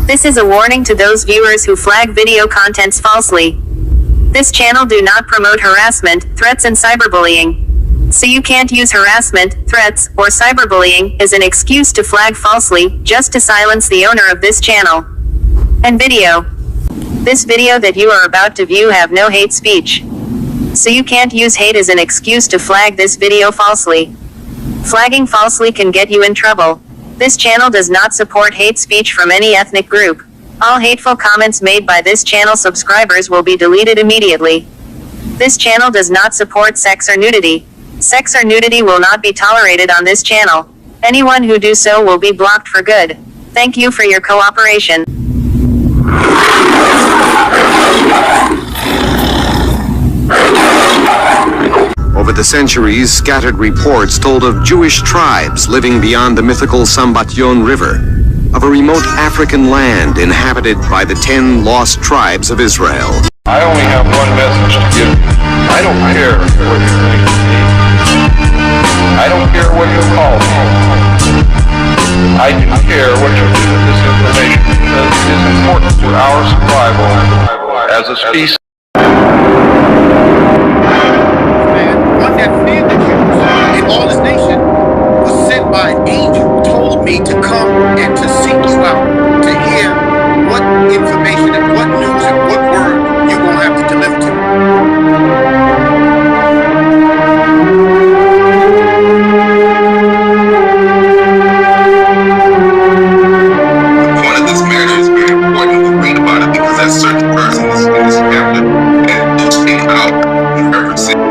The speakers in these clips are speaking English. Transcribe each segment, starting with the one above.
This is a warning to those viewers who flag video contents falsely. This channel do not promote harassment, threats and cyberbullying. So you can't use harassment, threats, or cyberbullying as an excuse to flag falsely, just to silence the owner of this channel and video. This video that you are about to view have no hate speech. So you can't use hate as an excuse to flag this video falsely. Flagging falsely can get you in trouble. This channel does not support hate speech from any ethnic group. All hateful comments made by this channel subscribers will be deleted immediately. This channel does not support sex or nudity. Sex or nudity will not be tolerated on this channel. Anyone who do so will be blocked for good. Thank you for your cooperation. Over the centuries, scattered reports told of Jewish tribes living beyond the mythical Sambatyon River, of a remote African land inhabited by the 10 lost tribes of Israel. I only have one message to give you. I don't care what you think of me. I don't care what you call me. I do care what you do with this information because it is important to our survival as a species. One that feared the Jews in all his nation was sent by an angel, told me to come and to seek you out, to hear what information and what news and what word you're going to have to deliver to me. The point of this matter is very important to read about it because there's certain persons in this chapter that do speak out and represent.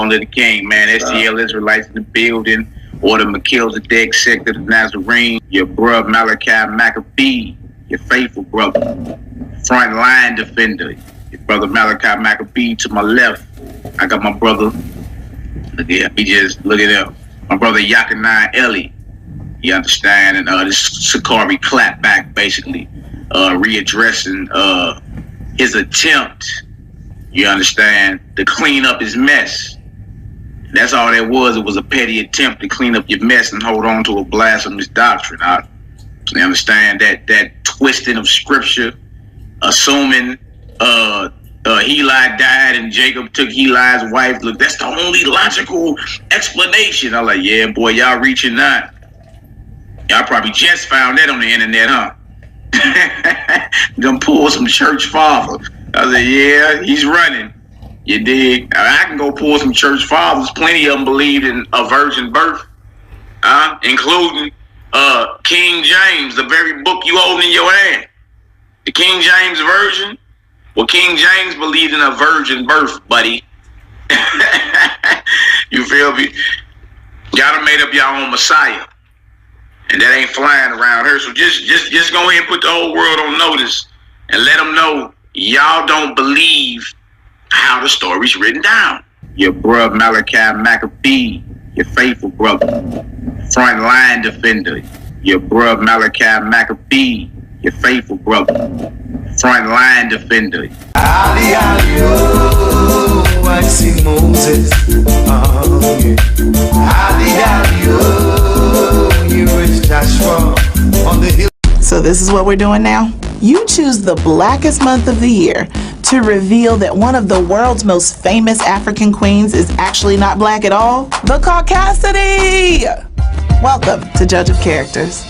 To the King, man. STL Israelites in the building. Order Melchizedek, sect of the Nazarene. Your brother Malachi Maccabee, your faithful brother, front line defender. Your brother Malachi Maccabee to my left. I got my brother. Look at he just look at him. My brother Yakanai Eli. You understand? And this Sicarii clapback, basically, readdressing his attempt. You understand, to clean up his mess. That's all that was. It was a petty attempt to clean up your mess and hold on to a blasphemous doctrine. You understand that twisting of scripture, assuming Heli died and Jacob took Heli's wife. Look, that's the only logical explanation. I'm like, yeah, boy, y'all reaching out. Y'all probably just found that on the internet, huh? Gonna pull some church father. I said, yeah, he's running. You dig? I can go pull some church fathers. Plenty of them believed in a virgin birth, including King James, the very book you hold in your hand. The King James Version. Well, King James believed in a virgin birth, buddy. You feel me? Y'all done made up your own Messiah. And that ain't flying around here. So just go ahead and put the whole world on notice and let them know y'all don't believe how the story's written down. Your bruh Malachi Maccabee, your faithful brother, front line defender, your bruh Malachi McAfee, your faithful brother, front line defender. Ali, Ali, oh, I see Moses. Oh, yeah. Ali, Ali, oh, here is Joshua on the hill. So this is what we're doing now. You choose the blackest month of the year to reveal that one of the world's most famous African queens is actually not black at all. The Caucasity! Welcome to Judge of Characters.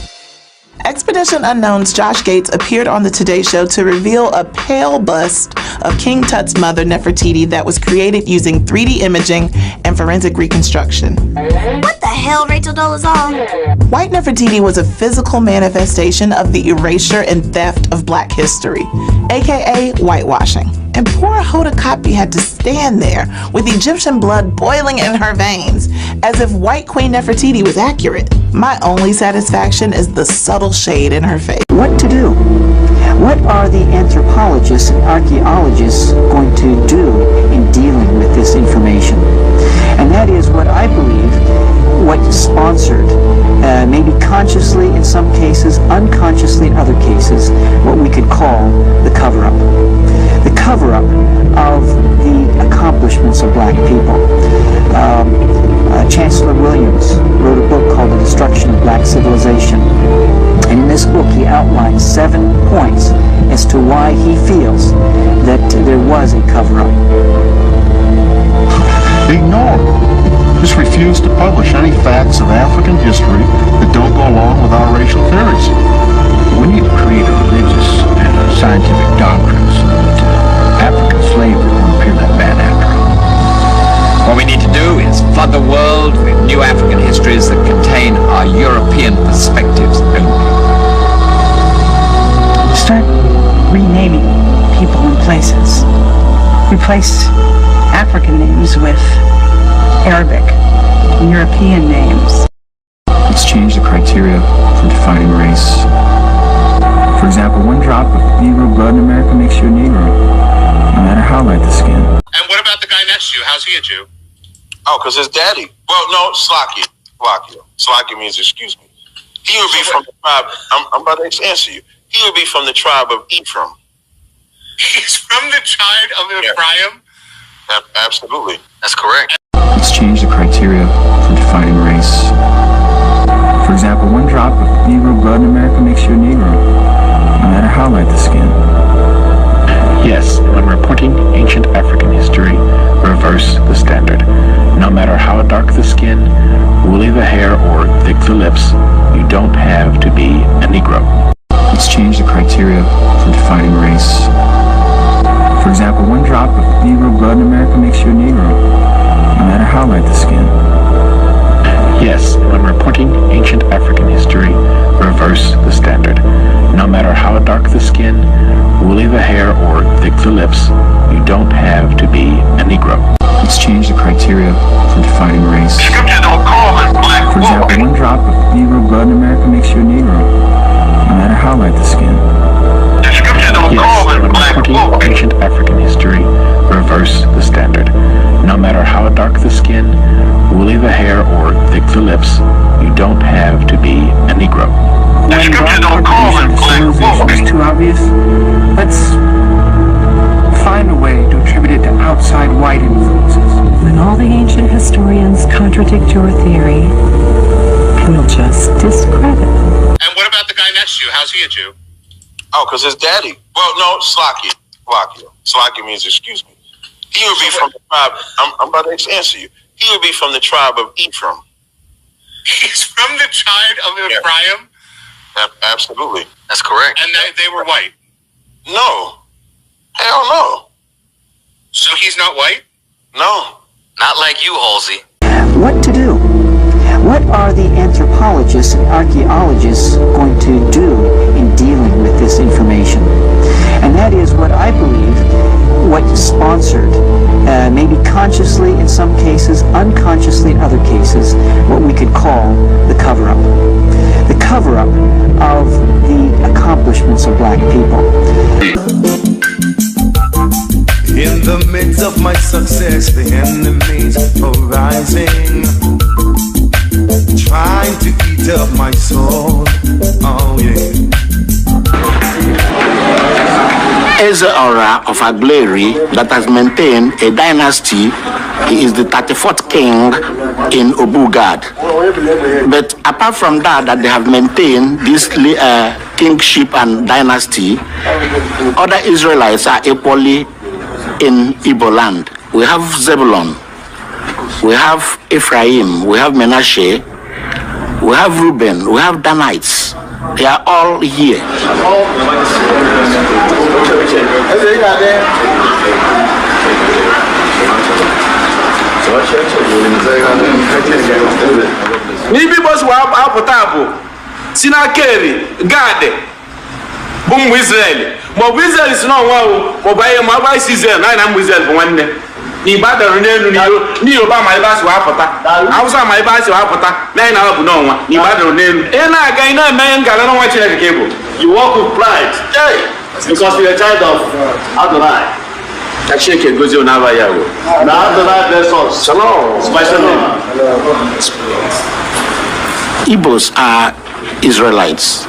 Expedition Unknown's Josh Gates appeared on the Today Show to reveal a pale bust of King Tut's mother, Nefertiti, that was created using 3D imaging and forensic reconstruction. What the hell, Rachel Dolezal? White Nefertiti was a physical manifestation of the erasure and theft of black history, aka whitewashing. And poor Hoda Kotb had to stand there with Egyptian blood boiling in her veins, as if white Queen Nefertiti was accurate. My only satisfaction is the subtle shade in her face. What to do? What are the anthropologists and archaeologists going to do in dealing with this information? And that is what I believe, what is sponsored, maybe consciously in some cases, unconsciously in other cases, what we could call the cover-up. The cover-up of the accomplishments of black people. Chancellor Williams wrote a book called The Destruction of Black Civilization. And in this book he outlines 7 points as to why he feels that there was a cover-up. Ignore. Just refuse to publish any facts of African history that don't go along with our racial theories. We need to create a religious and scientific doctrine so that African slavery won't appear that bad after all. What we need to do is flood the world with new African histories that contain our European perspectives only. Start renaming people and places. Replace African names with Arabic and European names. Let's change the criteria for defining race. For example, 1 drop of Negro blood in America makes you a Negro, no matter how light the skin. And what about the guy next to you? How's he a Jew? Oh, because his daddy. Well, no, Slakia. Slakia means excuse me. He would be from the tribe. I'm about to answer you. He would be from the tribe of Ephraim. He's from the tribe of Ephraim? Yeah. Absolutely. That's correct. Let's change the criteria for defining race. For example, 1 drop of Negro blood in America makes you a Negro, no matter how light the skin. Yes, when reporting ancient African history, reverse the standard. No matter how dark the skin, woolly the hair, or thick the lips, you don't have to be a Negro. Let's change the criteria for defining race. For example, 1 drop of Negro blood in America makes you a Negro, no matter how light the skin. Yes, when reporting ancient African history, reverse the standard. No matter how dark the skin, woolly the hair, or thick the lips, you don't have to be a Negro. Let's change the criteria for defining race. Scripture don't call it black. For example, 1 drop of Negro blood in America makes you a Negro, no matter how light the skin. The scripture don't call it when black. reporting ancient African history, reverse the standard. No matter how dark the skin, woolly the hair, or thick the lips, you don't have to be a Negro. The scripture don't call it black. It's too obvious. Let's find a way to attribute it to outside white influences. When all the ancient historians contradict your theory, we'll just discredit them. And what about the guy next to you? How's he a Jew? Oh, because his daddy. Well, no, Slakia. Slakia means excuse me. He would be from the tribe. I'm about to answer you. He would be from the tribe of Ephraim. He's from the tribe of Ephraim? Absolutely. That's correct. And they were white? No. Hell no. So he's not white? No. Not like you, Halsey. What to do? What are the anthropologists and archaeologists going to do in dealing with this information? And that is what I believe, what is sponsored, maybe consciously in some cases, unconsciously in other cases, what we could call the cover-up. The cover-up of the accomplishments of black people. In the midst of my success, the enemies are rising. up my soul. Oh yeah. Ezra of Agleri that has maintained a dynasty. He is the 34th king in Obugad. But apart from that they have maintained this kingship and dynasty, other Israelites are equally in Igbo land. We have Zebulun, we have Ephraim, we have Menashe, we have Reuben, we have Danites. They are all here. N'ibibos wa apụta bụ Sicarii, Gad bụ ụmụ Israel. Ma ọ bụ Israel si n'ọnwa ahụ ma ọ bụ anyị ma ọ bụ isi Israel na ụmụ Israel bụ nwanne. N'Igbo adọrọ n'elu n'Yoruba ma ebe a si apụta, Hausa ma ebe a si apụta, na anyị na-abụ n'ọnwa n'Igbo adọrọ n'elu. Ị na-aga ị na-eme ngala n'ọnwa Chineke ka ị bụ. You walk with pride. Because you're a child of Adonai. Chineke gozie ọ na-aba ya bụ. Now Adonai bless us. Shalom. Special name. Igbos are Israelites.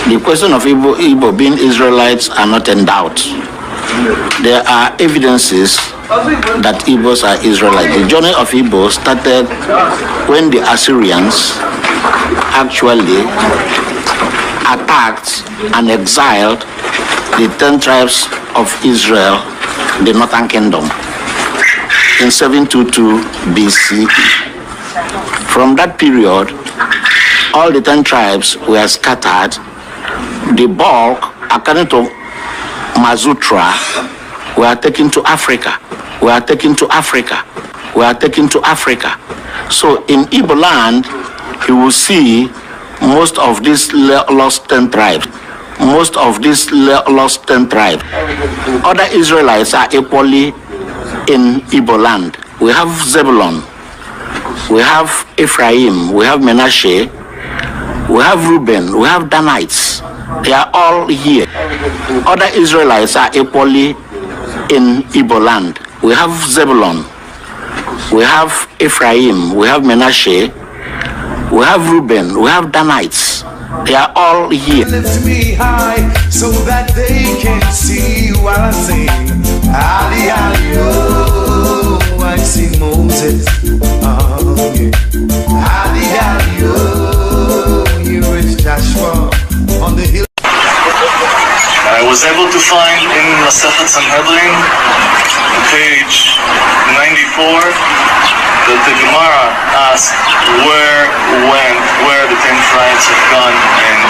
The question of Igbo being Israelites are not in doubt. There are evidences that Igbos are Israelites. The journey of Igbo started when the Assyrians actually attacked and exiled the 10 tribes of Israel, the northern kingdom, in 722 BCE. From that period, all the 10 tribes were scattered. The bulk, according to Mazutra, were taken to Africa. Were taken to Africa. Were taken to Africa. So in Igbo land, you will see most of these lost 10 tribes. Most of these lost 10 tribes. Other Israelites are equally in Igbo land. We have Zebulun, we have Ephraim, we have Menashe, we have Reuben, we have Danites. They are all here. Other Israelites are equally in Igbo land. We have Zebulun, we have Ephraim, we have Menashe, we have Reuben, we have Danites. They are all here. Lift me high so that they can see while I sing. Ali, Ali, oh, I see Moses. Oh, yeah. Ali, Ali, oh, here is Joshua on the hill. I was able to find in Masechet Sanhedrin, page 94, that the Gemara asked where the 10 tribes have gone, and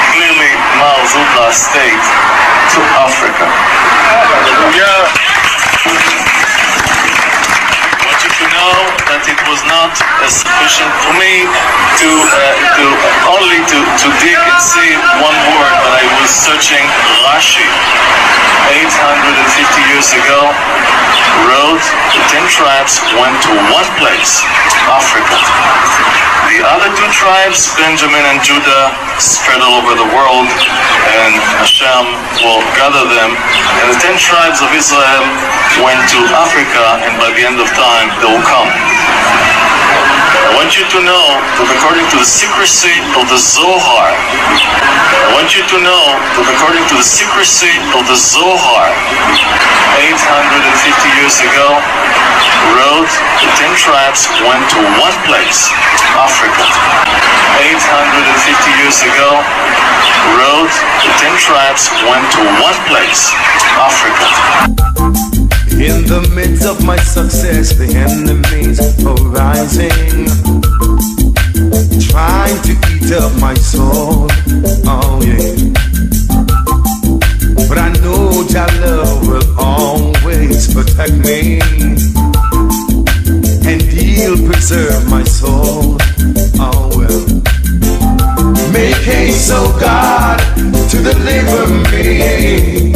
clearly Mar Zuba states to Africa. I want you to know that it was not sufficient for me to dig and see one word, but I was searching. Rashi, 850 years ago, wrote the 10 tribes went to one place, Africa. The other 2 tribes, Benjamin and Judah, spread all over the world, and Hashem will gather them. And the 10 tribes of Israel went to Africa, and by the end of time, they will come. I want you to know that according to the secrecy of the Zohar, I want you to know that according to the secrecy of the Zohar, 850 years ago, wrote the 10 tribes went to one place, Africa. 850 years ago, wrote the 10 tribes went to one place, Africa. In the midst of my success, the enemies are rising, trying to eat up my soul. Oh yeah. But I know Jah love will always protect me, and He'll preserve my soul. Oh well. Make haste, oh God, to deliver me,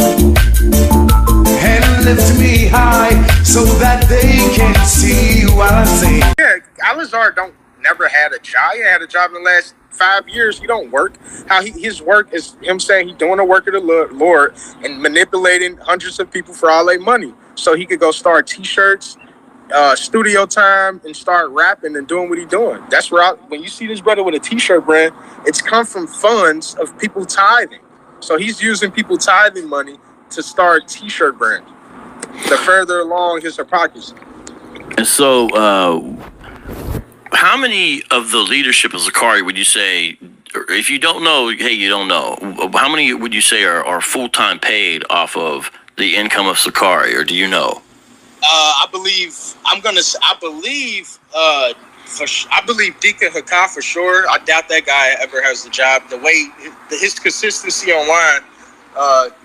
and lift me high so that they can see while I sing. Yeah, Ahlaza don't never had a job. He had a job in the last 5 years. He don't work. His work is him saying he's doing the work of the Lord and manipulating hundreds of people for all their money, so he could go start T-shirts studio time and start rapping and doing what he's doing. That's where when you see this brother with a t-shirt brand, it's come from funds of people tithing. So he's using people tithing money to start t-shirt brands to further along his hypocrisy. And so, how many of the leadership of Sicarii would you say, if you don't know, hey, you don't know, how many would you say are full-time paid off of the income of Sicarii, or do you know? I believe Deacon Hakan for sure. I doubt that guy ever has the job. The way his consistency online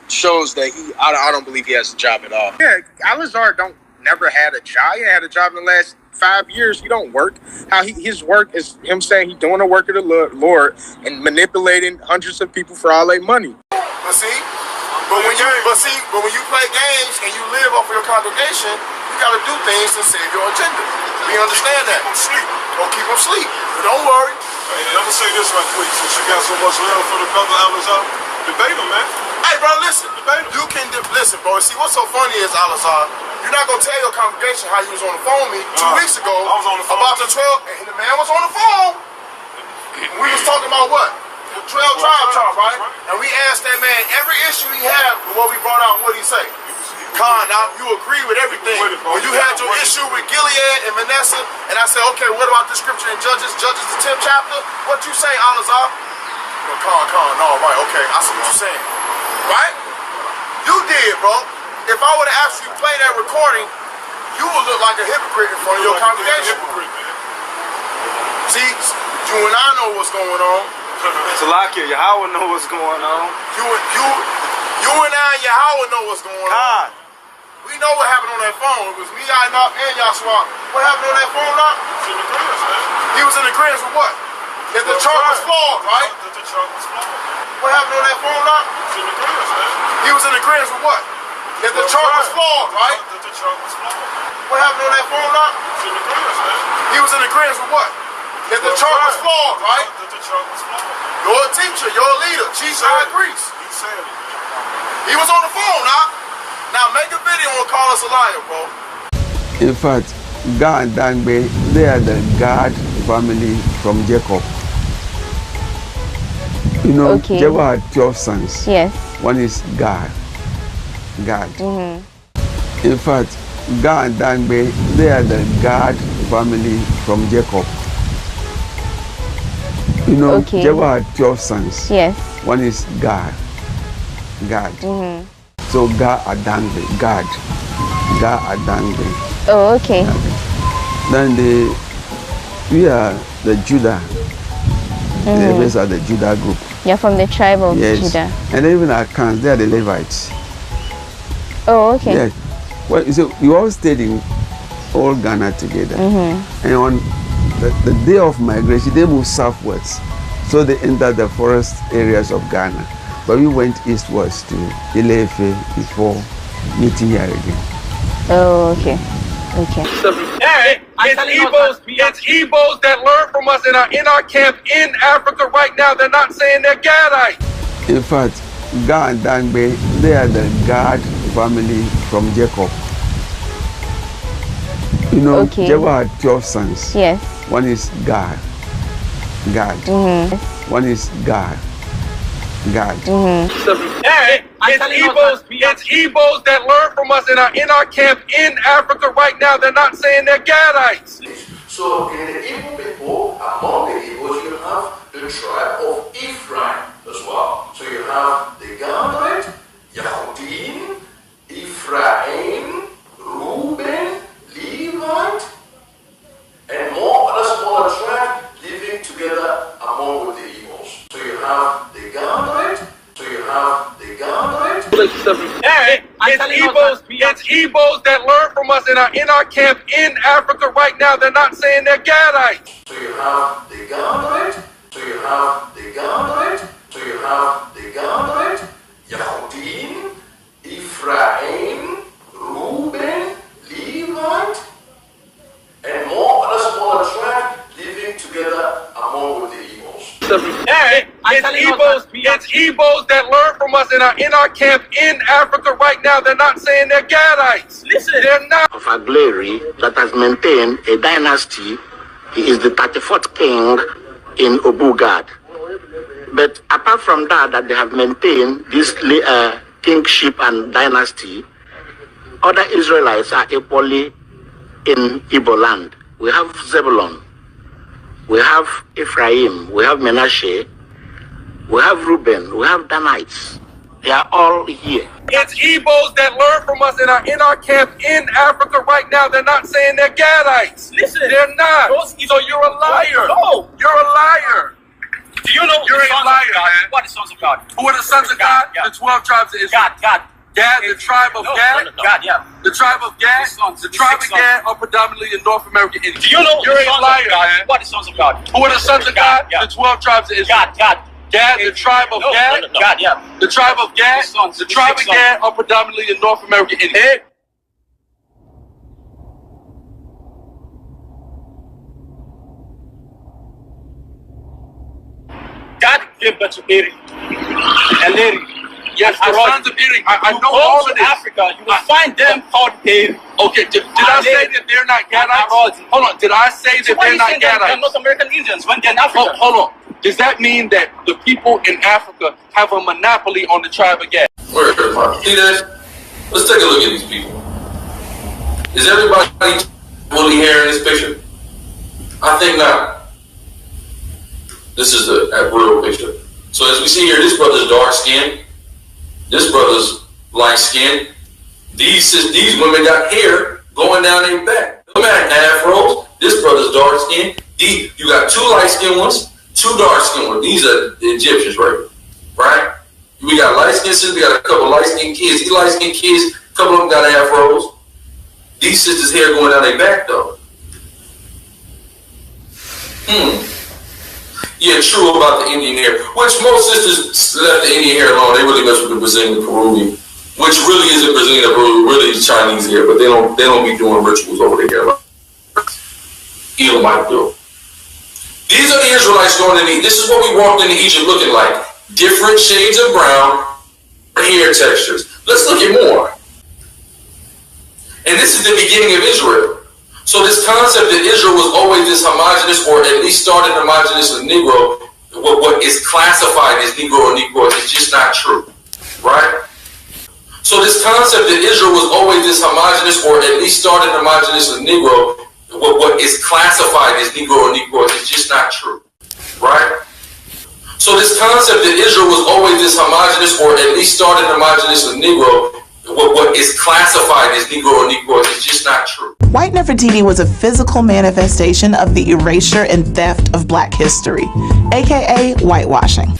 shows that I don't believe he has a job at all. Yeah, Ahlaza never had a job. He had a job in the last 5 years. He don't work. His work is him saying he's doing the work of the Lord and manipulating hundreds of people for all their money. But when you play games and you live off of your congregation, you got to do things to save your agenda. We understand that. Don't keep them asleep. But don't worry. Hey, I'm gonna say this right quick. Since you got so much love for the brother Ahlaza, debate him, man. Hey, bro, listen. You can listen, bro. See, what's so funny is Ahlaza, you're not gonna tell your congregation how you was on the phone with me 2 weeks ago. I was on the phone about the 12, and the man was on the phone. We was talking about what? The 12 tribe chart, right? And we asked that man every issue he had with what we brought out. What did he say? Qanath, you agree with everything. When you had your issue with Gilead and Manasseh, and I said, okay, what about the scripture in Judges the 10th chapter? What you say, Ahlaza? No, right, okay, I see what you're saying. Right? You did, bro. If I would have asked you to play that recording, you would look like a hypocrite in front of your congregation. See, you and I know what's going on. Salakia, Yahweh know what's going on. You and I and Yahweh know what's going on. We know what happened on that phone. It was me, Enoch, and Yahshua. What happened on that phone, Enoch? He was in agreement with what? That the chart was flawed, right? What happened on that phone, Enoch? He was in agreement with what? That the chart was flawed, right? What happened on that phone, Enoch? He was in agreement with what? That the chart was flawed, right? You're a teacher, you're a leader. Chief High Priest. He was on the phone, Enoch. Now make a video and call us a liar, bro. In fact, Gad and Dangbe, they are the Gad family from Jacob. You know, Jacob had 12 sons. Yes. One is Gad. In fact, Gad and Dangbe, they are the Gad family from Jacob. You know, Jacob had 12 sons. Yes. One is Gad. So Gad Adangbe. Oh, okay. Then we are the Judah. The rest are the Judah group. You're from the tribe of Judah. And even our clans, they are the Levites. Oh, okay. Yes. Well, so we all stayed in all Ghana together. And on the day of migration, they moved southwards. So they entered the forest areas of Ghana. But we went eastwards to Ilefe before meeting here again. Oh, okay. Hey, it's Igbos that learn from us and are in our camp in Africa right now. They're not saying they're Gadites. In fact, Gad and Dangbe, they are the Gad family from Jacob. You know, Jacob had 12 sons. Yes. One is Gad. One is Gad. Hey, it's Igbos that learn from us and are in our camp in Africa right now. They're not saying they're Gadites. So in the Igbo people, among the Igbos, you have the tribe of Ephraim as well. So you have the Gadite, Yahudim, Ephraim, Reuben, Levite, and more other smaller tribes living together among with the Igbos. So you have the Gadite. Hey, it's Igbos that learn from us and are in our camp in Africa right now. They're not saying they're Gadites. So you have the Gadite. Yahudim, Ephraim, Reuben, Levite, and more other smaller tribes living together among with the Igbos. It's Igbos that learn from us and are in our camp in Africa right now. They're not saying they're Gadites. Listen, they're not. Of Agleri that has maintained a dynasty. He is the 34th king in Obugad. But apart from that they have maintained this kingship and dynasty, other Israelites are equally in Igbo land. We have Zebulun, we have Ephraim, we have Menashe, we have Reuben, we have Danites. They are all here. It's Igbos that learn from us and are in our camp in Africa right now. They're not saying they're Gadites. Listen, they're not. So you're a liar. No, you're a liar. Do you know you're a liar, man? What are the sons of God? Who are the sons of God? Yeah. The 12 tribes of Israel. God. Gad, the tribe of Gad? God, yeah. The tribe of Gad? The tribe of Gad are predominantly in North American Indians. Do you know you're a liar, man? What are the sons of God? Who are the sons of God? Yeah. The 12 tribes of Israel. God. Gad, the tribe of Gad? God, yeah. The tribe of Gad? The tribe of Gad are predominantly in North American Indians. God gave birth to Eri and Larry. Yes, the sons of Eri. I know all of this. Africa, you will find them called Eri. Okay, did I say that they're not Gadites? Hold on, did I say that they're not Gadites? They're North American Indians when they're in Africa. Hold on. Does that mean that the people in Africa have a monopoly on the tribe of Gad? Where is my? See that? Let's take a look at these people. Is everybody woolly hair in this picture? I think not. This is the real picture. So as we see here, this brother's dark skinned. This brother's light skinned. These women got hair going down their back. Them had afros. This brother's dark skinned. You got two light skinned ones, two dark skinned ones. These are the Egyptians, right? We got light skinned sisters. We got a couple light skinned kids. These light skinned kids, a couple of them got afros. These sisters' hair going down their back though. Yeah, true about the Indian hair, which most sisters left the Indian hair alone. They really mess with the Brazilian Peruvian, which really isn't Brazilian or Peruvian, really is Chinese hair, but they don't be doing rituals over their hair. Elamite do. These are the Israelites going in. This is what we walked into Egypt looking like. Different shades of brown, hair textures. Let's look at more. And this is the beginning of Israel. So this concept that Israel was always this homogenous, or at least started homogenous with Negro, what is classified as Negro or Negroes, is just not true, right? So this concept that Israel was always this homogenous, or at least started homogenous with Negro, what is classified as Negro or Negroes, is just not true, right? So this concept that Israel was always this homogenous, or at least started homogenous with Negro, what is classified as Negro or Negroes, is just not true. White Nefertiti was a physical manifestation of the erasure and theft of Black history, aka whitewashing.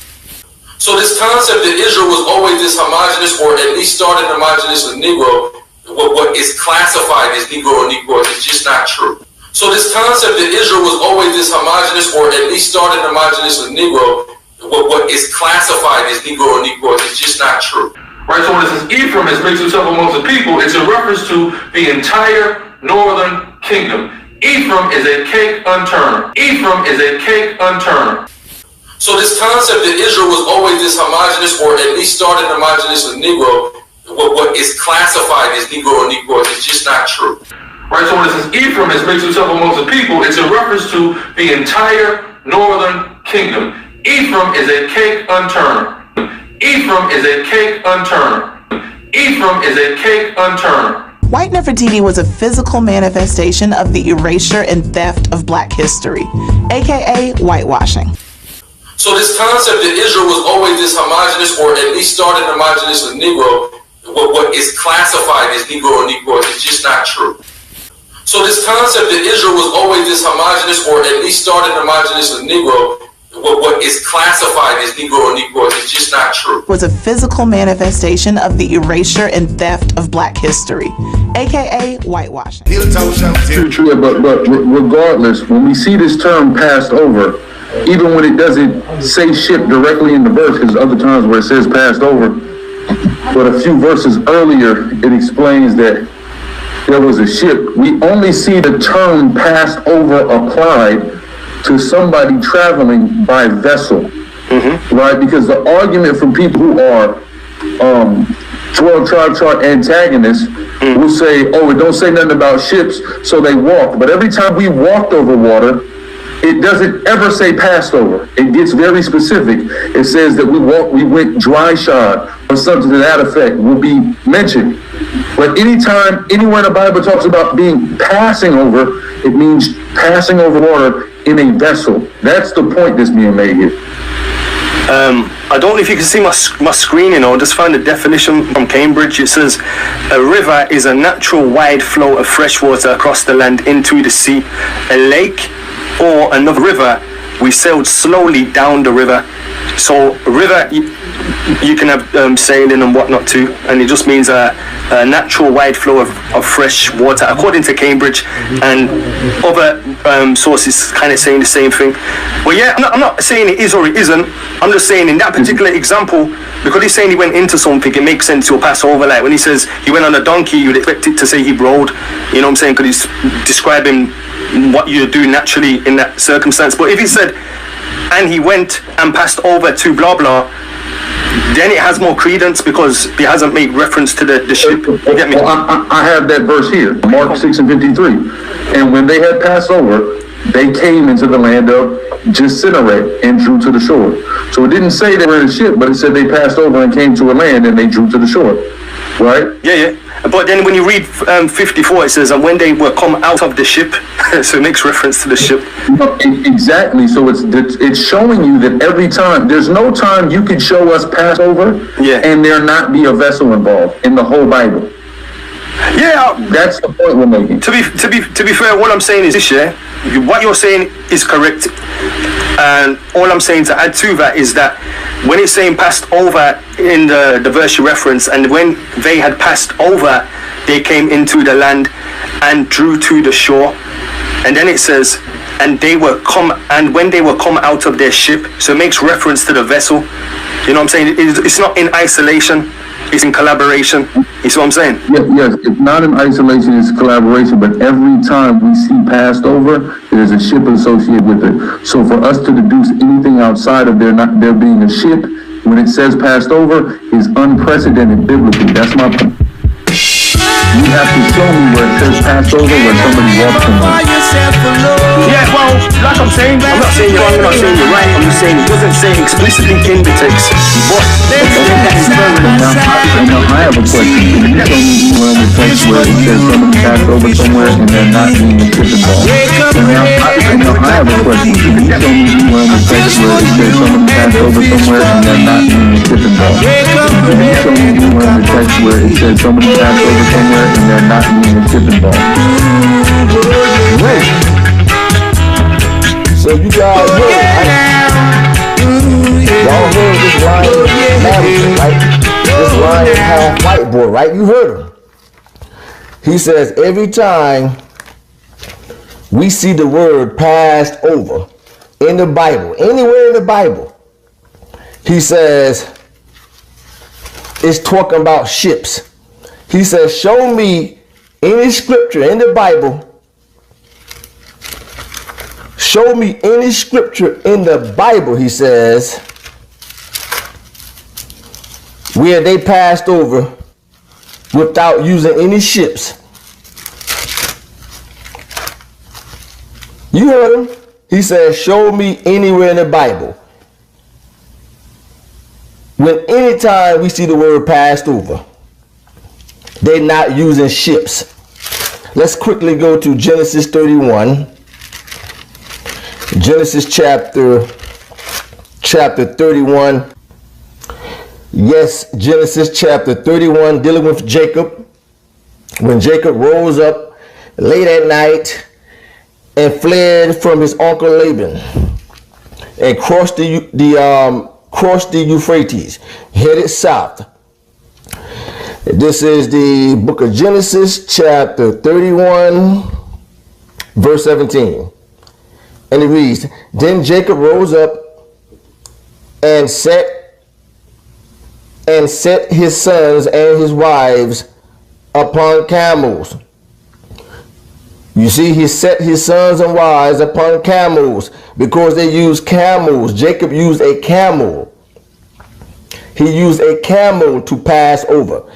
So this concept that Israel was always this homogenous, or at least started homogenous with Negro, what is classified as Negro or Negroes, is just not true. So this concept that Israel was always this homogenous, or at least started homogenous with Negro, what is classified as Negro or Negroes, is just not true. Right, so when it says Ephraim has mixed himself amongst the people, it's a reference to the entire northern kingdom. Ephraim is a cake unturner. Ephraim is a cake unturner. So this concept that Israel was always this homogenous, or at least started homogenous with Negro, what is classified as Negro or Negroes, is just not true. Right, so when it says Ephraim has mixed himself amongst the people, it's a reference to the entire northern kingdom. Ephraim is a cake unturner. Ephraim is a cake unturner. Ephraim is a cake unturner. White Nefertiti was a physical manifestation of the erasure and theft of Black history, aka whitewashing. So this concept that Israel was always this homogenous, or at least started homogenous with Negro, what is classified as Negro or Negroes, is just not true. So this concept that Israel was always this homogenous, or at least started homogenous with Negro, what is classified as Negro or Negroes, is just not true. Was a physical manifestation of the erasure and theft of Black history, aka whitewashing. True, but regardless, when we see this term passed over, even when it doesn't say ship directly in the verse, because other times where it says passed over, but a few verses earlier, it explains that there was a ship. We only see the term passed over applied to somebody traveling by vessel, right? Because the argument from people who are 12 tribe chart antagonists will say, oh, it don't say nothing about ships, so they walked. But every time we walked over water, it doesn't ever say passed over. It gets very specific. It says that we went dry shod, or something to that effect will be mentioned. But anytime anywhere in the Bible talks about being passing over, it means passing over water in a vessel. That's the point that's being made here. I don't know if you can see my screen, I'll just find a definition from Cambridge. It says, a river is a natural wide flow of fresh water across the land into the sea. A lake or another river, we sailed slowly down the river. So river, you can have sailing and whatnot too, and it just means a natural wide flow of fresh water, according to Cambridge, and other sources kind of saying the same thing. But yeah, I'm not saying it is or it isn't. I'm just saying in that particular example, because he's saying he went into something, it makes sense to pass over. Like when he says he went on a donkey, you'd expect it to say he rode. You know what I'm saying? Because he's describing what you do naturally in that circumstance. But if he said, and he went and passed over to blah blah, then it has more credence because he hasn't made reference to the ship. You get me? Well, I have that verse here, Mark 6:53. And when they had passed over, they came into the land of Gennesaret and drew to the shore. So it didn't say they were in a ship, but it said they passed over and came to a land and they drew to the shore. Right? Yeah. But then when you read 54, it says, and when they were come out of the ship, so it makes reference to the ship. Exactly. So it's showing you that every time, there's no time you could show us Passover and there not be a vessel involved in the whole Bible. Yeah, that's the point we're making. To be fair, what I'm saying is this: what you're saying is correct, and all I'm saying to add to that is that when it's saying passed over in the verse you reference, and when they had passed over, they came into the land and drew to the shore, and then it says, and they were come, and when they were come out of their ship, so it makes reference to the vessel. You know what I'm saying? It's not in isolation. It's in collaboration. You see what I'm saying? Yes, it's not in isolation, it's collaboration, but every time we see passed over, there's a ship associated with it. So for us to deduce anything outside of there being a ship, when it says passed over, is unprecedented biblically. That's my point. You have to show me where it says passed over, where somebody walks somewhere. Yeah, well, like I'm saying, I'm not saying you're wrong, I'm not saying you're right, I'm just saying it doesn't say explicitly in the text, but now I have a question. Can you show me where in the text where it says somebody passed over somewhere and they're not being a ship involved? Now I have a question. Can you show me where in the text where it says somebody passed over somewhere and they're not being a ship involved? Can you show me where in the text where it says somebody passed over somewhere and they're not being a ship involved? Wait. So you guys heard, right? Y'all heard this Ryan Madison, right? This Ryan half white boy, right? You heard him. He says every time we see the word passed over in the Bible, anywhere in the Bible, he says it's talking about ships. He says, show me any scripture in the Bible. Show me any scripture in the Bible, he says, where they passed over without using any ships. You heard him. He says, show me anywhere in the Bible when anytime we see the word passed over, they're not using ships. Let's quickly go to Genesis 31. Genesis chapter 31. Yes, Genesis chapter 31, dealing with Jacob. When Jacob rose up late at night and fled from his uncle Laban and crossed the Euphrates, headed south. This is the book of Genesis chapter 31, verse 17. And it reads, then Jacob rose up and set his sons and his wives upon camels, You see, he set his sons and wives upon camels because they used camels. Jacob used a camel. He used a camel to pass over.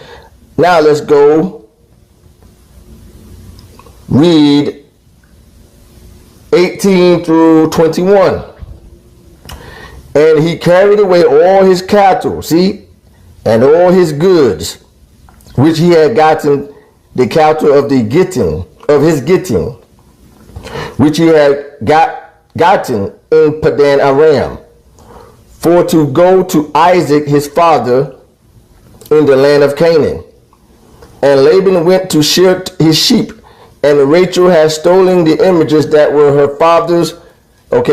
Now let's go read 18 through 21. And he carried away all his cattle, see, and all his goods, which he had gotten, the cattle of the getting, of his getting, which he had gotten in Padan Aram, for to go to Isaac his father in the land of Canaan. And Laban went to shear his sheep, and Rachel had stolen the images that were her father's, of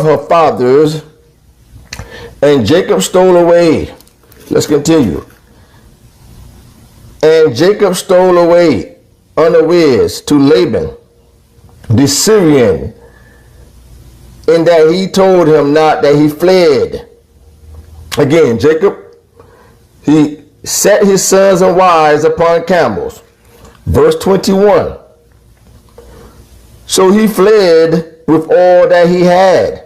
her father's, and Jacob stole away. Let's continue. And Jacob stole away unawares to Laban, the Syrian, in that he told him not, that he fled. Again, Jacob, he set his sons and wives upon camels. Verse 21. So he fled with all that he had.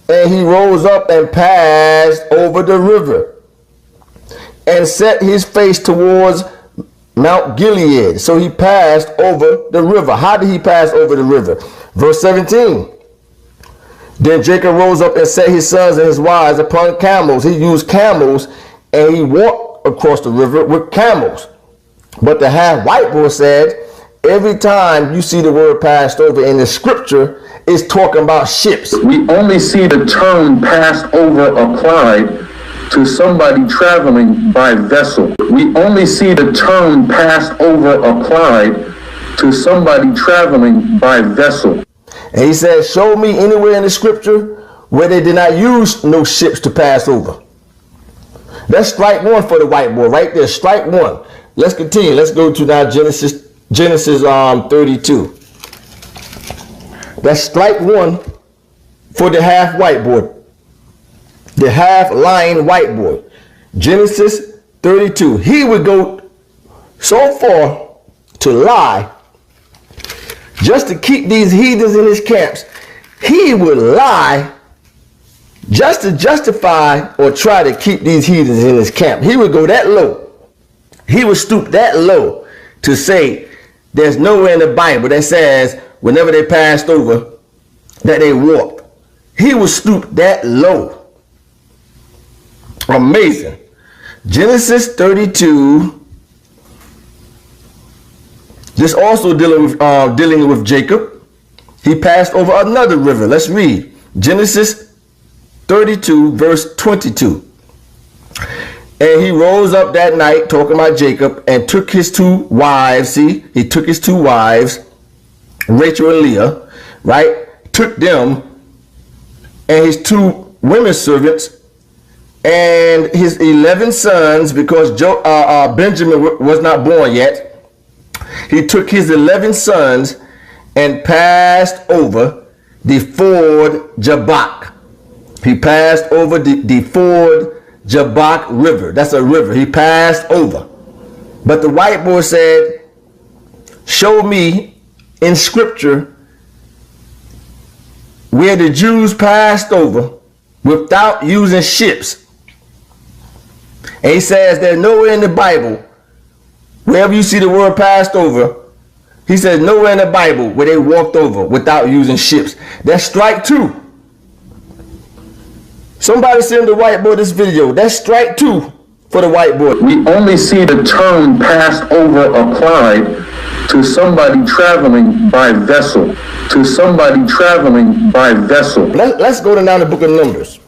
And he rose up and passed over the river and set his face towards Mount Gilead. So he passed over the river. How did he pass over the river? Verse 17. Then Jacob rose up and set his sons and his wives upon camels. He used camels and he walked across the river with camels. But the half-white boy said, every time you see the word passed over in the scripture, it's talking about ships. We only see the term passed over applied to somebody traveling by vessel. We only see the term passed over applied to somebody traveling by vessel. And he said, show me anywhere in the scripture where they did not use no ships to pass over. That's strike one for the white boy right there. Strike one. Let's continue. Let's go to now Genesis 32. That's strike one for the half white boy. The half lying white boy. Genesis 32. He would go so far to lie just to keep these heathens in his camps. He would lie just to justify or try to keep these heathens in his camp. He would go that low. He would stoop that low to say there's nowhere in the Bible that says whenever they passed over that they walked. He would stoop that low. Amazing. Genesis 32. This also dealing with Jacob. He passed over another river. Let's read Genesis 32 verse 22. And he rose up that night, talking about Jacob, and took his two wives. See, he took his two wives, Rachel and Leah, right? Took them and his two women servants and his 11 sons, because Benjamin was not born yet. He took his 11 sons and passed over the ford Jabbok. He passed over the ford Jabbok river. That's a river. He passed over. But the white boy said, show me in scripture where the Jews passed over without using ships. And he says there's nowhere in the Bible, wherever you see the word passed over, he says nowhere in the Bible where they walked over without using ships. That's strike two. Somebody send the white boy this video. That's strike two for the white boy. We only see the term passed over applied to somebody traveling by vessel. To somebody traveling by vessel. Let's go to now the book of Numbers.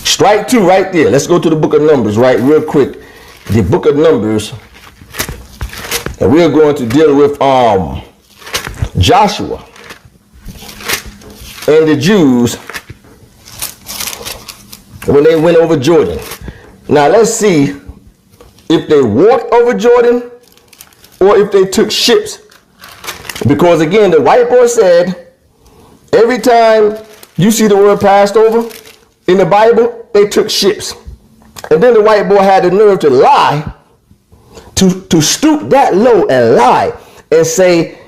Strike two right there. Let's go to the book of Numbers right real quick. The book of Numbers. And we're going to deal with Joshua and the Jews when they went over Jordan. Now let's see if they walked over Jordan or if they took ships. Because again, the white boy said, every time you see the word passed over in the Bible, they took ships. And then the white boy had the nerve to lie, to stoop that low and lie and say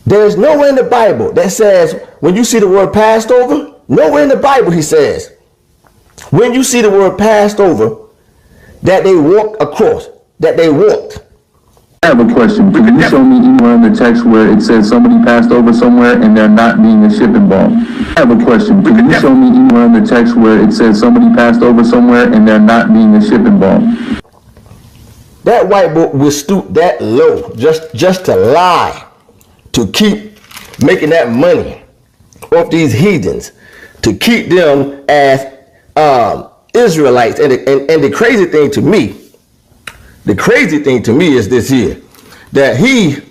There's nowhere in the Bible that says when you see the word passed over, nowhere in the Bible he says when you see the word passed over that they walked across, that they walked. I have a question. Can you show me anywhere in the text where it says somebody passed over somewhere and there not being a ship involved? I have a question. Can you show me anywhere in the text where it says somebody passed over somewhere and there not being a ship involved? That white boy will stoop that low just to lie, to keep making that money off these heathens, to keep them as Israelites. And the crazy thing to me, is this here, that he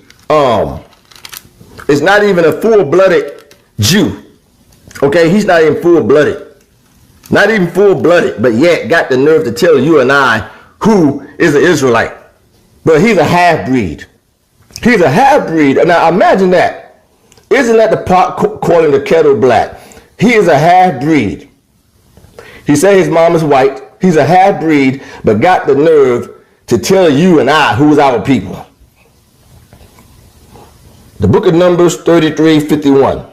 is not even a full-blooded Jew. Okay, he's not even full-blooded. Not even full-blooded, but yet got the nerve to tell you and I who is an Israelite. But he's a half-breed. He's a half-breed. Now imagine that. Isn't that the pot calling the kettle black? He is a half-breed. He said his mom is white. He's a half-breed, but got the nerve to tell you and I who's our people. The book of Numbers 33:51.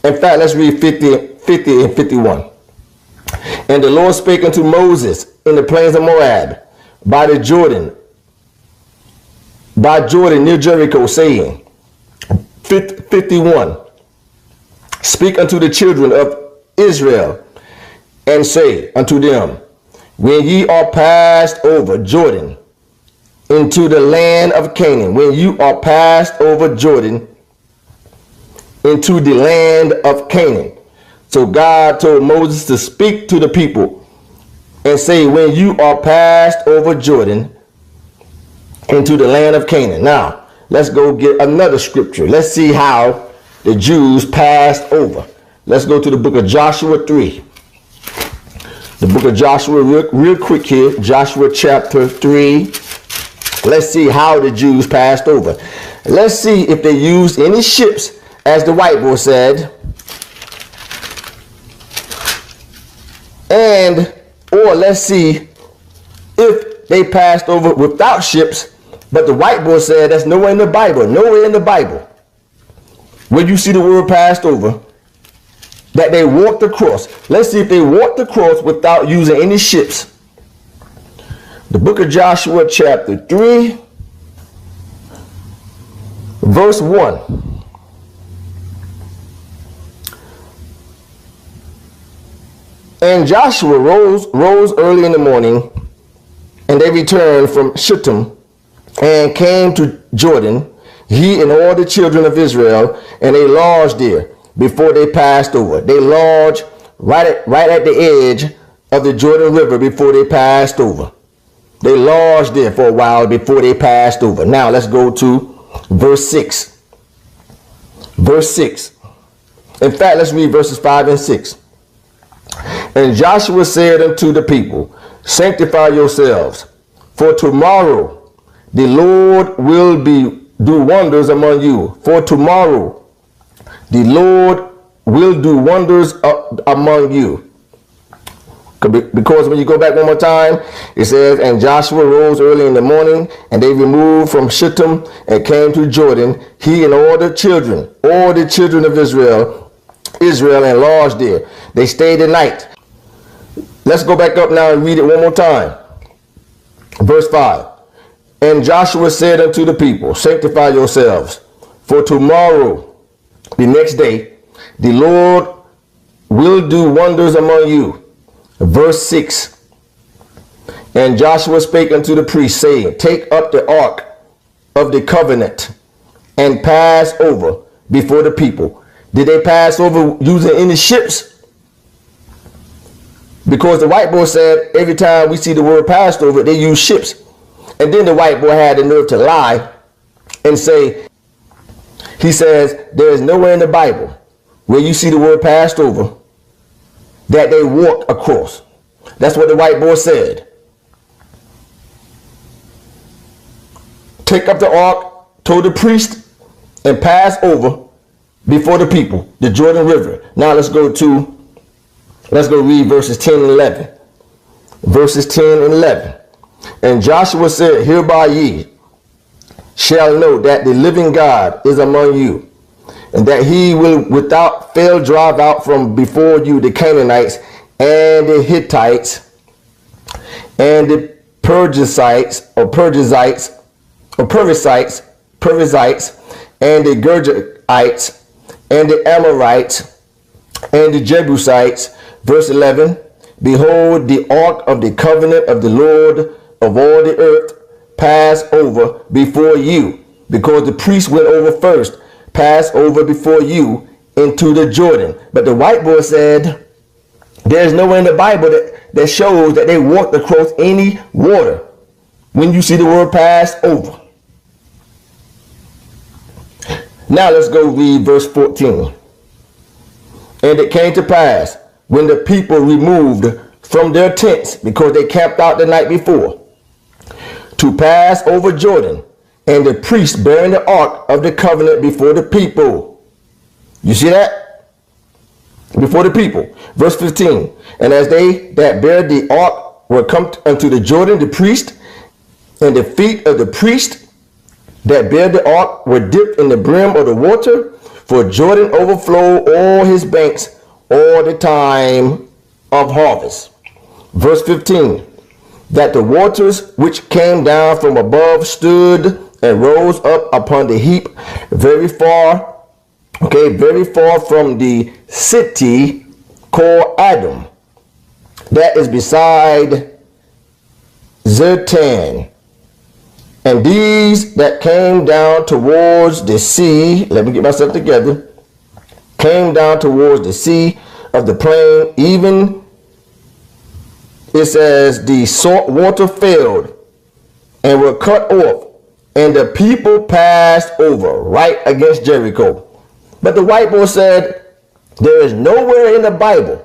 In fact, let's read 50 and 51. And the Lord spake unto Moses in the plains of Moab, by Jordan near Jericho, saying, 51, speak unto the children of Israel, and say unto them, when ye are passed over Jordan into the land of Canaan, when you are passed over Jordan into the land of Canaan. So God told Moses to speak to the people and say, when you are passed over Jordan into the land of Canaan. Now, let's go get another scripture. Let's see how the Jews passed over. Let's go to the book of Joshua 3. The book of Joshua, real quick here, Joshua chapter 3. Let's see how the Jews passed over. Let's see if they used any ships, as the white boy said, or let's see if they passed over without ships, but the white boy said that's nowhere in the Bible, nowhere in the Bible where you see the word passed over, that they walked across. Let's see if they walked across without using any ships. The book of Joshua chapter 3, verse 1. And Joshua rose early in the morning, and they returned from Shittim and came to Jordan, he and all the children of Israel, and they lodged there before they passed over. They lodged right at the edge of the Jordan River before they passed over. They lodged there for a while before they passed over. Now let's go to verse 6. Verse 6. In fact, let's read verses 5 and 6. And Joshua said unto the people, sanctify yourselves, for tomorrow the Lord will do wonders among you. For tomorrow the Lord will do wonders among you. Because when you go back one more time, it says, and Joshua rose early in the morning, and they removed from Shittim and came to Jordan, he and all the children of Israel, and lodged there. They stayed the night. Let's go back up now and read it one more time. Verse 5. And Joshua said unto the people, sanctify yourselves, for tomorrow, the next day, the Lord will do wonders among you. Verse 6. And Joshua spake unto the priests, saying, take up the ark of the covenant and pass over before the people. Did they pass over using any ships? Because the white boy said every time we see the word passed over, they use ships. And then the white boy had the nerve to lie and say, he says, there is nowhere in the Bible where you see the word passed over that they walked across. That's what the white boy said. Take up the ark, told the priest, and pass over before the people, the Jordan River. Now let's go read verses 10 and 11. Verses 10 and 11. And Joshua said, hereby ye shall know that the living God is among you, and that he will without fail drive out from before you the Canaanites and the Hittites and the Perizzites and the Girgashites and the Amorites and the Jebusites. Verse 11, behold, the ark of the covenant of the Lord of all the earth pass over before you, because the priest went over first, pass over before you into the Jordan. But the white boy said, there's nowhere in the Bible that shows that they walked across any water when you see the word pass over. Now let's go read verse 14. And it came to pass, when the people removed from their tents, because they camped out the night before, to pass over Jordan, and the priest bearing the ark of the covenant before the people. You see that? Before the people. Verse 15. And as they that bear the ark were come unto the Jordan, the priest and the feet of the priest that bear the ark were dipped in the brim of the water, for Jordan overflowed all his banks all the time of harvest. Verse 15. That the waters which came down from above stood and rose up upon the heap very far from the city called Adam, that is beside Zertan. And these that came down towards the sea, let me get myself together, came down towards the sea of the plain, even it says the salt water failed and were cut off, and the people passed over right against Jericho. But the white boy said, there is nowhere in the Bible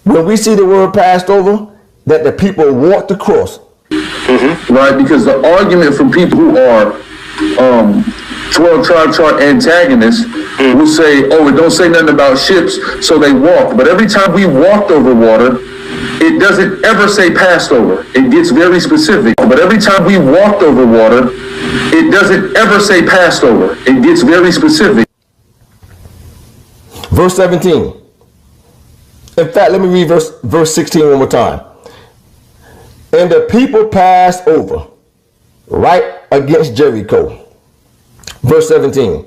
when we see the word passed over that the people walked across. Right, because the argument from people who are 12 tribe chart antagonists will say, oh, it don't say nothing about ships, so they walked. But every time we walked over water, it doesn't ever say passed over. It gets very specific. But every time we walked over water, it doesn't ever say passed over. It gets very specific. Verse 17. In fact, let me read verse 16 one more time. And the people passed over right against Jericho. Verse 17.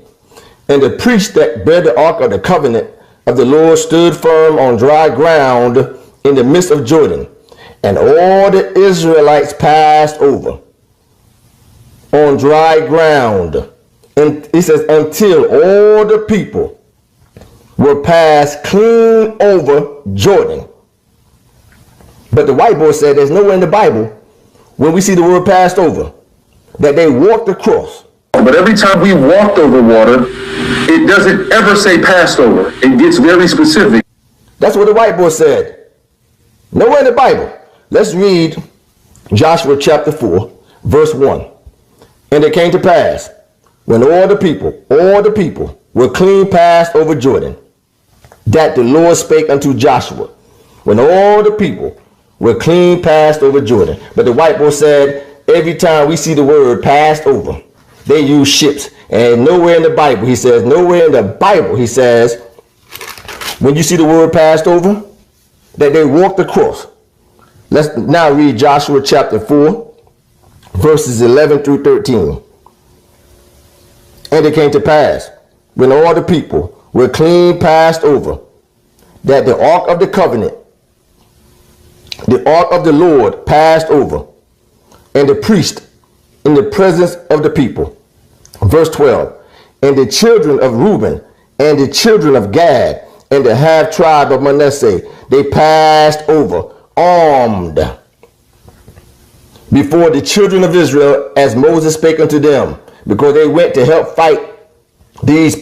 And the priest that bare the ark of the covenant of the Lord stood firm on dry ground in the midst of Jordan. And all the Israelites passed over on dry ground. And it says, until all the people were passed clean over Jordan. But the white boy said there's nowhere in the Bible when we see the word passed over that they walked across. But every time we walked over water, it doesn't ever say passed over. It gets very specific. That's what the white boy said. Nowhere in the Bible. Let's read Joshua chapter 4, verse 1. And it came to pass, when all the people were clean passed over Jordan, that the Lord spake unto Joshua, when all the people were clean passed over Jordan. But the white boy said, every time we see the word passed over, they use ships. And nowhere in the Bible, he says, when you see the word passed over, that they walked across. Let's now read Joshua chapter 4, verses 11 through 13. And it came to pass, when all the people were clean passed over, that the ark of the covenant, the ark of the Lord, passed over, and the priest in the presence of the people. Verse 12. And the children of Reuben and the children of Gad and the half tribe of Manasseh, they passed over armed before the children of Israel, as Moses spake unto them, because they went to help fight these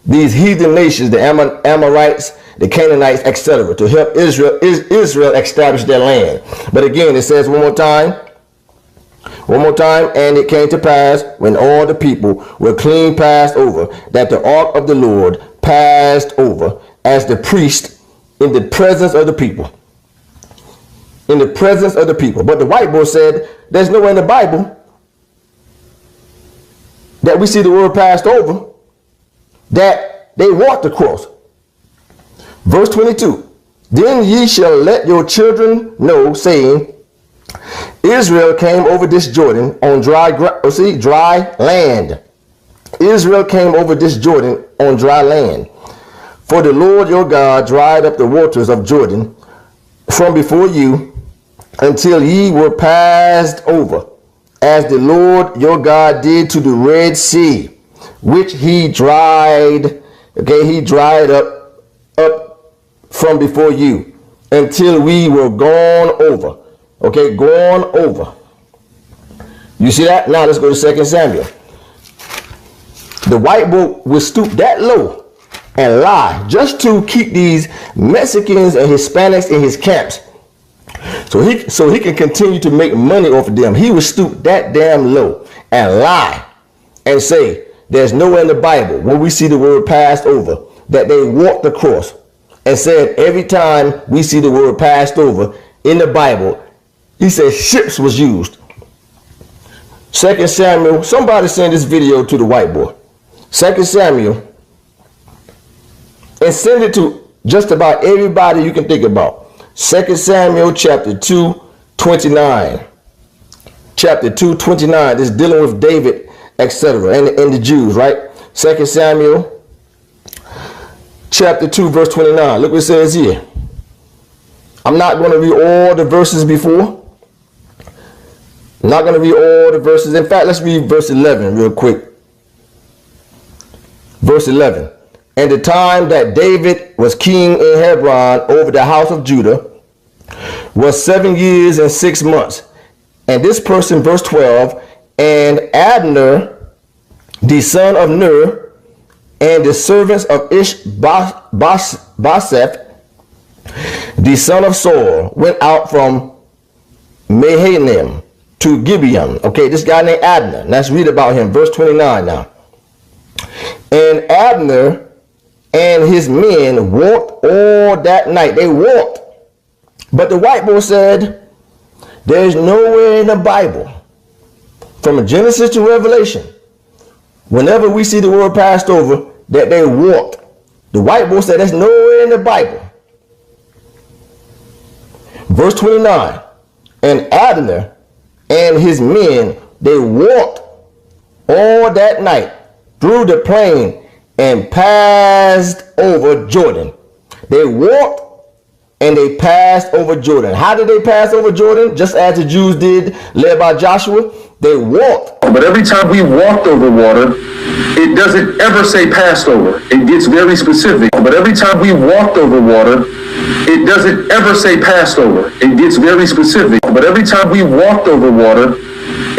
heathen nations, the Amorites, the Canaanites, etc., to help Israel establish their land. But again, it says one more time, and it came to pass, when all the people were clean passed over, that the ark of the Lord passed over as the priest in the presence of the people. In the presence of the people. But the white boy said, there's nowhere in the Bible that we see the word passed over, that they walked across. Verse 22, then ye shall let your children know, saying, Israel came over this Jordan on dry land. Israel came over this Jordan on dry land. For the Lord your God dried up the waters of Jordan from before you until ye were passed over, as the Lord your God did to the Red Sea, which he dried, he dried up from before you until we were gone over. Gone over. You see that? Now let's go to 2 Samuel. The white boy will stoop that low and lie just to keep these Mexicans and Hispanics in his camps, so he can continue to make money off of them. He would stoop that damn low and lie and say there's nowhere in the Bible where we see the word passed over that they walked across, and said every time we see the word passed over in the Bible, he said ships was used. 2 Samuel, somebody send this video to the white boy. 2 Samuel, and send it to just about everybody you can think about. 2 Samuel chapter 2, 29. Chapter 2, 29. This is dealing with David, etc. and the Jews, right? 2 Samuel chapter 2, verse 29. Look what it says here. I'm not going to read all the verses before. I'm not going to read all the verses. In fact, let's read verse 11 real quick. Verse 11. And the time that David was king in Hebron over the house of Judah was 7 years and 6 months. And this person, verse 12, and Abner, the son of Ner, and the servants of Ishbosheth, the son of Saul, went out from Mahanaim to Gibeon. This guy named Abner. Let's read about him. Verse 29 now. And Abner and his men walked all that night. They walked. But the white boy said, there's nowhere in the Bible, from Genesis to Revelation, whenever we see the word passed over, that they walked. The white boy said, there's nowhere in the Bible. Verse 29, and Abner and his men, they walked all that night through the plain and passed over Jordan. They walked and they passed over Jordan. How did they pass over Jordan? Just as the Jews did, led by Joshua. They walked. But every time we walked over water, it doesn't ever say passed over. It gets very specific. But every time we walked over water, it doesn't ever say passed over. It gets very specific. But every time we walked over water,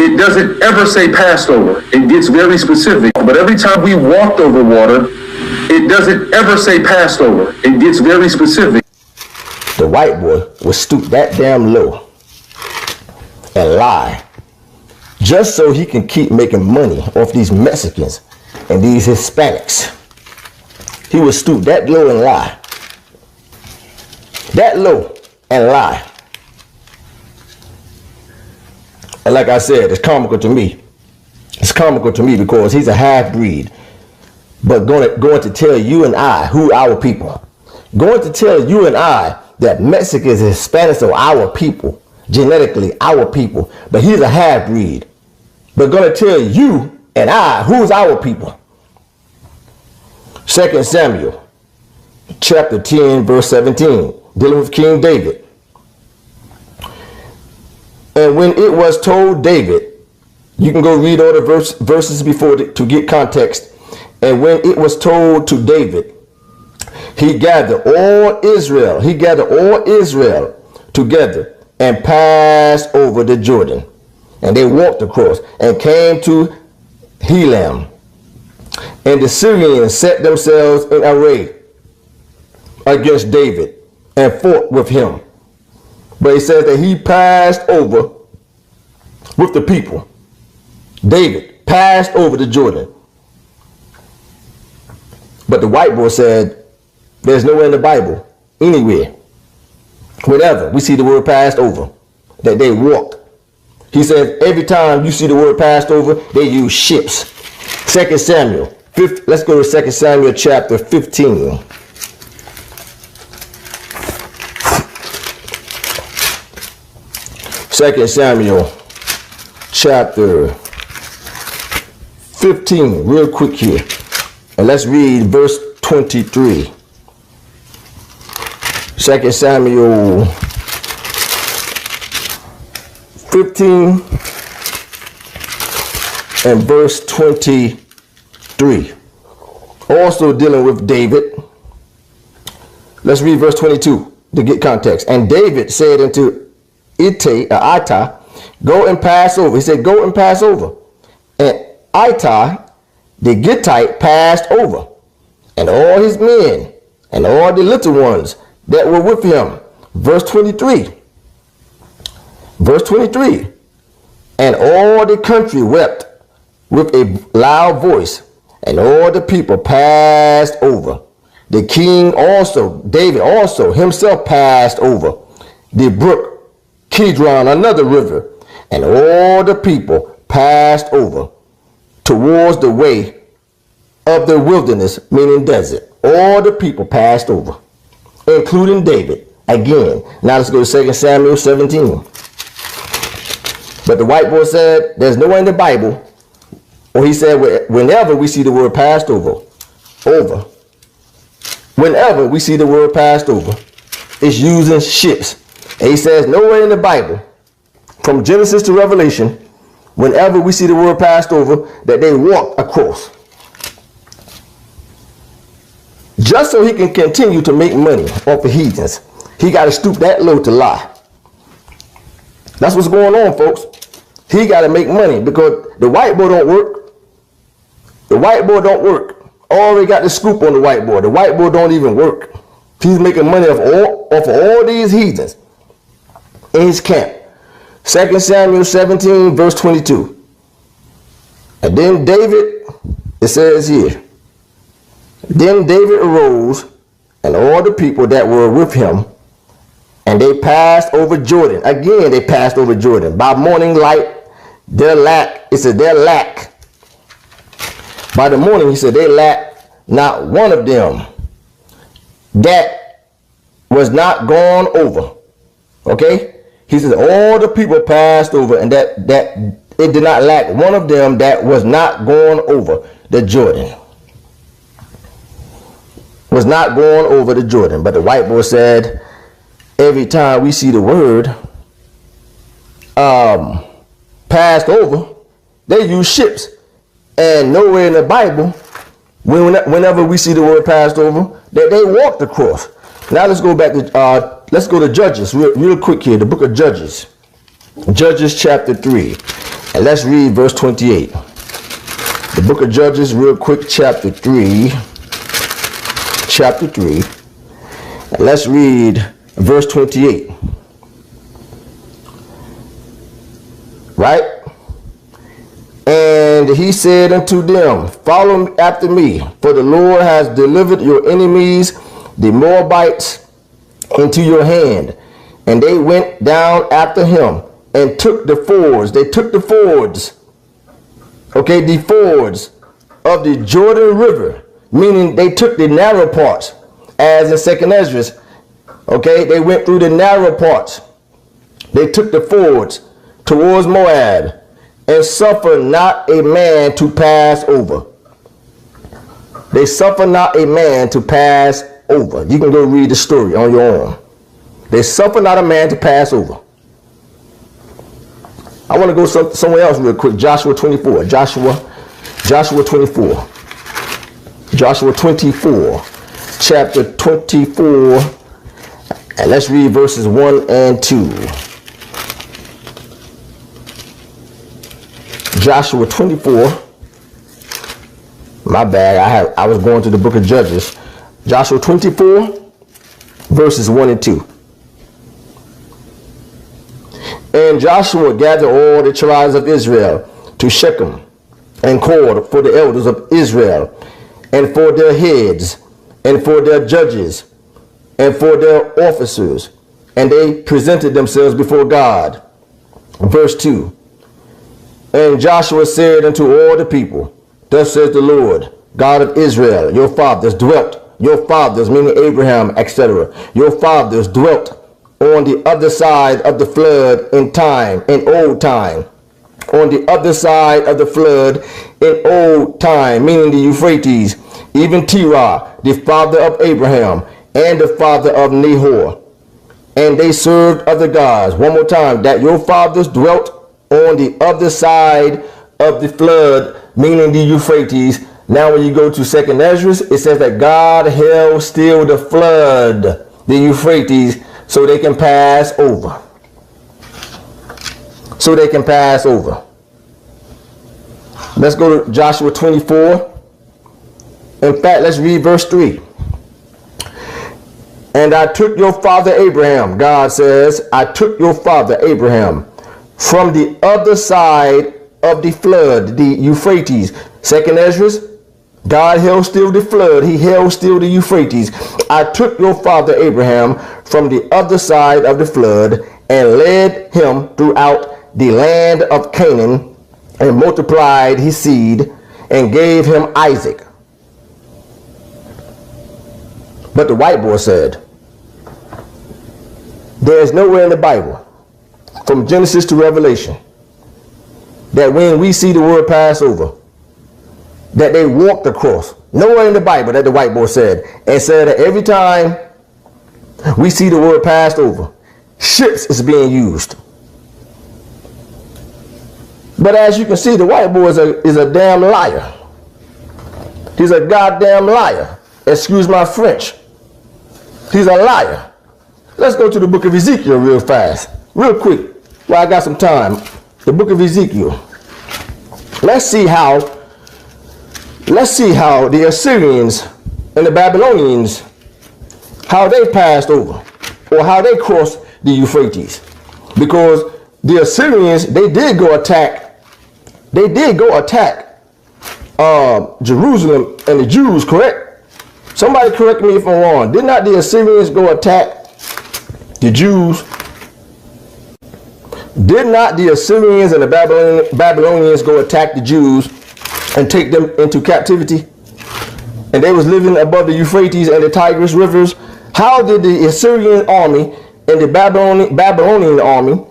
it doesn't ever say passed over. It gets very specific. But every time we walked over water, it doesn't ever say passed over. It gets very specific. The white boy would stoop that damn low and lie just so he can keep making money off these Mexicans and these Hispanics. He would stoop that low and lie. That low and lie. And like I said, it's comical to me. It's comical to me because he's a half-breed. But going to tell you and I who our people. Going to tell you and I that Mexicans and Hispanics are our people. Genetically, our people. But he's a half-breed. But going to tell you and I who's our people. 2 Samuel chapter 10 verse 17. Dealing with King David. And when it was told David, you can go read all the verses before to get context. And when it was told to David, he gathered all Israel together and passed over the Jordan. And they walked across and came to Helam. And the Syrians set themselves in array against David and fought with him. But it says that he passed over with the people. David passed over the Jordan. But the white boy said, there's nowhere in the Bible, anywhere, whenever we see the word passed over, that they walked. He said every time you see the word passed over, they use ships. 2 Samuel. Let's go to 2 Samuel chapter 15. Second Samuel chapter 15, real quick here. And let's read verse 23. 2 Samuel 15 and verse 23. Also dealing with David. Let's read verse 22 to get context. And David said unto Ittai, go and pass over. He said, go and pass over. And Ittai, the Gittite, passed over, and all his men, and all the little ones that were with him. Verse 23. Verse 23. And all the country wept with a loud voice, and all the people passed over. The king also, David also himself passed over the brook Kidron, another river, and all the people passed over towards the way of the wilderness, meaning desert. All the people passed over, including David. Again, now let's go to 2 Samuel 17. But the white boy said, there's nowhere in the Bible, or he said, whenever we see the word passed over, whenever we see the word passed over, it's using ships. And he says nowhere in the Bible, from Genesis to Revelation, whenever we see the word passed over, that they walked across. Just so he can continue to make money off the heathens, he got to stoop that low to lie. That's what's going on, folks. He got to make money because the white boy don't work. The white boy don't work. Already got the scoop on the white boy. The white boy don't even work. He's making money off of all these heathens in his camp. 2 Samuel 17 verse 22. And then David, it says here, then David arose and all the people that were with him, and they passed over Jordan. Again, they passed over Jordan. By morning light, their lack, it said their lack. By the morning, he said, they lacked not one of them that was not gone over. Okay? He says all the people passed over, and that it did not lack one of them that was not gone over the Jordan. Was not going over the Jordan. But the white boy said, every time we see the word passed over, they use ships. And nowhere in the Bible, whenever we see the word passed over, that they walked across. Now let's go back to let's go to Judges real quick here, the book of Judges. Judges chapter 3. And let's read verse 28. The book of Judges real quick, chapter 3. Chapter 3. And let's read verse 28. Right? And he said unto them, follow after me, for the Lord has delivered your enemies, the Moabites, into your hand. And they went down after him and took the fords. They took the fords. Okay, the fords of the Jordan River, meaning they took the narrow parts, as in 2nd Esdras. Okay, they went through the narrow parts. They took the fords towards Moab, and suffer not a man to pass over. They suffer not a man to pass over. You can go read the story on your own. They suffer not a man to pass over. I want to go somewhere else real quick. Joshua 24. Joshua 24. Joshua 24. Chapter 24. And let's read verses 1 and 2. Joshua 24. My bad. I was going to the book of Judges. Joshua 24, verses 1 and 2. And Joshua gathered all the tribes of Israel to Shechem, and called for the elders of Israel, and for their heads, and for their judges, and for their officers. And they presented themselves before God. Verse 2. And Joshua said unto all the people, Thus says the Lord, God of Israel, your fathers dwelt, your fathers, meaning Abraham, etc. Your fathers dwelt on the other side of the flood in old time. On the other side of the flood in old time, meaning the Euphrates, even Terah, the father of Abraham, and the father of Nahor. And they served other gods. One more time, that your fathers dwelt on the other side of the flood, meaning the Euphrates. Now when you go to 2nd Ezra, it says that God held still the flood, the Euphrates, so they can pass over. So they can pass over. Let's go to Joshua 24. In fact, let's read verse 3. And I took your father Abraham, God says, I took your father Abraham from the other side of the flood, the Euphrates. 2nd Ezra, God held still the flood. He held still the Euphrates. I took your father Abraham from the other side of the flood and led him throughout the land of Canaan and multiplied his seed and gave him Isaac. But the white boy said, there is nowhere in the Bible, from Genesis to Revelation, that when we see the word Passover, that they walked across. Nowhere in the Bible that the white boy said. And said that every time we see the word passed over, ships is being used. But as you can see, the white boy is a damn liar. He's a goddamn liar. Excuse my French. He's a liar. Let's go to the book of Ezekiel real fast. Real quick, while I got some time. The book of Ezekiel. Let's see how the Assyrians and the Babylonians, how they passed over, or how they crossed the Euphrates. Because the Assyrians, they did go attack Jerusalem and the Jews, correct? Somebody correct me if I'm wrong. Did not the Assyrians go attack the Jews? Did not the Assyrians and the Babylonians go attack the Jews and take them into captivity? And they was living above the Euphrates and the Tigris rivers. How did the Assyrian army and the Babylonian army,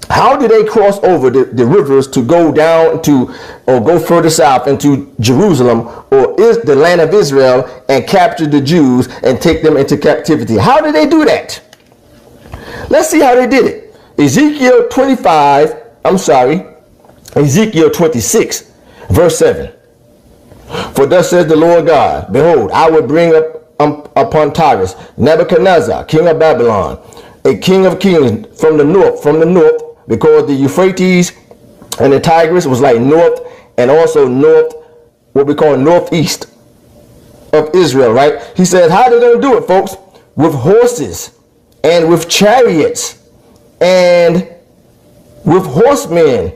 how did they cross over the rivers to go down to, or go further south into Jerusalem, or is the land of Israel, and capture the Jews and take them into captivity? How did they do that? Let's see how they did it. Ezekiel 26, verse 7. For thus says the Lord God, behold, I will bring up upon Tyrus Nebuchadnezzar, king of Babylon, a king of kings from the north, because the Euphrates and the Tigris was like north, and also north, what we call northeast of Israel, right? He says, how are they going to do it, folks? With horses and with chariots and with horsemen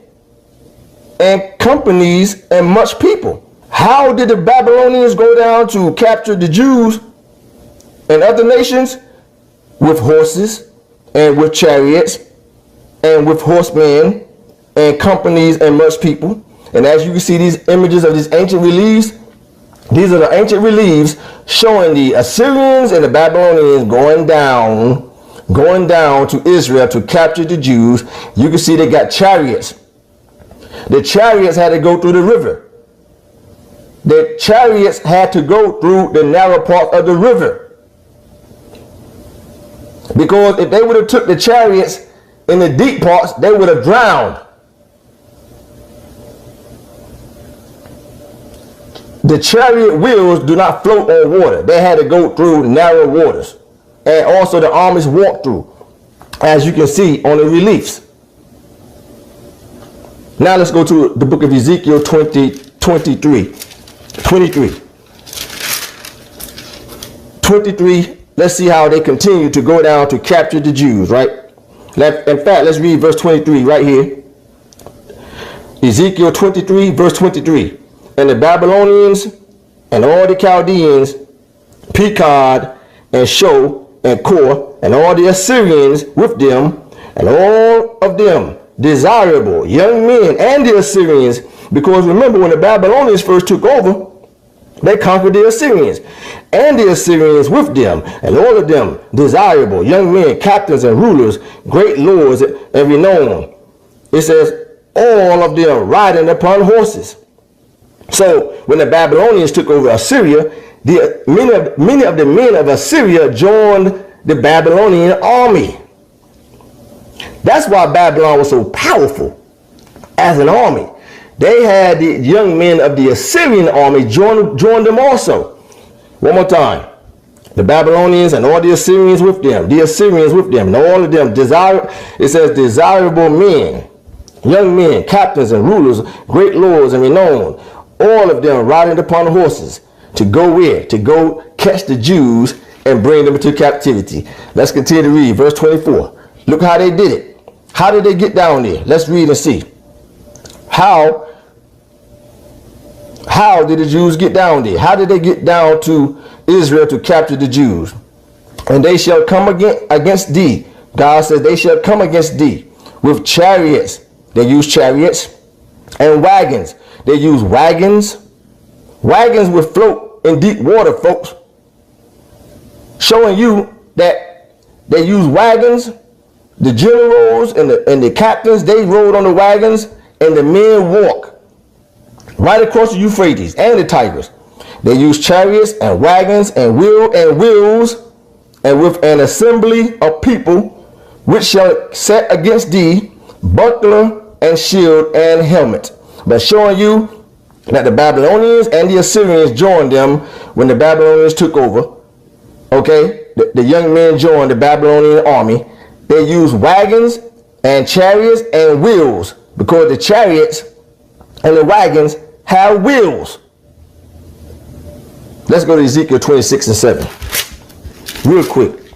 and companies and much people. How did the Babylonians go down to capture the Jews and other nations? With horses and with chariots and with horsemen and companies and much people. And as you can see these images of these ancient reliefs, these are the ancient reliefs showing the Assyrians and the Babylonians going down to Israel to capture the Jews. You can see they got chariots. The chariots had to go through the river. The chariots had to go through the narrow part of the river. Because if they would have took the chariots in the deep parts, they would have drowned. The chariot wheels do not float on water. They had to go through narrow waters. And also the armies walked through, as you can see on the reliefs. Now let's go to the book of Ezekiel 23. Let's see how they continue to go down to capture the Jews, right? In fact, let's read verse 23 right here. Ezekiel 23, verse 23. And the Babylonians and all the Chaldeans, Pekod and Sho and Kor, and all the Assyrians with them, and all of them desirable young men, and the Assyrians, because remember when the Babylonians first took over, they conquered the Assyrians, and the Assyrians with them, and all of them desirable young men, captains and rulers, great lords and renowned. It says all of them riding upon horses. So when the Babylonians took over Assyria, many of the men of Assyria joined the Babylonian army. That's why Babylon was so powerful as an army. They had the young men of the Assyrian army join them also. One more time. The Babylonians and all the Assyrians with them. The Assyrians with them. And all of them it says desirable men, young men, captains and rulers, great lords and renowned. All of them riding upon horses to go where? To go catch the Jews and bring them into captivity. Let's continue to read verse 24. Look how they did it. How did they get down there? Let's read and see. How did the Jews get down there? How did they get down to Israel to capture the Jews? And they shall come against thee. God says they shall come against thee with chariots. They use chariots. And wagons. They use wagons. Wagons will float in deep water, folks. Showing you that they use wagons. The generals and the captains, they rode on the wagons, and the men walk right across the Euphrates and the Tigris. They use chariots and wagons and wheels, and with an assembly of people, which shall set against thee buckler and shield and helmet. But showing you that the Babylonians and the Assyrians joined them when the Babylonians took over. Okay, the young men joined the Babylonian army. They use wagons and chariots and wheels, because the chariots and the wagons have wheels. Let's go to Ezekiel 26 and 7. Real quick.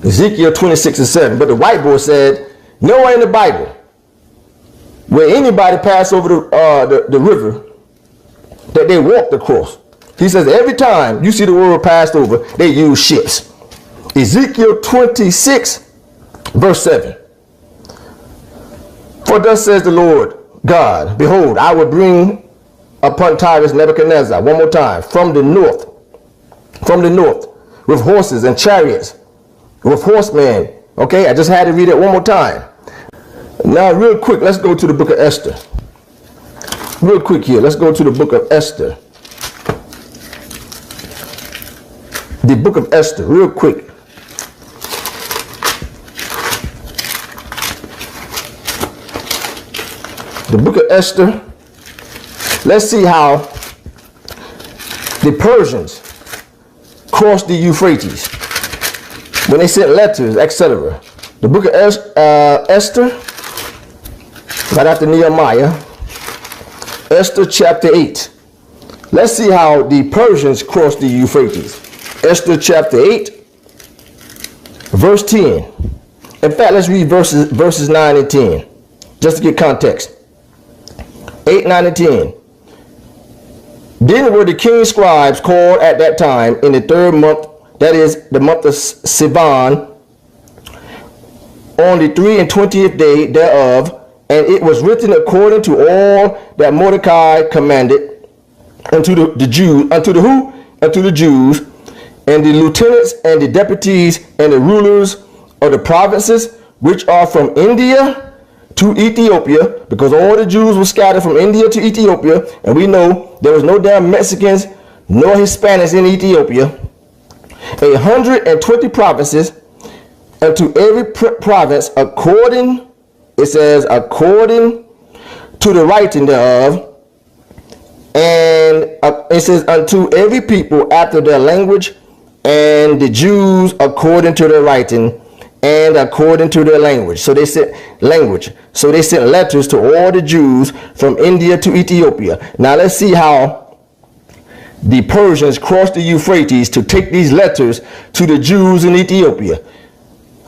Ezekiel 26 and 7. But the whiteboard said, nowhere in the Bible where anybody passed over the river that they walked across. He says every time you see the word passed over, they use ships. Ezekiel 26 verse 7. For thus says the Lord God, behold, I will bring upon Tyrus Nebuchadnezzar, one more time, from the north, with horses and chariots, with horsemen. Okay, I just had to read it one more time. Now, real quick, let's go to the book of Esther. Real quick here, let's go to the book of Esther. The book of Esther, real quick. The book of Esther. Let's see how the Persians crossed the Euphrates when they sent letters, etc. The book of Esther, right after Nehemiah. Esther chapter 8. Let's see how the Persians crossed the Euphrates. Esther chapter 8, verse 10. In fact, let's read verses 9 and 10, just to get context. 8, 9, and 10. Then were the king's scribes called at that time in the third month, that is the month of Sivan, on the 23rd day thereof, and it was written according to all that Mordecai commanded unto the Jews, unto the Jews, and the lieutenants and the deputies and the rulers of the provinces which are from India to Ethiopia, because all the Jews were scattered from India to Ethiopia, and we know there was no damn Mexicans nor Hispanics in Ethiopia. 120 provinces, and to every province according, it says, according to the writing thereof, and it says, unto every people after their language, and the Jews according to their writing, and according to their language. So they sent letters to all the Jews from India to Ethiopia. Now let's see how the Persians crossed the Euphrates to take these letters to the Jews in Ethiopia.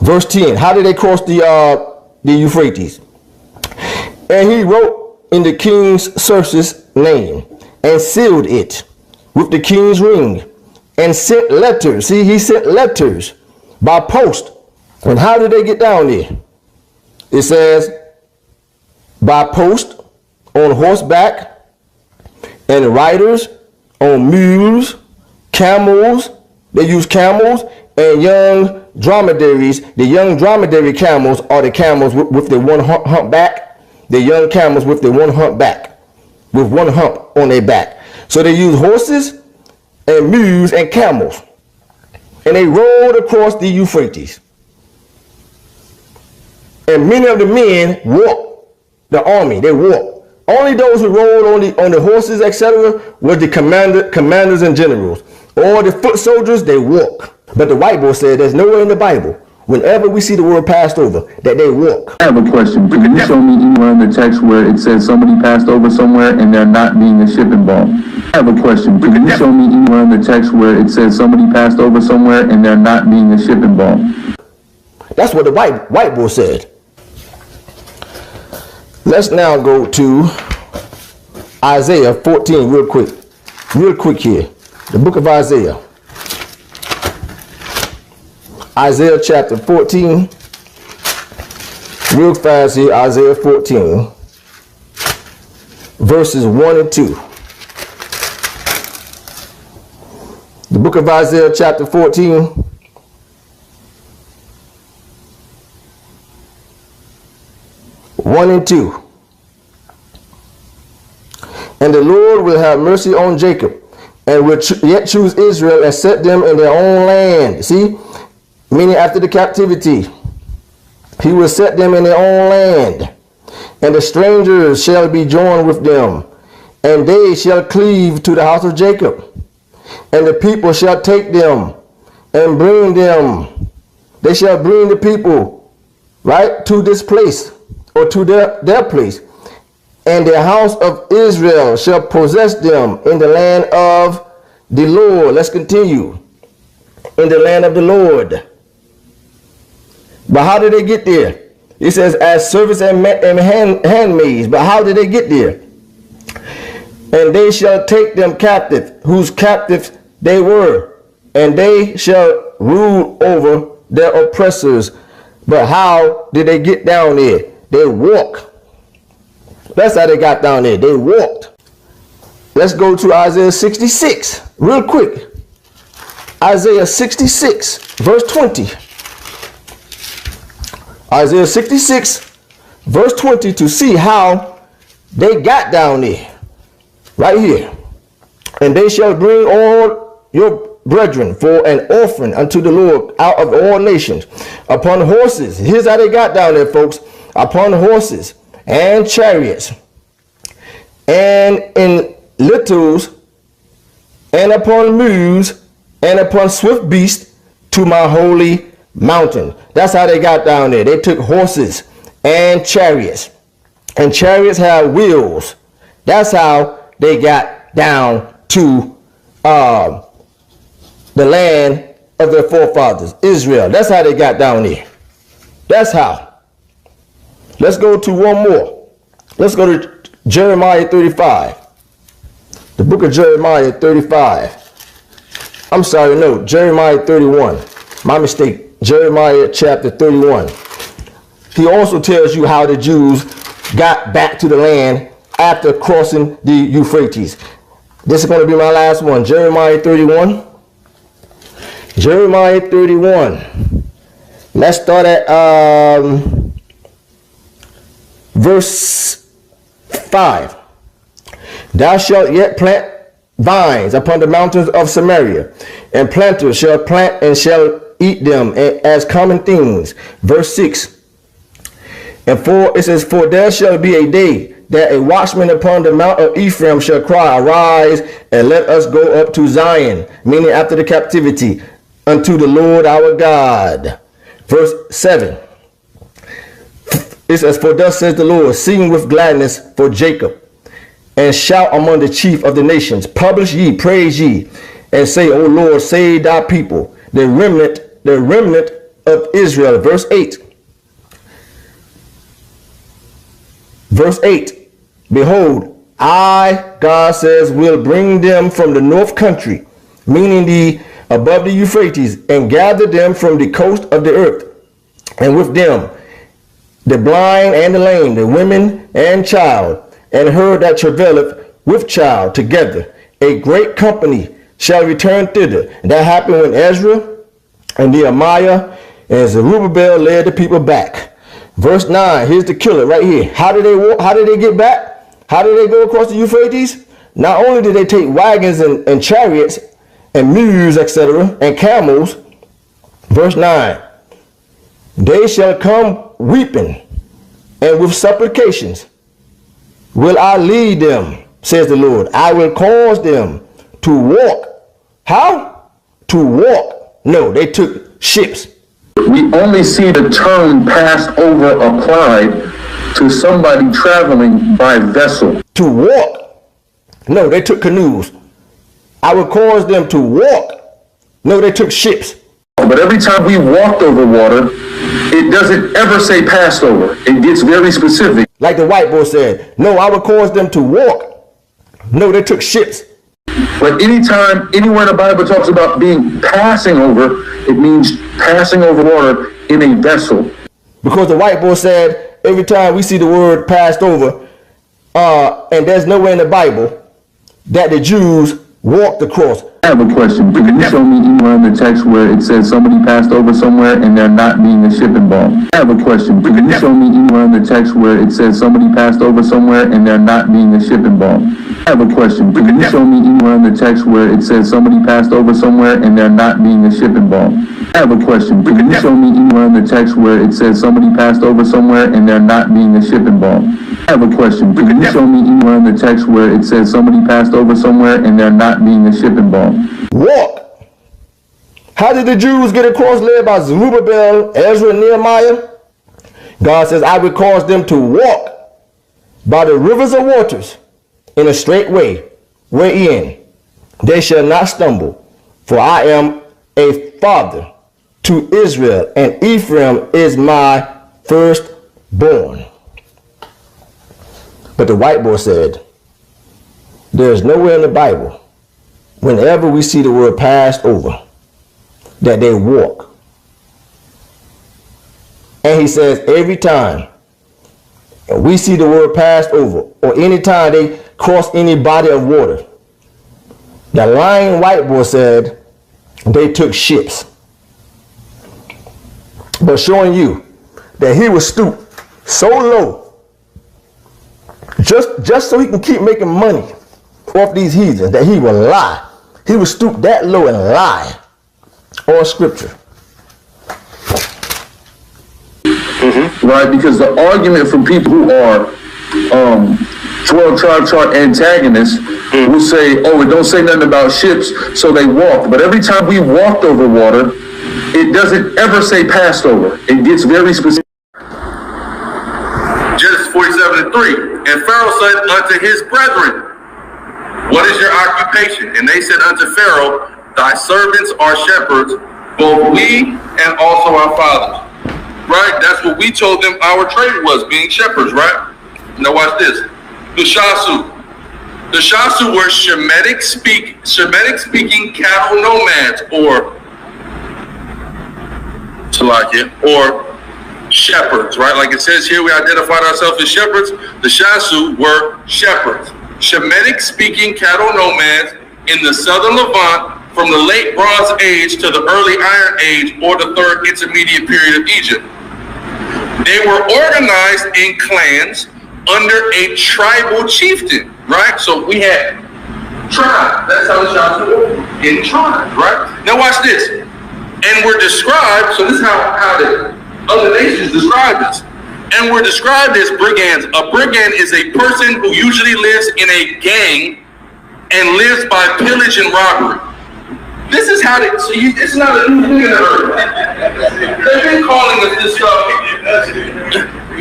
Verse 10. How did they cross the Euphrates? And he wrote in the king's Xerxes' name and sealed it with the king's ring and sent letters. See, he sent letters by post. And how did they get down there? It says, by post, on horseback, and riders, on mules, camels. They use camels and young dromedaries. The young dromedary camels are the camels with the one hump back. The young camels with the one hump back, with one hump on their back. So they use horses and mules and camels. And they rode across the Euphrates. And many of the men walked, the army, they walked. Only those who rode on the horses, etc., were the commanders and generals. All the foot soldiers, they walk. But the white boy said there's nowhere in the Bible, whenever we see the word passed over, that they walk. I have a question. Can you show me anywhere in the text where it says somebody passed over somewhere and there not being a ship involved? I have a question. Can you show me anywhere in the text where it says somebody passed over somewhere and there not being a ship involved? That's what the white boy said. Let's now go to Isaiah 14 real quick here. The book of Isaiah. Isaiah chapter 14. Real fast here, Isaiah 14. Verses 1 and 2. The book of Isaiah chapter 14. One and 2. And the Lord will have mercy on Jacob, and will yet choose Israel and set them in their own land. See? Meaning after the captivity. He will set them in their own land. And the strangers shall be joined with them, and they shall cleave to the house of Jacob. And the people shall take them and bring them. They shall bring the people, right, to this place, or to their place. And the house of Israel shall possess them in the land of the Lord. Let's continue. In the land of the Lord. But how did they get there? It says as servants and handmaids. But how did they get there? And they shall take them captive, whose captives they were, and they shall rule over their oppressors. But how did they get down there? They walk. That's how they got down there. They walked. Let's go to Isaiah 66 real quick. Isaiah 66 verse 20. Isaiah 66 verse 20 to see how they got down there. Right here. And they shall bring all your brethren for an offering unto the Lord out of all nations upon horses. Here's how they got down there, folks. Upon horses and chariots, and in littles, and upon mules, and upon swift beasts, to my holy mountain. That's how they got down there. They took horses and chariots have wheels. That's how they got down to the land of their forefathers, Israel. That's how they got down there. That's how. Let's go to one more. Let's go to Jeremiah 35. The book of Jeremiah 35. I'm sorry, no, Jeremiah 31. My mistake. Jeremiah chapter 31. He also tells you how the Jews got back to the land after crossing the Euphrates. This is going to be my last one. Jeremiah 31. Jeremiah 31. Let's start at verse 5. Thou shalt yet plant vines upon the mountains of Samaria, and planters shall plant and shall eat them as common things. Verse 6. And it says, for there shall be a day that a watchman upon the mount of Ephraim shall cry, arise and let us go up to Zion, meaning after the captivity, unto the Lord our God. Verse 7. It says, for thus says the Lord, sing with gladness for Jacob, and shout among the chief of the nations. Publish ye, praise ye, and say, O Lord, save thy people, the remnant of Israel. Verse 8. Verse 8. Behold, I, God says, will bring them from the north country, meaning above the Euphrates, and gather them from the coast of the earth, and with them the blind and the lame, the women and child, and her that travaileth with child together. A great company shall return thither. And that happened when Ezra and Nehemiah and Zerubbabel led the people back. Verse 9, here's the killer right here. How did they walk? How did they get back? How did they go across the Euphrates? Not only did they take wagons and chariots and mules, etc., and camels. Verse 9, they shall come weeping, and with supplications will I lead them, says the Lord. I will cause them to walk. How? To walk. No, they took ships. We only see the term passed over applied to somebody traveling by vessel. To walk. No, they took canoes. I will cause them to walk. No, they took ships. But every time we walked over water, it doesn't ever say passed over. It gets very specific. Like the white boy said, no, I will cause them to walk. No, they took ships. But anytime, anywhere in the Bible talks about being passing over, it means passing over water in a vessel. Because the white boy said, every time we see the word passed over, and there's nowhere in the Bible that the Jews walked across. I have a question. Can you show me anywhere in the text where it says somebody passed over somewhere and there not being a ship involved? I have a question. Can you show me anywhere in the text where it says somebody passed over somewhere and there not being a ship involved? I have a question. Can you show me anywhere in the text where it says somebody passed over somewhere and there not being a ship involved? I have a question. Can you show me anywhere in the text where it says somebody passed over somewhere and there not being a ship involved? I have a question. Can you show me anywhere in the text where it says somebody passed over somewhere and there not being a ship involved? Walk. How did the Jews get across led by Zerubbabel, Ezra, and Nehemiah? God says, I will cause them to walk by the rivers of waters in a straight way, wherein they shall not stumble. For I am a father to Israel, and Ephraim is my firstborn. But the white boy said, there is nowhere in the Bible, whenever we see the word passed over, that they walk. And he says every time we see the word passed over, or any time they cross any body of water, the lying white boy said they took ships. But showing you that he was stooped so low, just so he can keep making money off these heathens, that he will lie. He would stoop that low and lie on scripture. Right, because the argument from people who are 12 tribe chart antagonists will say, oh, it don't say nothing about ships, so they walked. But every time we walked over water, it doesn't ever say passed over. It gets very specific. Genesis 47:3. And Pharaoh said unto his brethren, what is your occupation? And they said unto Pharaoh, thy servants are shepherds, both we and also our fathers. Right? That's what we told them our trade was, being shepherds, right? Now watch this. The Shasu. The Shasu were Shemitic speaking cattle nomads, or shepherds, right? Like it says here, we identified ourselves as shepherds. The Shasu were shepherds. Shemitic speaking cattle nomads in the southern Levant from the late Bronze Age to the early Iron Age, or the third intermediate period of Egypt. They were organized in clans under a tribal chieftain, right? So we had tribes. That's how the Shasu were, in tribes, right? Now watch this. And we're described, so this is how the other nations describe this. And we're described as brigands. A brigand is a person who usually lives in a gang and lives by pillage and robbery. This is how it's not a new thing in the earth. They've been calling us this stuff.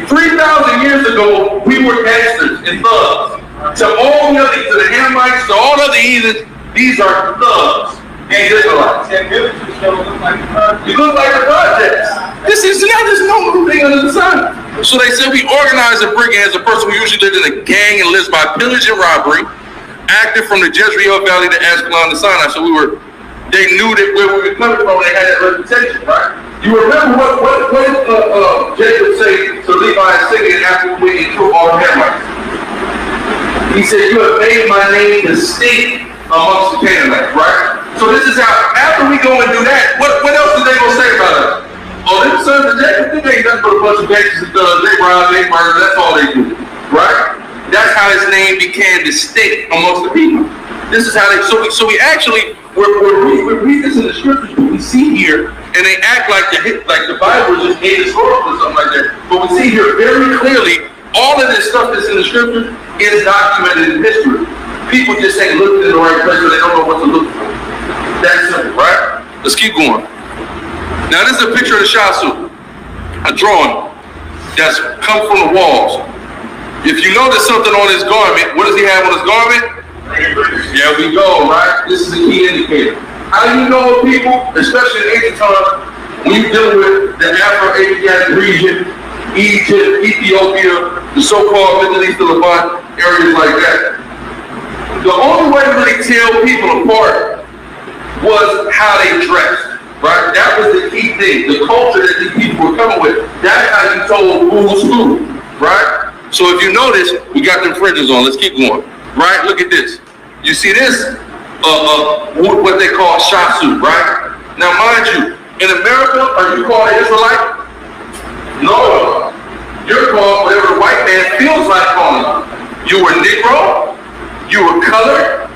3,000 years ago, we were gangsters and thugs. To all the other, to the Hamites, to all other heathens, these are thugs. These Israelites. You look like the projects. This is not just no new thing under the sun. So they said we organize a brigand as a person who usually lives in a gang and lives by pillage and robbery, active from the Jezreel Valley to Ashkelon to Sinai. So we were they knew that where we were coming from, they had that reputation, right? You remember what did Jacob say to Levi singing after we killed all the Hamites? He said, "You have made my name distinct amongst the Canaanites," right? So this is how, after we go and do that, what else are they going to say about us? Oh, them sons of Jacob, they ain't nothing but a bunch of gangsters and thugs. They rob, they murder, that's all they do, right? That's how his name became distinct amongst the people. This is how they, so we actually, we read this in the scriptures, we see here, and they act like the Bible is just ahistorical or something like that. But we see here very clearly, all of this stuff that's in the scriptures is documented in history. People just ain't looking in the right place, so they don't know what to look for. That's simple, right? Let's keep going. Now this is a picture of the Shasu, a drawing that's come from the walls. If you notice something on his garment, what does he have on his garment? There we go, right? This is a key indicator. How do you know people, especially in ancient times, when you're dealing with the Afro-Asiatic region, Egypt, Ethiopia, the so-called Middle East, Levant, areas like that. The only way to really tell people apart was how they dressed, right? That was the key thing, the culture that these people were coming with. That's how you told who's who, right? So if you notice, we got them fringes on. Let's keep going, right? Look at this. You see this? What they call shasu, right? Now, mind you, in America, are you called an Israelite? No. You're called whatever the white man feels like calling you. You were Negro, you were colored,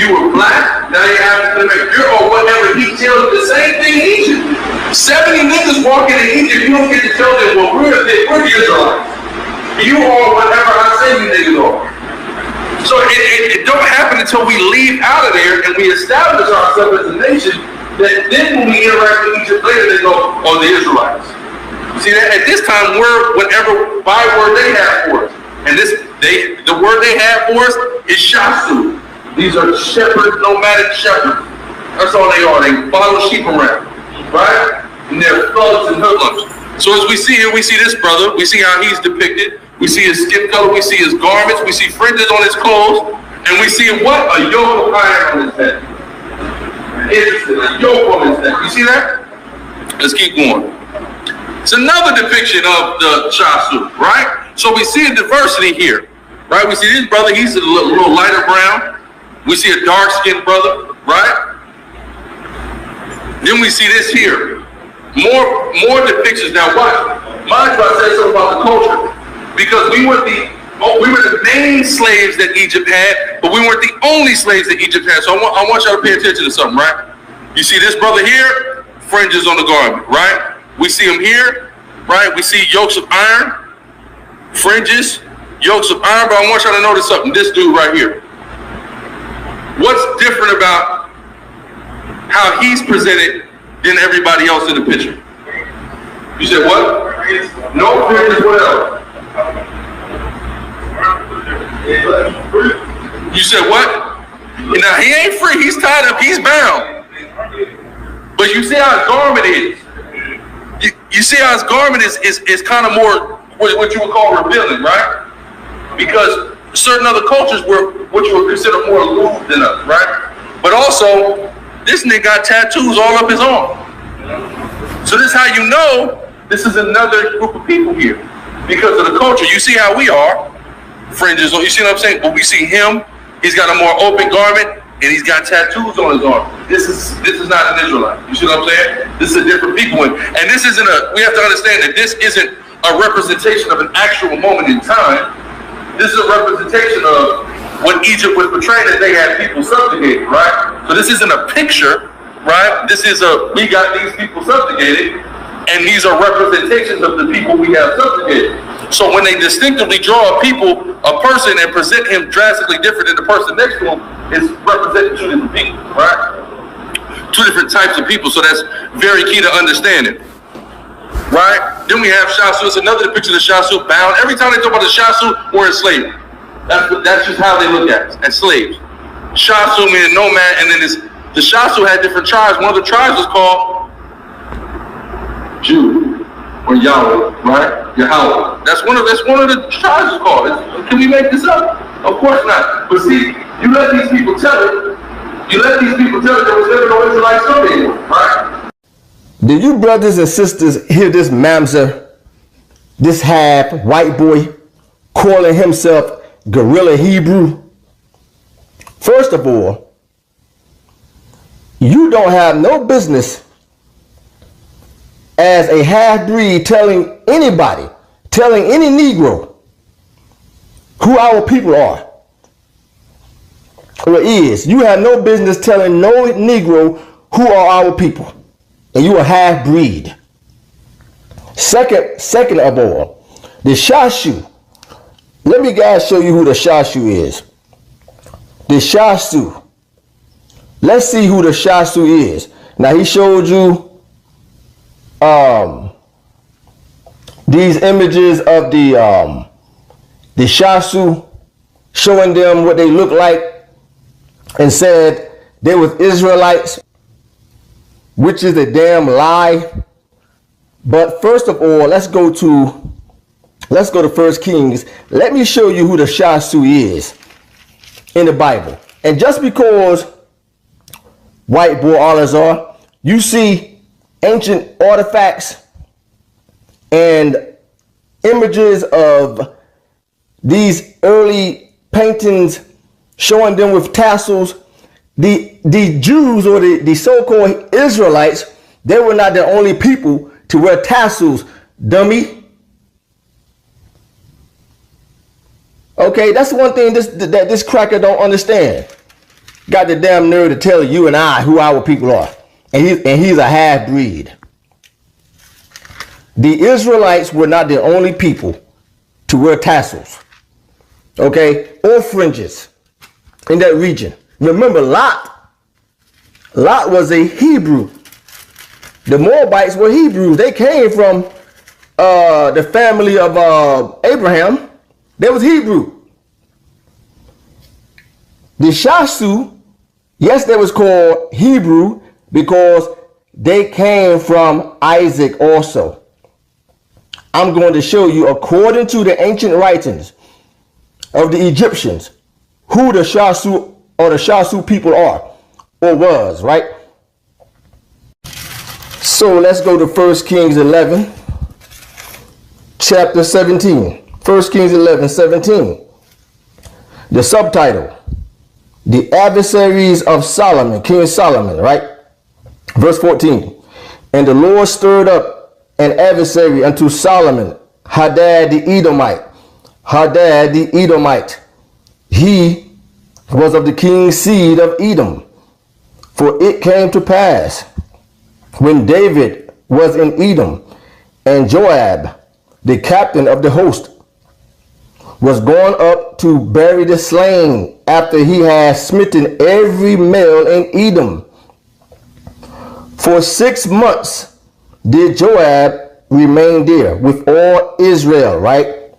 you were black, now you're African American. You're or whatever he tells you. The same thing in Egypt. 70 niggas walking in Egypt, you don't get to tell them, well, we're the Israelites. You are whatever I say you niggas are. So it don't happen until we leave out of there and we establish ourselves as a nation that then when we interact with Egypt later, they go, oh, the Israelites. See, that at this time, we're whatever byword they have for us. And the word they have for us is shasu. These are shepherds, nomadic shepherds. That's all they are. They follow sheep around, right? And they're thugs and hoodlums. So as we see here, we see this brother. We see how he's depicted. We see his skin color. We see his garments. We see fringes on his clothes. And we see what? A yoke of iron on his head. Interesting. A yoke on his head. You see that? Let's keep going. It's another depiction of the shasu, right? So we see a diversity here, right? We see this brother. He's a little lighter brown. We see a dark-skinned brother, right? Then we see this here. More depictions. Now watch. Mind you, I say something about the culture. Because we were the main slaves that Egypt had, but we weren't the only slaves that Egypt had. So I want y'all to pay attention to something, right? You see this brother here, fringes on the garment, right? We see him here, right? We see yokes of iron, fringes, yokes of iron, but I want y'all to notice something. This dude right here. What's different about how he's presented than everybody else in the picture? You said what? No fringes, what else? You said what? Now he ain't free, he's tied up, he's bound. But you see how his garment is. You see how his garment is kind of more what you would call revealing, right? Because certain other cultures were what you would consider more lewd than us, right? But also, this nigga got tattoos all up his arm. So this is how you know this is another group of people here. Because of the culture. You see how we are. Fringes on, you see what I'm saying? But we see him, he's got a more open garment, and he's got tattoos on his arm. This is not an Israelite. You see what I'm saying? This is a different people. And this isn't we have to understand that this isn't a representation of an actual moment in time. This is a representation of when Egypt was portraying that they had people subjugated, right? So this isn't a picture, right? This is we got these people subjugated, and these are representations of the people we have subjugated. So when they distinctively draw a person and present him drastically different than the person next to him, it's representing two different people, right? Two different types of people, so that's very key to understanding, right? Then we have shasu. It's another depiction of shasu bound. Every time they talk about the shasu, we're enslaved. That's just how they look at us, as slaves. Shasu meaning nomad, and then the shasu had different tribes. One of the tribes was called Jude. Or Yahweh, right? Yahweh. That's one of the tribes called. Can we make this up? Of course not. But see, you let these people tell it, You let these people tell you there was never no Israelite story anymore, right? Do you brothers and sisters hear this mamzer, this half white boy calling himself Guerrilla Hebrew? First of all, you don't have no business as a half-breed telling anybody, telling any Negro who our people are or is. You have no business telling no Negro who are our people, and you are half-breed. Second of all, the Shashu. Let me guys show you who the Shashu is. The Shashu. Let's see who the Shashu is. Now he showed you these images of the Shashu, showing them what they look like, and said they was Israelites, which is a damn lie. But first of all, let's go to 1 Kings. Let me show you who the Shashu is in the Bible. And just because, white boy Ahlaza, you see ancient artifacts and images of these early paintings showing them with tassels, the Jews or the so-called Israelites, they were not the only people to wear tassels, dummy. Okay, that's one thing that this cracker don't understand. Got the damn nerve to tell you and I who our people are. And he's a half-breed. The Israelites were not the only people to wear tassels, okay, or fringes in that region. Remember, Lot was a Hebrew. The Moabites were Hebrews. They came from the family of Abraham. They was Hebrew. The Shashu, yes, they was called Hebrew because they came from Isaac also. I'm going to show you, according to the ancient writings of the Egyptians, who the Shashu or the Shashu people are or was, right? So let's go to 1 Kings 11, chapter 17. 1 Kings 11, 17. The subtitle, The Adversaries of Solomon, King Solomon, right? Verse 14. And the Lord stirred up an adversary unto Solomon, Hadad the Edomite. Hadad the Edomite. He was of the king's seed of Edom. For it came to pass, when David was in Edom, and Joab, the captain of the host, was gone up to bury the slain after he had smitten every male in Edom. For 6 months did Joab remain there with all Israel, right?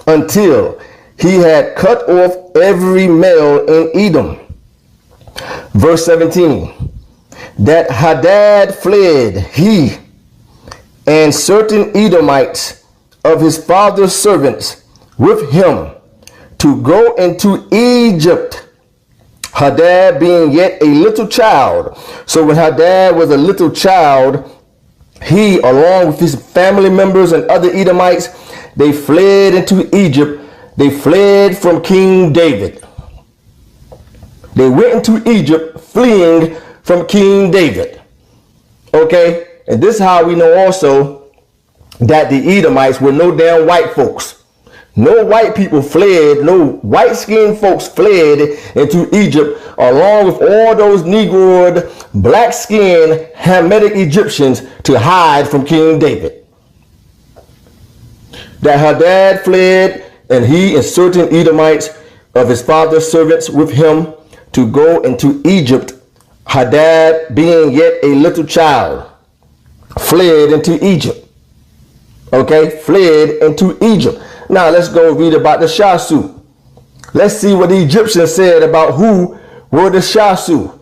Until he had cut off every male in Edom. Verse 17. That Hadad fled, he and certain Edomites of his father's servants with him to go into Egypt, Hadad being yet a little child. So when Hadad was a little child, he, along with his family members and other Edomites, they fled into Egypt. They fled from King David. They went into Egypt fleeing from King David. Okay? And this is how we know also that the Edomites were no damn white folks. No white people fled, no white-skinned folks fled into Egypt along with all those Negroid, black-skinned, Hamitic Egyptians to hide from King David. That Hadad fled, and he and certain Edomites of his father's servants with him to go into Egypt, Hadad being yet a little child, fled into Egypt. Okay, fled into Egypt. Now let's go read about the Shashu. Let's see what the Egyptians said about who were the Shashu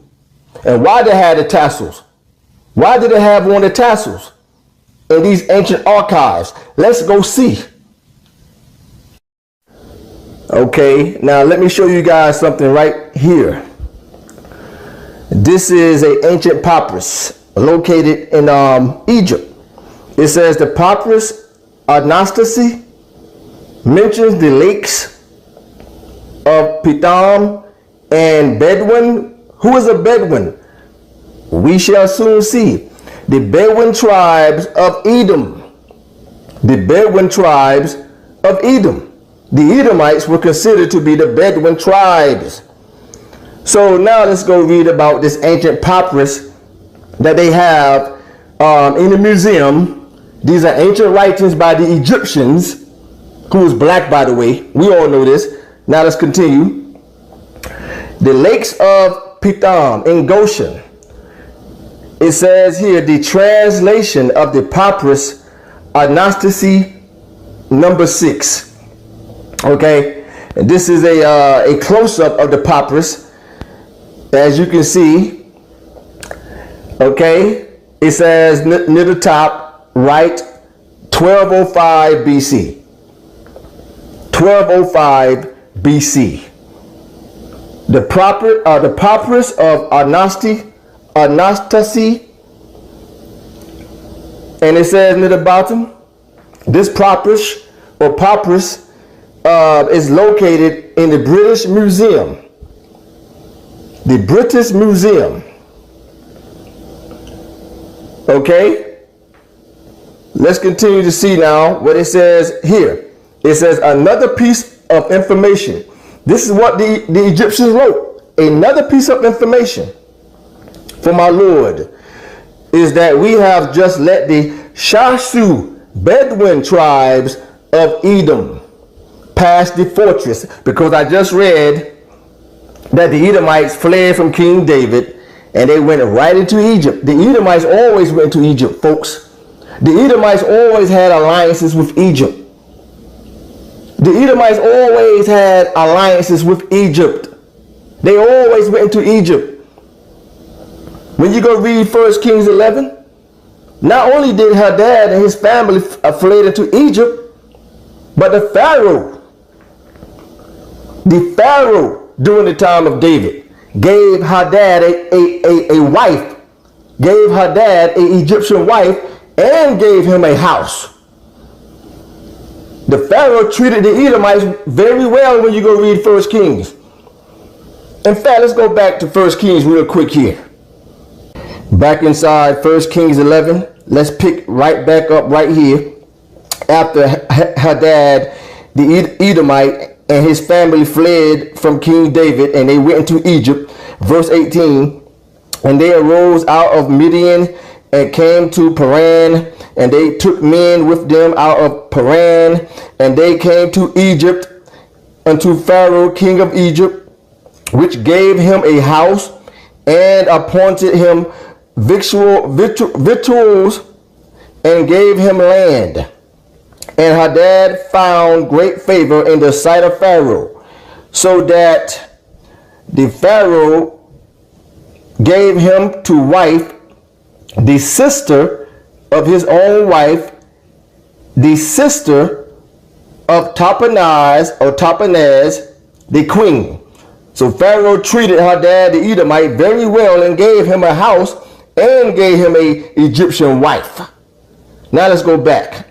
and why they had the tassels. Why did they have one of the tassels in these ancient archives? Let's go see. Okay, now let me show you guys something right here. This is an ancient papyrus located in Egypt. It says the papyrus Anastasia mentions the lakes of Pithom and Bedouin. Who is a Bedouin? We shall soon see. The Bedouin tribes of Edom. The Bedouin tribes of Edom. The Edomites were considered to be the Bedouin tribes. So now let's go read about this ancient papyrus that they have in the museum. These are ancient writings by the Egyptians, who was black, by the way. We all know this. Now let's continue. The lakes of Pithom in Goshen. It says here the translation of the papyrus Anastasia number 6. Okay, and this is a close-up of the papyrus. As you can see, okay, it says near the top right, 1205 BC. 1205 BC. The papyrus of Anastasia, and it says near the bottom, this papyrus is located in the British Museum. The British Museum. Okay, let's continue to see now what it says here. It says another piece of information. This is what the Egyptians wrote. Another piece of information from our Lord is that we have just let the Shasu Bedouin tribes of Edom pass the fortress, because I just read that the Edomites fled from King David and they went right into Egypt. The Edomites always went to Egypt, folks. The Edomites always had alliances with Egypt. The Edomites always had alliances with Egypt. They always went into Egypt. When you go read 1 Kings 11, not only did Hadad and his family fled into Egypt, but the Pharaoh during the time of David gave Hadad a wife, gave Hadad an Egyptian wife, and gave him a house. The Pharaoh treated the Edomites very well when you go read 1 Kings. In fact, let's go back to 1 Kings real quick here. Back inside 1 Kings 11, let's pick right back up right here. After Hadad, the Edomite, and his family fled from King David and they went into Egypt. Verse 18, and they arose out of Midian and came to Paran, and they took men with them out of Paran, and they came to Egypt unto Pharaoh king of Egypt, which gave him a house and appointed him victuals and gave him land. And Hadad found great favor in the sight of Pharaoh, so that the Pharaoh gave him to wife the sister of his own wife, the sister of Tahpenes the queen. So Pharaoh treated Hadad the Edomite very well and gave him a house and gave him an Egyptian wife. Now let's go back.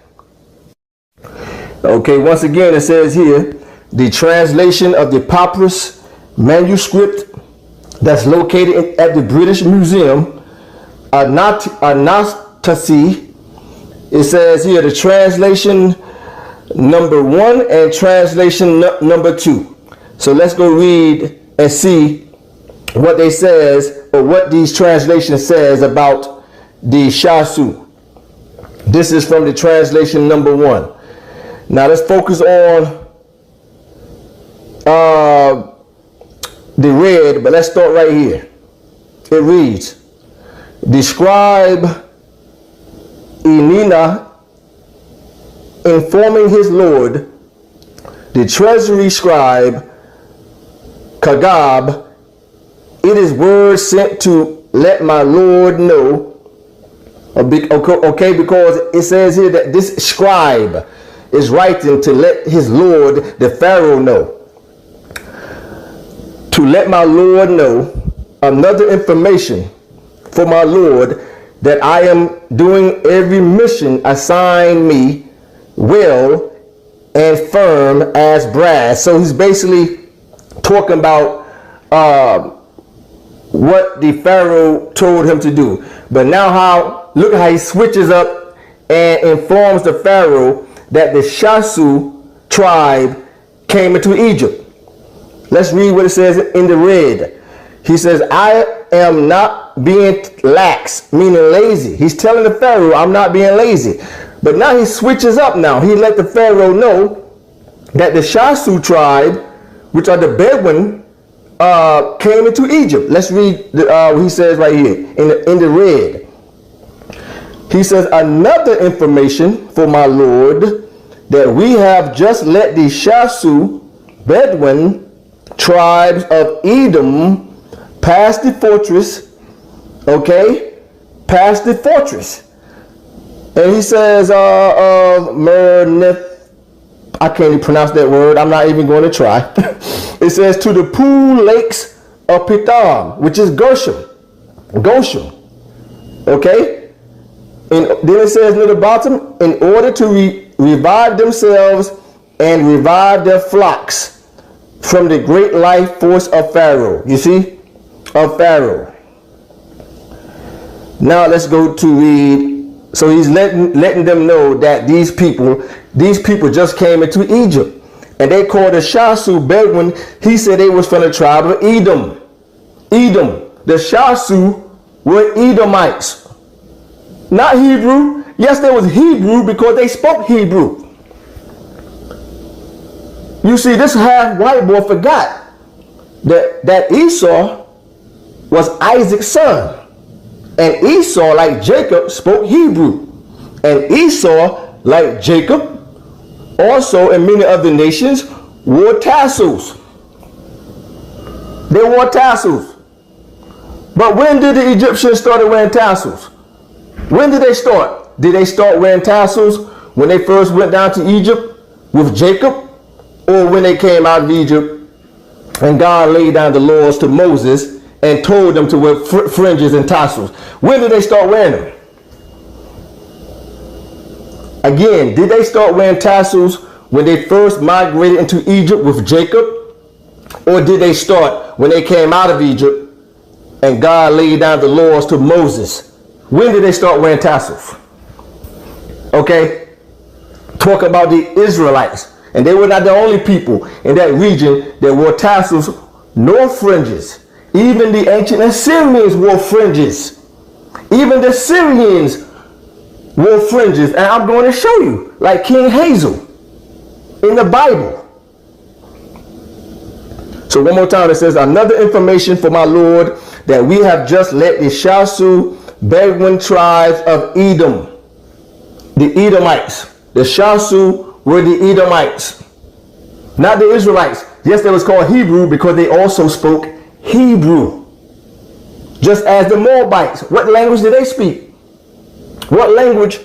Okay, once again it says here, the translation of the papyrus manuscript that's located at the British Museum, Anastasia. It says here the translation number 1 and translation number 2. So let's go read and see what they says, or what these translations says about the Shasu. This is from the translation number 1. Now let's focus on the red, but let's start right here. It reads, describe Enina informing his lord, the treasury scribe Kagab, it is word sent to let my lord know. Okay, because it says here that this scribe is writing to let his lord, the Pharaoh, know. To let my lord know another information for my Lord, that I am doing every mission assigned me well and firm as brass. So he's basically talking about what the Pharaoh told him to do. But now look how he switches up and informs the Pharaoh that the Shasu tribe came into Egypt. Let's read what it says in the red. He says, I am not being lax, meaning lazy. He's telling the Pharaoh, I'm not being lazy. But now he switches up now. He let the Pharaoh know that the Shasu tribe, which are the Bedouin, came into Egypt. Let's read what he says right here in the red. He says, another information for my Lord, that we have just let the Shasu Bedouin tribes of Edom pass the fortress, okay? Pass the fortress. And he says, Mernith, I can't even pronounce that word. I'm not even going to try. It says, to the pool lakes of Pithom, which is Goshen. Okay? And then it says near the bottom, in order to revive themselves and revive their flocks from the great life force of Pharaoh. You see? Of Pharaoh. Now let's go to read. So he's letting them know that these people just came into Egypt. And they called the Shasu Bedouin. He said they was from the tribe of Edom. Edom. The Shasu were Edomites. Not Hebrew. Yes, there was Hebrew because they spoke Hebrew. You see, this half white boy forgot that Esau was Isaac's son. And Esau, like Jacob, spoke Hebrew. And Esau, like Jacob, also in many other nations, wore tassels. They wore tassels. But when did the Egyptians start wearing tassels? When did they start? Did they start wearing tassels when they first went down to Egypt with Jacob? Or when they came out of Egypt and God laid down the laws to Moses and told them to wear fringes and tassels? When did they start wearing them? Again, did they start wearing tassels when they first migrated into Egypt with Jacob? Or did they start when they came out of Egypt and God laid down the laws to Moses? When did they start wearing tassels? Okay? Talk about the Israelites. And they were not the only people in that region that wore tassels nor fringes. Even the ancient Assyrians wore fringes. Even the Syrians wore fringes. And I'm going to show you, like King Hazel in the Bible. So one more time, it says, another information for my Lord, that we have just let the Shasu Bedouin tribes of Edom, the Edomites. The Shasu were the Edomites, not the Israelites. Yes, they was called Hebrew because they also spoke Hebrew. Just as the Moabites. What language did they speak? What language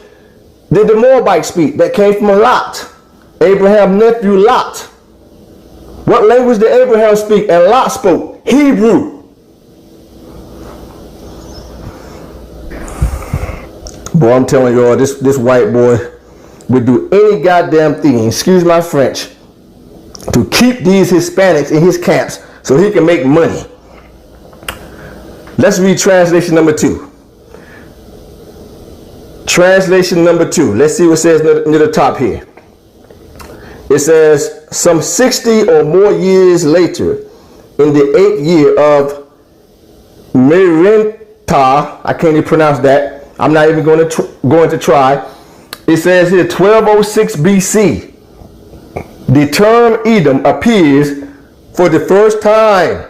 did the Moabites speak? That came from Lot, Abraham's nephew Lot. What language did Abraham speak and Lot spoke? Hebrew. Boy, I'm telling you all, this white boy would do any goddamn thing, excuse my French, to keep these Hispanics in his camps so he can make money. Let's read translation number 2. Translation number 2. Let's see what it says near the top here. It says, some 60 or more years later, in the 8th year of Merinta, I can't even pronounce that. I'm not even going to try. It says here 1206 BC. The term Edom appears for the first time.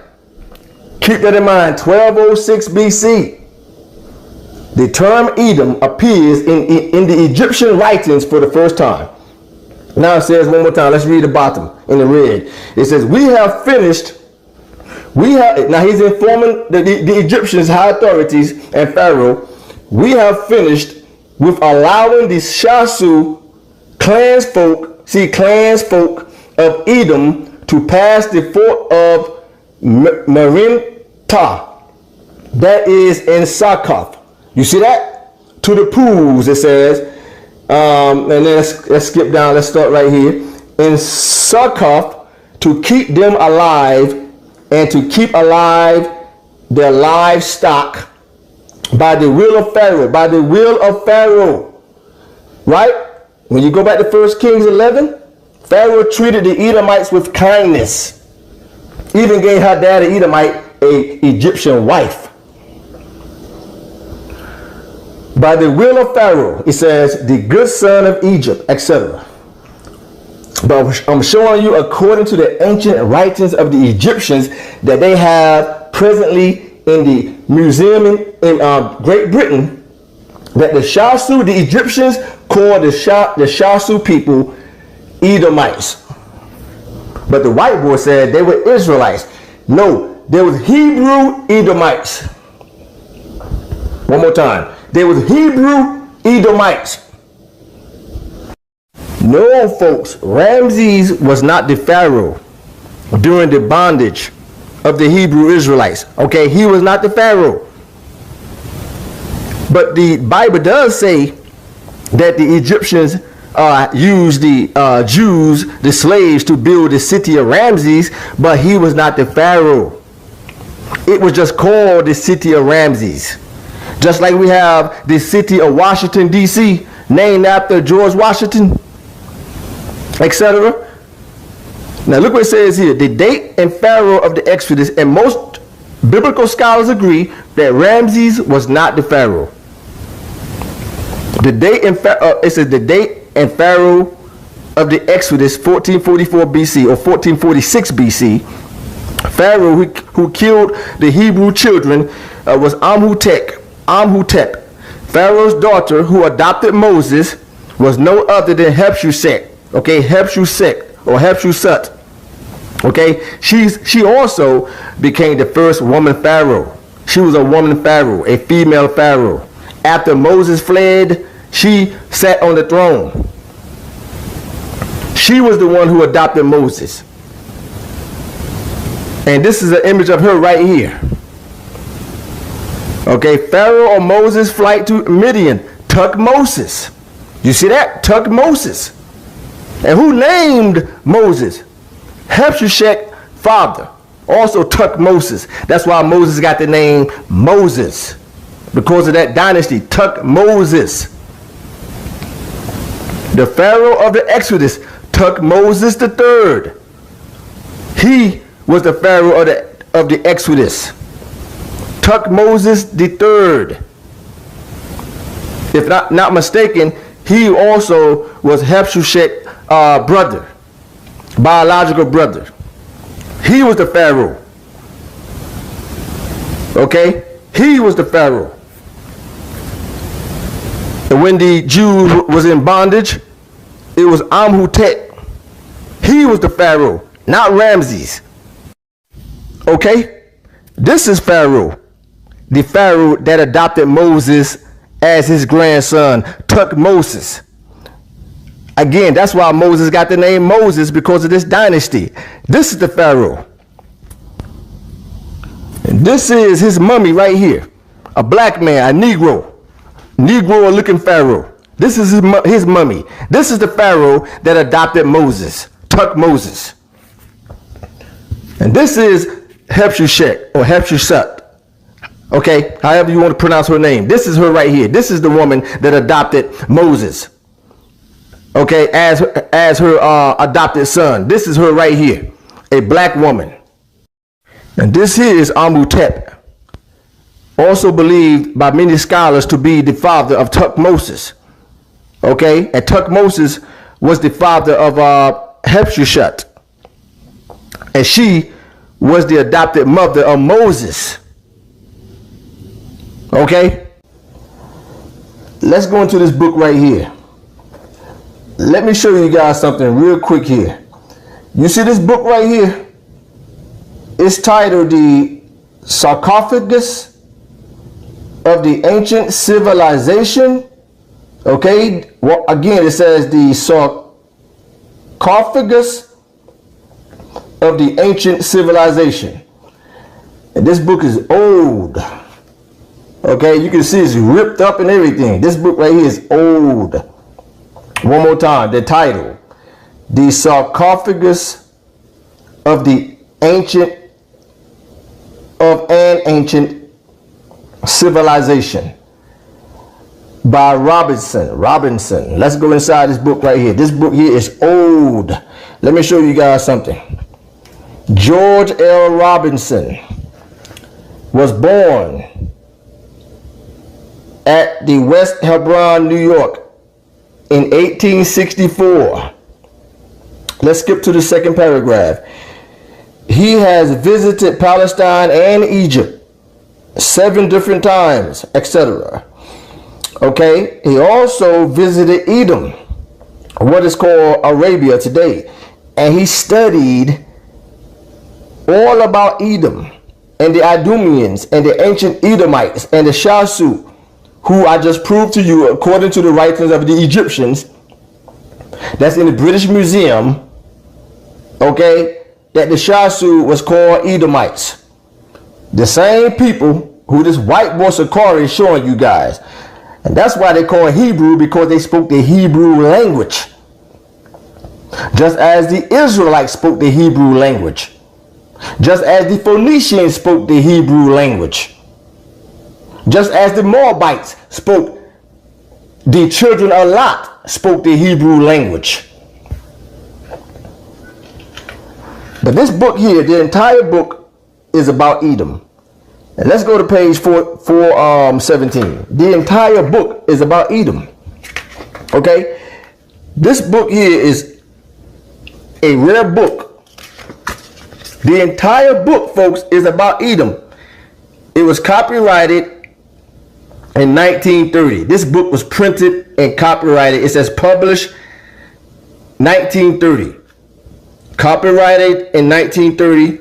Keep that in mind. 1206 BC. The term Edom appears in the Egyptian writings for the first time. Now it says one more time. Let's read the bottom in the red. It says, we have finished. Now he's informing the Egyptians, high authorities, and Pharaoh. We have finished with allowing the Shasu clansfolk of Edom to pass the fort of Merinta. that is in Succoth. You see that? To the pools, it says. And then let's skip down. Let's start right here. In Succoth, to keep them alive and to keep alive their livestock by the will of Pharaoh. By the will of Pharaoh. Right? When you go back to 1 Kings 11, Pharaoh treated the Edomites with kindness. Even gave her dad, an Edomite, an Egyptian wife. By the will of Pharaoh, it says, the good son of Egypt, etc. But I'm showing you, according to the ancient writings of the Egyptians, that they have presently in the museum in Great Britain, that the Shasu, the Egyptians, called the Shasu people Edomites. But the white boy said they were Israelites. No, there was Hebrew Edomites. One more time. There was Hebrew Edomites. No, folks, Ramses was not the Pharaoh during the bondage of the Hebrew Israelites. Okay, he was not the Pharaoh. But the Bible does say that the Egyptians used the Jews, the slaves, to build the city of Ramses, but he was not the Pharaoh. It was just called the city of Ramses. Just like we have the city of Washington, D.C., named after George Washington, etc. Now look what it says here. The date and Pharaoh of the Exodus, and most biblical scholars agree that Ramses was not the Pharaoh. The date and it says the date and Pharaoh of the Exodus, 1444 BC or 1446 BC. Pharaoh who killed the Hebrew children was Amhotep. Pharaoh's daughter, who adopted Moses, was no other than Hatshepsut. Okay, Hatshepsut or Hatshepsut. Okay, she also became the first woman pharaoh. She was a woman pharaoh, a female pharaoh. After Moses fled, she sat on the throne. She was the one who adopted Moses. And this is an image of her right here. Okay, Pharaoh or Moses' flight to Midian, Tutmosis. You see that? Tutmosis. And who named Moses? Hatshepsut's father. Also Tutmosis. That's why Moses got the name Moses. Because of that dynasty, Tutmosis. The Pharaoh of the Exodus, Tutmosis III. He was the Pharaoh of the Exodus. Tutmosis III. If not mistaken, he also was Hatshepsut's brother, biological brother. He was the Pharaoh. Okay? He was the Pharaoh. And when the Jews was in bondage, it was Amhotep. He was the Pharaoh, not Ramses. Okay? This is Pharaoh. The Pharaoh that adopted Moses as his grandson, Tutmosis. Again, that's why Moses got the name Moses, because of this dynasty. This is the Pharaoh. And this is his mummy right here. A black man, a Negro looking Pharaoh. This is his mummy. This is the Pharaoh that adopted Moses, Tutmosis. And this is Hatshepsut or Hatshepsut. Okay, however you want to pronounce her name. This is her right here. This is the woman that adopted Moses. Okay, as her adopted son. This is her right here, a black woman. And this here is Amhotep, also believed by many scholars to be the father of Tutmosis. Okay, and Tutmosis was the father of Hatshepsut, and she was the adopted mother of Moses. Okay, let's go into this book right here. Let me show you guys something real quick here. You see this book right here? It's titled The Sarcophagus of the Ancient Civilization. Okay, well, again, it says The Sarcophagus of the Ancient Civilization. And this book is old. Okay, you can see it's ripped up and everything. This book right here is old. One more time, the title: The Sarcophagus of an Ancient Civilization by Robinson. Let's go inside this book right here. This book here is old. Let me show you guys something. George L. Robinson was born at the West Hebron, New York in 1864. Let's skip to the second paragraph. He has visited Palestine and Egypt 7 different times, etc. Okay, he also visited Edom, what is called Arabia today, and he studied all about Edom and the Idumeans and the ancient Edomites and the Shasu, who I just proved to you according to the writings of the Egyptians, that's in the British Museum, okay, that the Shasu was called Edomites. The same people who this white boy Sicarii is showing you guys. And that's why they call Hebrew, because they spoke the Hebrew language. Just as the Israelites spoke the Hebrew language. Just as the Phoenicians spoke the Hebrew language. Just as the Moabites spoke, the children of Lot spoke the Hebrew language. But this book here, the entire book is about Edom. And let's go to page 417. The entire book is about Edom. Okay? This book here is a rare book. The entire book, folks, is about Edom. It was copyrighted in 1930. This book was printed and copyrighted. It says published 1930. Copyrighted in 1930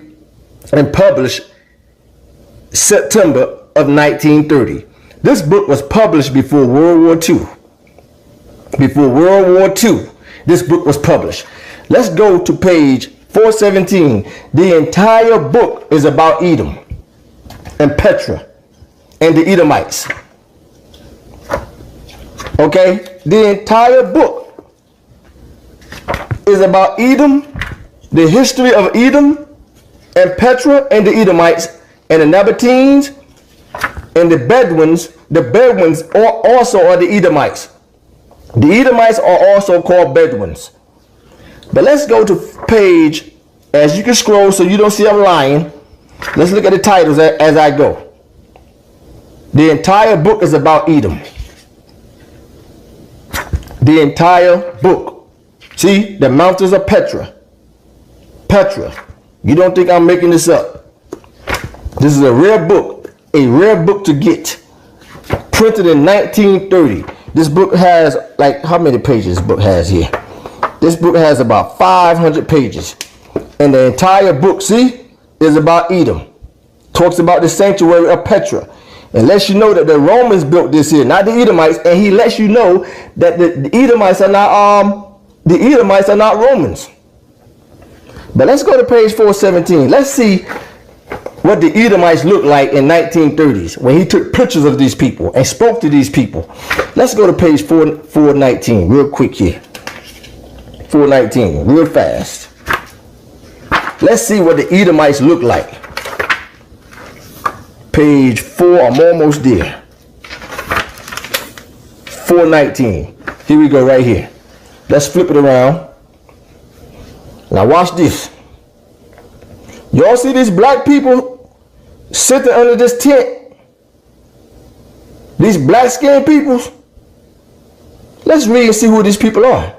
and published September of 1930. This book was published before World War II. Before World War II, this book was published. Let's go to page 417. The entire book is about Edom and Petra and the Edomites. Okay? The entire book is about Edom, the history of Edom and Petra and the Edomites and the Nabateans and the Bedouins. The Bedouins also are the Edomites. The Edomites are also called Bedouins. But let's go to page, as you can scroll so you don't see I'm lying. Let's look at the titles as I go. The entire book is about Edom. The entire book. See, the mountains of Petra. Petra. You don't think I'm making this up. This is a rare book to get. Printed in 1930. This book has, like, how many pages this book has here? This book has about 500 pages. And the entire book, see, is about Edom. Talks about the sanctuary of Petra. And lets you know that the Romans built this here, not the Edomites. And he lets you know that the Edomites are not Romans. But let's go to page 417. Let's see what the Edomites looked like in 1930s when he took pictures of these people and spoke to these people. Let's go to page 419 real quick here. 419 real fast. Let's see what the Edomites look like. Page 4, I'm almost there. 419. Here we go right here. Let's flip it around. Now watch this. Y'all see these black people sitting under this tent? These black skinned people? Let's read and see who these people are.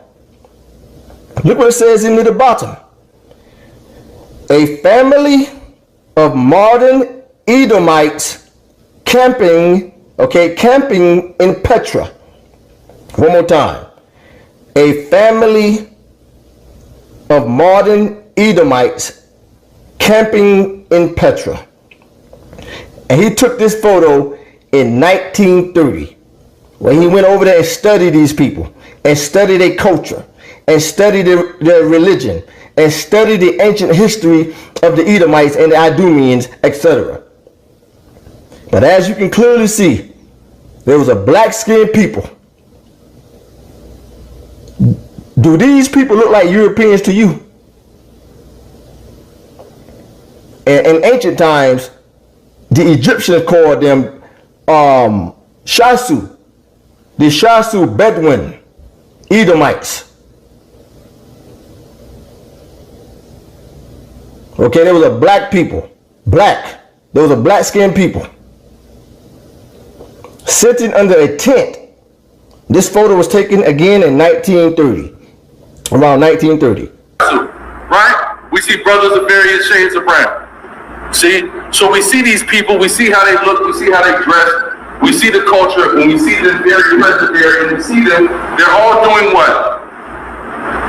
Look what it says in the bottom. A family of modern Edomites camping in Petra. One more time. A family of modern Edomites camping in Petra. And he took this photo in 1930 when he went over there and studied these people and studied their culture and studied their religion and studied the ancient history of the Edomites and the Idumeans, etc. But as you can clearly see, there was a black-skinned people. Do these people look like Europeans to you? And in ancient times, the Egyptians called them Shasu, the Shasu Bedouin, Edomites. Okay, there was a black people, black. There was a black-skinned people sitting under a tent. This photo was taken again in 1930, around 1930. Right? We see brothers of various shades of brown. See? So we see these people, we see how they look, we see how they dress, we see the culture, and we see them very present there, and we see them, they're all doing what?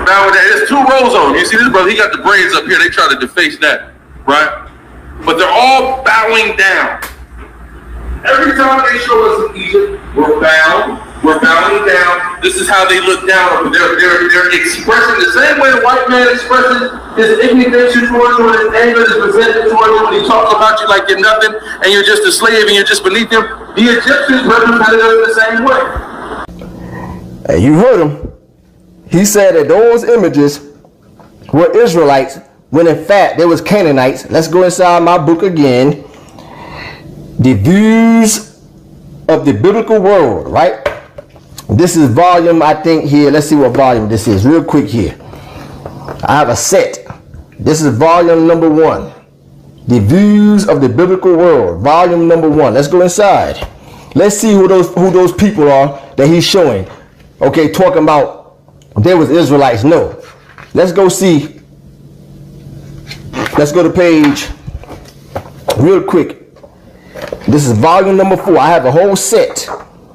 Now, there's two rows on. You see this brother, he got the braids up here, they try to deface that, right? But they're all bowing down. Every time they show us in Egypt, we're bowing down. This is how they look down. They're expressing the same way the white man expresses his indignation towards you and his anger is presented towards you when he talks about you like you're nothing and you're just a slave and you're just beneath him. The Egyptians represented us the same way. And you heard him. He said that those images were Israelites when in fact they was Canaanites. Let's go inside my book again. The views of the biblical world, right? This is volume, I think here. Let's see what volume this is real quick here. I have a set. This is volume number 1. The views of the biblical world, volume number 1. Let's go inside. Let's see who those people are that he's showing. Okay, talking about there was Israelites. No. Let's go see. Let's go to page real quick. This is volume number 4. I have a whole set.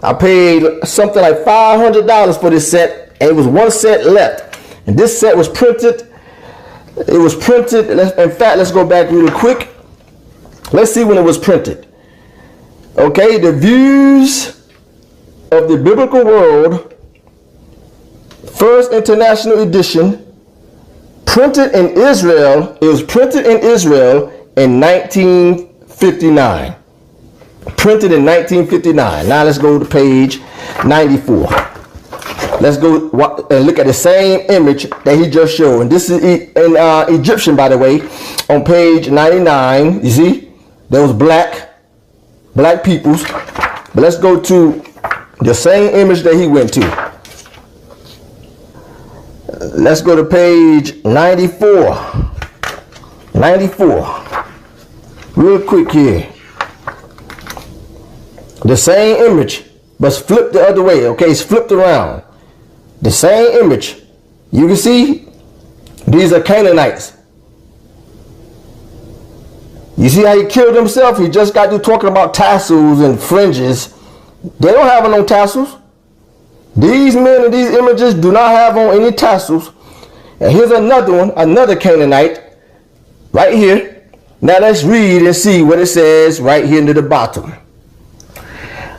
I paid something like $500 for this set, and it was one set left. And this set was printed. It was printed. In fact, let's go back real quick. Let's see when it was printed. Okay, the views of the biblical world, first international edition, printed in Israel. It was printed in Israel in 1959. Printed in 1959. Now let's go to page 94. Let's go and look at the same image that he just showed. And this is in Egyptian, by the way, on page 99. You see, there was black peoples. But let's go to the same image that he went to. Let's go to page 94. 94. Real quick here. The same image, but it's flipped the other way. Okay, it's flipped around. The same image. You can see these are Canaanites. You see how he killed himself? He just got through talking about tassels and fringes. They don't have no tassels. These men in these images do not have on any tassels. And here's another one, another Canaanite, right here. Now let's read and see what it says right here near the bottom.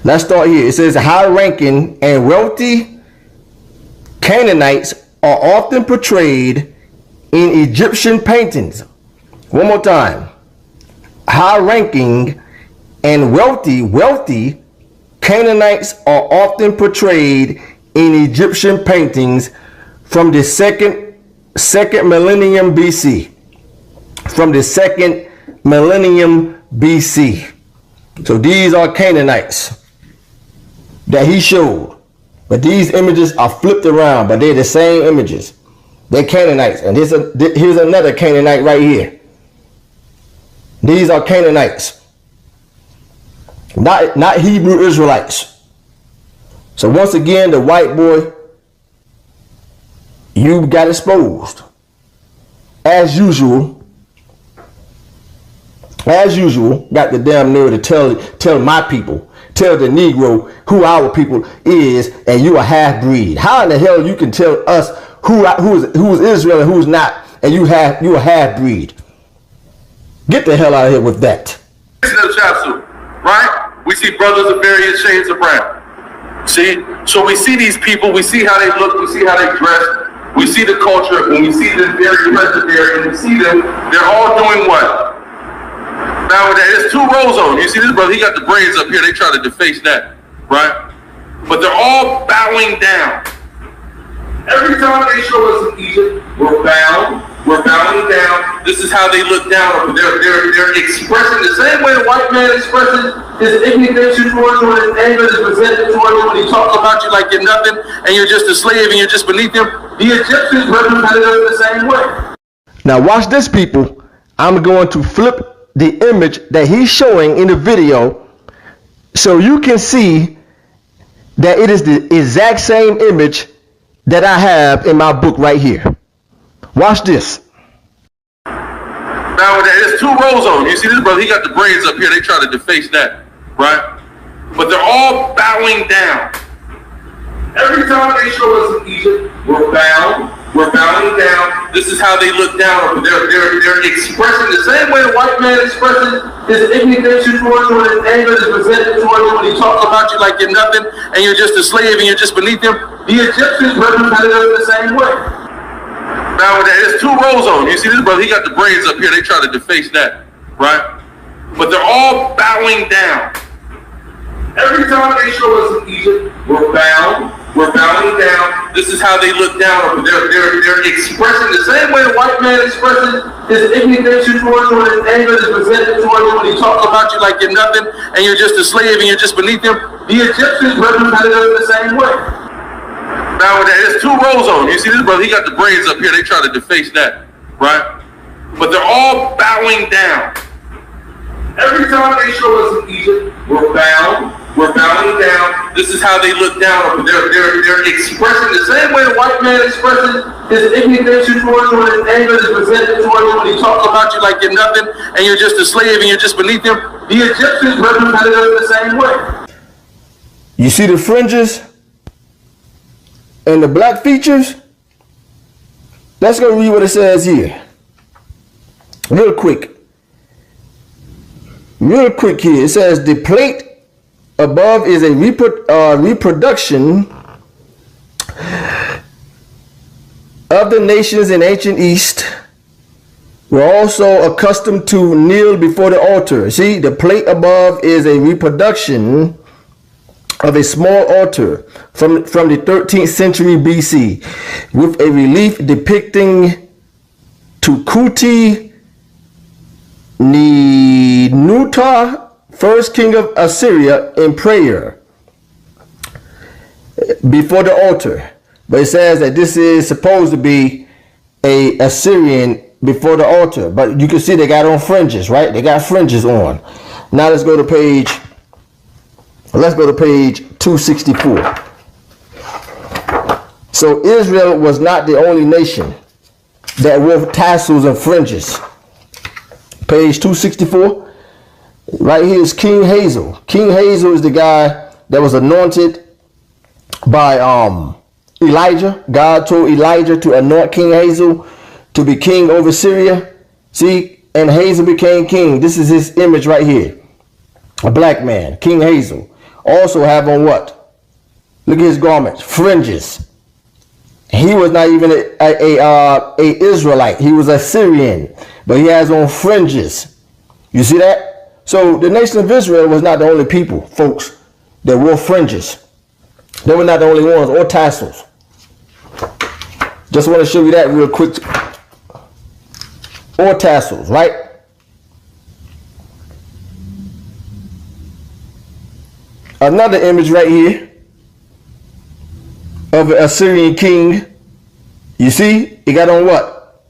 Let's start here. It says high-ranking and wealthy Canaanites are often portrayed in Egyptian paintings. One more time. High-ranking and wealthy Canaanites are often portrayed in Egyptian paintings from the second millennium BC. From the second millennium BC. So these are Canaanites that he showed. But these images are flipped around, but they're the same images. They're Canaanites. And here's another Canaanite right here. These are Canaanites. Not Hebrew Israelites. So once again, the white boy, you got exposed. As usual, got the damn nerve to tell my people, tell the Negro who our people is, and you a half-breed. How in the hell you can tell us who's Israel and who's not, and you a half-breed? Get the hell out of here with that. Right? We see brothers of various shades of brown. See? So we see these people, we see how they look, we see how they dress, we see the culture, and we see them very present there, and we see them, they're all doing what? Now there's two rows on. You see this brother, he got the braids up here. They try to deface that, right? But they're all bowing down. Every time they show us in Egypt, we're bowing down. This is how they look down. They're expressing the same way the white man expresses his indignation towards you and his anger is presented towards you when he talks about you like you're nothing and you're just a slave and you're just beneath him. The Egyptians represented us the same way. Now watch this, people. I'm going to flip the image that he's showing in the video so you can see that it is the exact same image that I have in my book right here. Watch this. Now there's two rows on. You see this brother, he got the braids up here. They try to deface that, right? But they're all bowing down. Every time they show us in Egypt, we're bowing down. This is how they look down. They're expressing the same way the white man expresses his indignation towards you and his anger is presented towards you when he talks about you like you're nothing and you're just a slave and you're just beneath him. The Egyptians represented us the same way. Now there's two rows on. You see this brother, he got the braids up here. They try to deface that, right? But they're all bowing down. Every time they show us in Egypt, we're bowing down. This is how they look down. They're expressing the same way the white man expresses his indignation towards you and his anger is presented towards you when he talks about you like you're nothing and you're just a slave and you're just beneath him. The Egyptians represented us the same way. Now there's two rows on. You see this brother, he got the braids up here. They try to deface that, right? But they're all bowing down. Every time they show us in Egypt, we're bowing down. This is how they look down. They're expressing the same way the white man expresses his indignation towards you and his anger is presented towards you when he talks about you like you're nothing and you're just a slave and you're just beneath him. The Egyptians represented us the same way. You see the fringes and the black features? Let's go read what it says here. Real quick here. It says the plate above is a reproduction of the nations in ancient East were also accustomed to kneel before the altar. See, the plate above is a reproduction of a small altar from the 13th century BC with a relief depicting Tukuti Ninurta, first king of Assyria, in prayer before the altar. But it says that this is supposed to be a Assyrian before the altar. But you can see they got on fringes, right? They got fringes on. Now let's go to page 264. So Israel was not the only nation that wore tassels and fringes. Page 264. Right here is King Hazael. King Hazael is the guy that was anointed by Elijah. God told Elijah to anoint King Hazael to be king over Syria. See, and Hazael became king. This is his image right here. A black man, King Hazael. Also have on what? Look at his garments, fringes. He was not even a Israelite. He was a Syrian, but he has on fringes. You see that? So the nation of Israel was not the only people, folks, that wore fringes. They were not the only ones, or tassels. Just want to show you that real quick. Or tassels, right? Another image right here of an Assyrian king. You see, he got on what?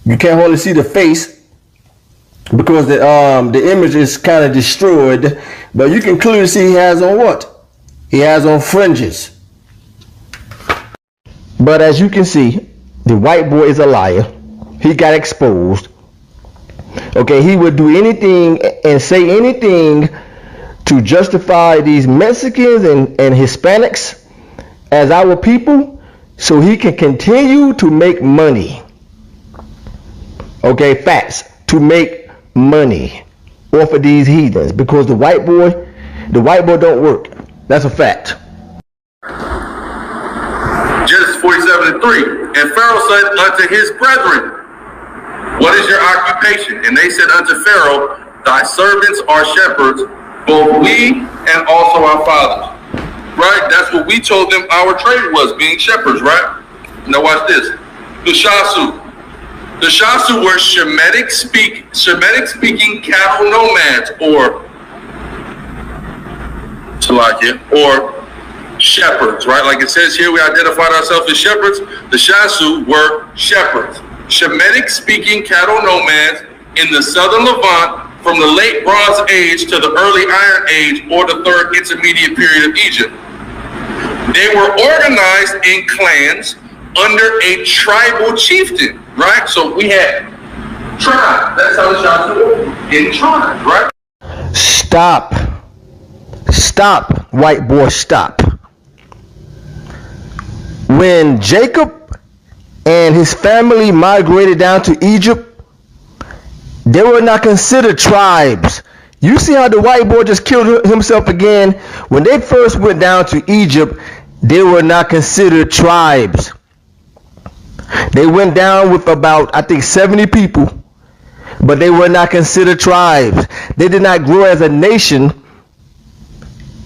You can't hardly see the face because the image is kind of destroyed, but you can clearly see he has on what? He has on fringes. But as you can see, the white boy is a liar. He got exposed. Okay, he would do anything and say anything to justify these Mexicans and Hispanics as our people so he can continue to make money. Okay, facts. To make money off of these heathens, because the white boy don't work. That's a fact. Genesis 47:3. And Pharaoh said unto his brethren, what is your occupation? And they said unto Pharaoh, thy servants are shepherds, both we and also our fathers. Right? That's what we told them our trade was, being shepherds, right? Now watch this. The Shasu. The Shasu were Shemitic speaking cattle nomads, or shepherds, right? Like it says here, we identified ourselves as shepherds. The Shasu were shepherds. Shemitic speaking cattle nomads in the southern Levant from the late Bronze Age to the early Iron Age, or the third intermediate period of Egypt. They were organized in clans under a tribal chieftain, right? So we had tribes. That's how the Shasu were, in tribes, right? Stop. Stop, white boy, stop. When Jacob and his family migrated down to Egypt, they were not considered tribes. You see how the white boy just killed himself again? When they first went down to Egypt, they were not considered tribes. They went down with about, I think, 70 people, but they were not considered tribes. They did not grow as a nation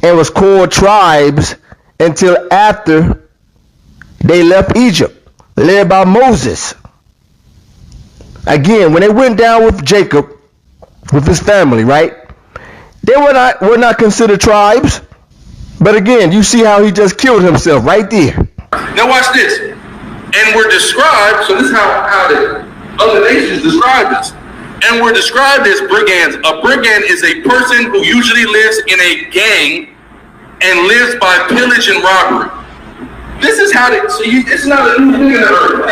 and was called tribes until after they left Egypt, led by Moses. Again, when they went down with Jacob, with his family, right? They were not considered tribes. But again, you see how he just killed himself right there. Now watch this. And we're described, so this is how the other nations describe us. And we're described as brigands. A brigand is a person who usually lives in a gang and lives by pillage and robbery. This is how it's not a new thing in the earth.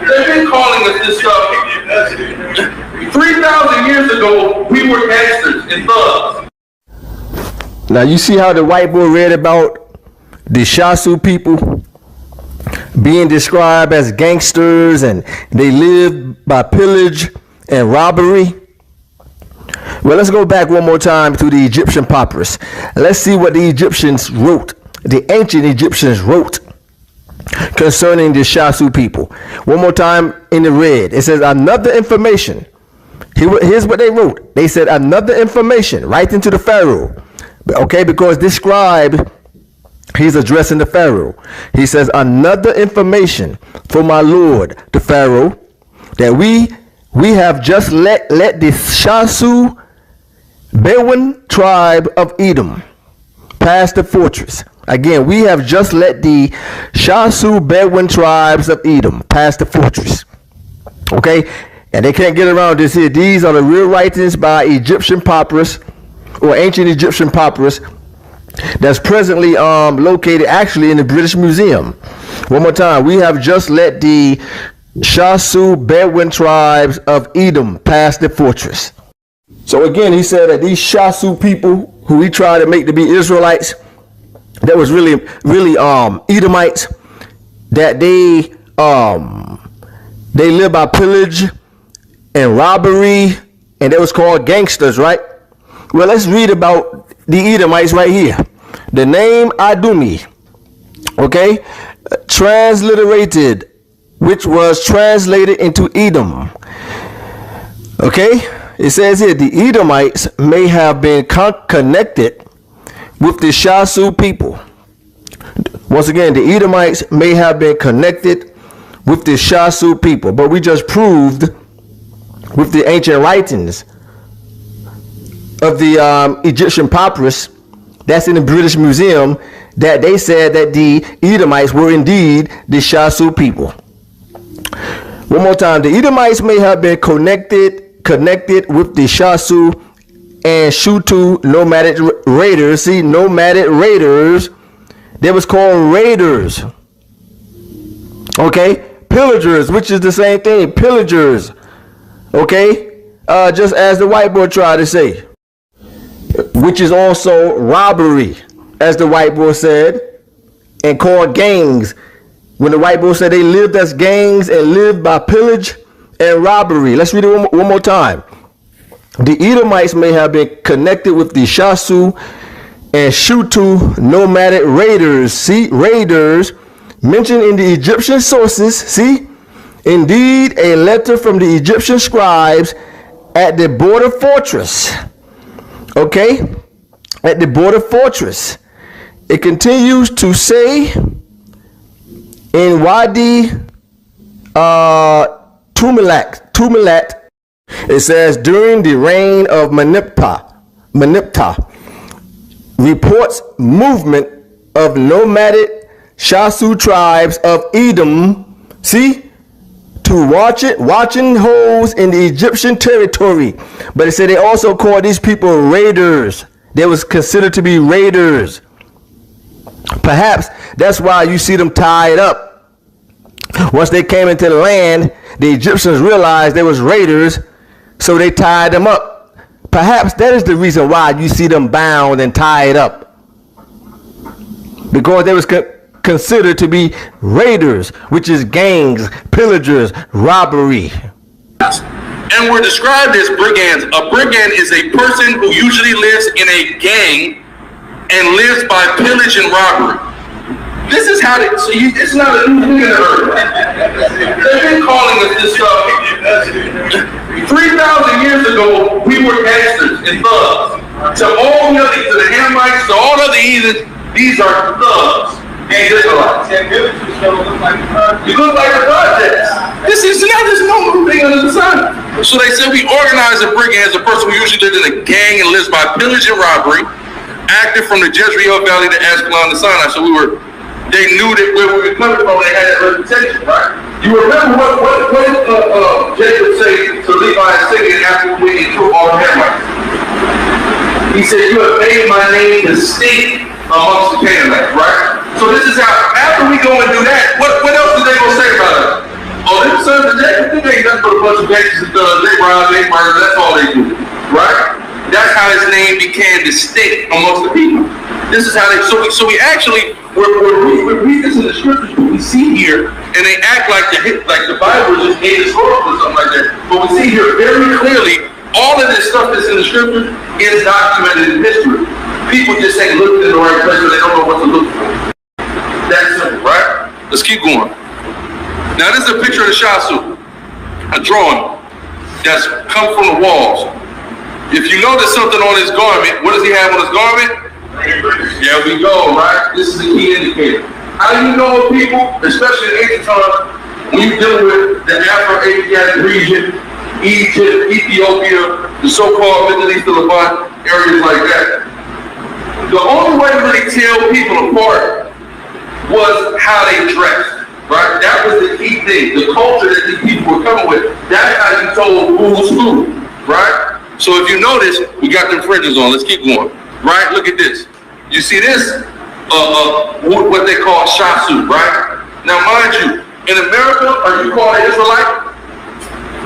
They've been calling us this stuff. 3,000 years ago, we were gangsters and thugs. Now you see how the white boy read about the Shasu people being described as gangsters and they lived by pillage and robbery. Well, let's go back one more time to the Egyptian papyrus. Let's see what the Egyptians wrote, the ancient Egyptians wrote concerning the Shasu people. One more time in the red. It says another information. Here's what they wrote. They said another information, writing to the Pharaoh. Okay, because this scribe, he's addressing the Pharaoh. He says another information for my lord, the Pharaoh, that we have just let the Shasu Bedouin tribe of Edom pass the fortress. Again, we have just let the Shasu Bedouin tribes of Edom pass the fortress. Okay, and they can't get around this here. These are the real writings by Egyptian papyrus, or ancient Egyptian papyrus, that's presently located actually in the British Museum. One more time, we have just let the Shasu Bedouin tribes of Edom pass the fortress. So again, he said that these Shasu people who he tried to make to be Israelites, that was really Edomites, that they live by pillage and robbery, and they was called gangsters, right? Well, let's read about the Edomites right here. The name Adumi, okay, transliterated, which was translated into Edom. Okay, it says here the Edomites may have been connected with the Shasu people. Once again, the Edomites may have been connected with the Shasu people, but we just proved with the ancient writings of the Egyptian papyrus that's in the British Museum that they said that the Edomites were indeed the Shasu people. One more time, the Edomites may have been connected with the Shasu and Shutu nomadic raiders. See, nomadic raiders, they was called raiders. Okay, pillagers, which is the same thing, pillagers. Okay, just as the white boy tried to say, which is also robbery, as the white boy said, and called gangs. When the white boy said they lived as gangs and lived by pillage and robbery. Let's read it one more time. The Edomites may have been connected with the Shasu and Shutu nomadic raiders. See, raiders mentioned in the Egyptian sources. See, Indeed, a letter from the Egyptian scribes at the border fortress. Okay? At the border fortress. It continues to say in Wadi Tumilat, it says, during the reign of Manipta, reports movement of nomadic Shasu tribes of Edom, see, to watching holes in the Egyptian territory. But it said they also called these people raiders. They was considered to be raiders. Perhaps that's why you see them tied up. Once they came into the land, the Egyptians realized they was raiders, so they tied them up. Perhaps that is the reason why you see them bound and tied up. Because they was considered to be raiders, which is gangs, pillagers, robbery. And we're described as brigands. A brigand is a person who usually lives in a gang and lives by pillage and robbery. This is how it's not a new thing in the earth. They've been calling us this stuff. 3,000 years ago, we were gangsters and thugs. To all the other, to the Hamites, to all other heathens, these are thugs and Israelites. You look like the projects. This is not just no new thing under the sun. So they said we organize a brigand as a person who usually lives in a gang and lives by pillage and robbery, active from the Jezreel Valley to Ashkelon to Sinai. So they knew that where we were coming from, they had that reputation, right? You remember what did Jacob say to Levi and Sicarii after we went through all the Hamites? He said, you have made my name distinct amongst the Canaanites, right? So this is how, after we go and do that, what else are they going to say about us? Oh, them sons of Jacob, they ain't nothing but a bunch of gangsters and thugs. They rob, they murder, that's all they do, right? That's how his name became distinct amongst the people. This is how they, so we actually, we read this in the scriptures, what we see here, and they act like the Bible is just ahistorical or something like that. But we see here very clearly, all of this stuff that's in the scriptures is documented in history. People just ain't looking in the right place, or they don't know what to look for. That's simple, right? Let's keep going. Now this is a picture of the Shasu, a drawing that's come from the walls. If you notice something on his garment, what does he have on his garment? There we go, right? This is a key indicator. How do you know people, especially in ancient times, when you're dealing with the Afro-Asiatic region, Egypt, Ethiopia, the so-called Middle East, Levant, areas like that? The only way to really tell people apart was how they dressed, right? That was the key thing, the culture that these people were coming with. That's how you told who's who, right? So if you notice, we got them fringes on. Let's keep going. Right? Look at this. You see this? What they call shasu, right? Now, mind you, in America, are you called an Israelite?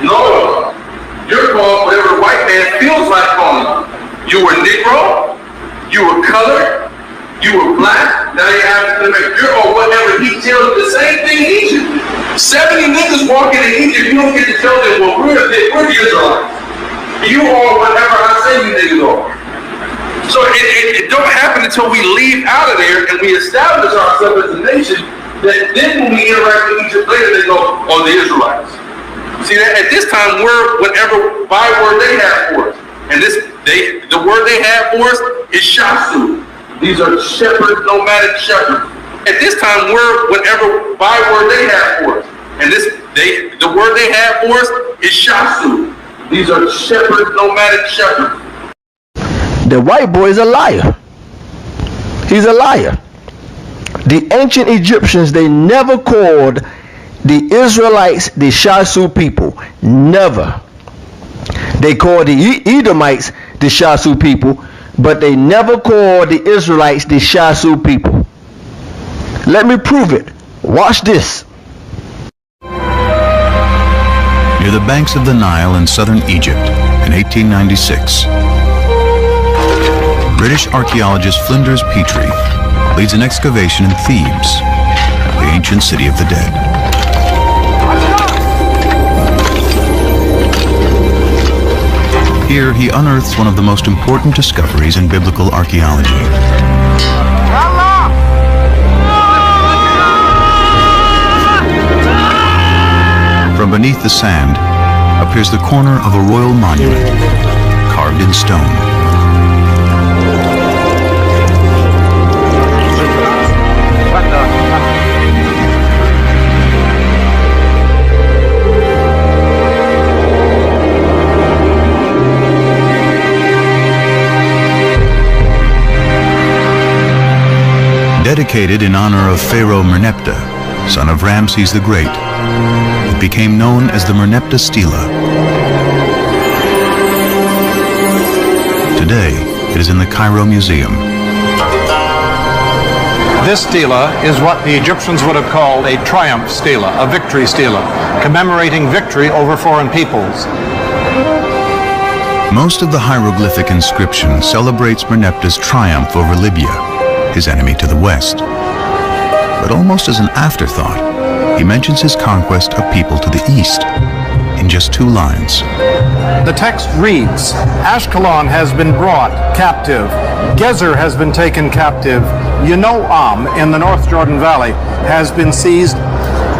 No. You're called whatever the white man feels like calling you. You were Negro, you were colored, you were black, now you have to make or whatever he tells you, the same thing in Egypt. 70 niggas walking in Egypt, you don't get to tell them, well, we're the Israelites. You are whatever I say you niggas are. So it don't happen until we leave out of there and we establish ourselves as a nation that then when we interact with Egypt later, they go, oh, the Israelites. See, that at this time, we're whatever byword they have for us. And the word they have for us is shasu. These are shepherds, nomadic shepherds. At this time, we're whatever byword they have for us. And the word they have for us is shasu. These are shepherds, nomadic shepherds. The white boy is a liar. He's a liar. The ancient Egyptians, they never called the Israelites the Shasu people. Never. They called the Edomites the Shasu people, but they never called the Israelites the Shasu people. Let me prove it. Watch this. Near the banks of the Nile in southern Egypt in 1896, British archaeologist Flinders Petrie leads an excavation in Thebes, the ancient city of the dead. Here he unearths one of the most important discoveries in biblical archaeology. From beneath the sand appears the corner of a royal monument carved in stone. Dedicated in honor of Pharaoh Merneptah, son of Ramses the Great, it became known as the Merneptah Stela. Today, it is in the Cairo Museum. This stela is what the Egyptians would have called a triumph stela, a victory stela, commemorating victory over foreign peoples. Most of the hieroglyphic inscription celebrates Merneptah's triumph over Libya, his enemy to the west. But almost as an afterthought, he mentions his conquest of people to the east in just 2 lines. The text reads, Ashkelon has been brought captive, Gezer has been taken captive, Yanoam in the North Jordan Valley has been seized,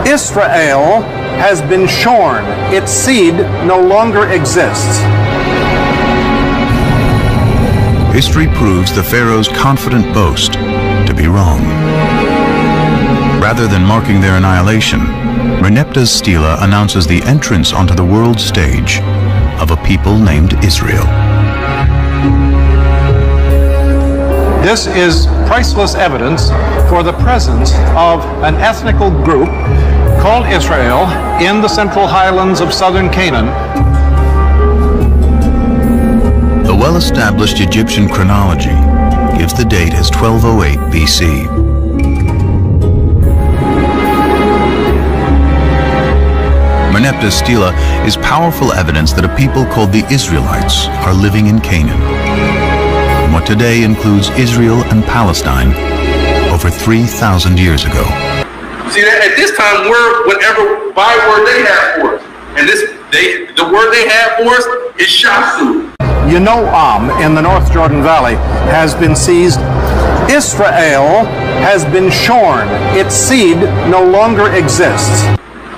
Israel has been shorn, its seed no longer exists. History proves the Pharaoh's confident boast to be wrong. Rather than marking their annihilation, Merneptah's stela announces the entrance onto the world stage of a people named Israel. This is priceless evidence for the presence of an ethnical group called Israel in the central highlands of southern Canaan. The well-established Egyptian chronology gives the date as 1208 BC. Merneptah's stela is powerful evidence that a people called the Israelites are living in Canaan, in what today includes Israel and Palestine, over 3,000 years ago. See, at this time, we're whatever byword they have for us. And the word they have for us is shasu. Yanoam in the North Jordan Valley has been seized. Israel has been shorn. Its seed no longer exists.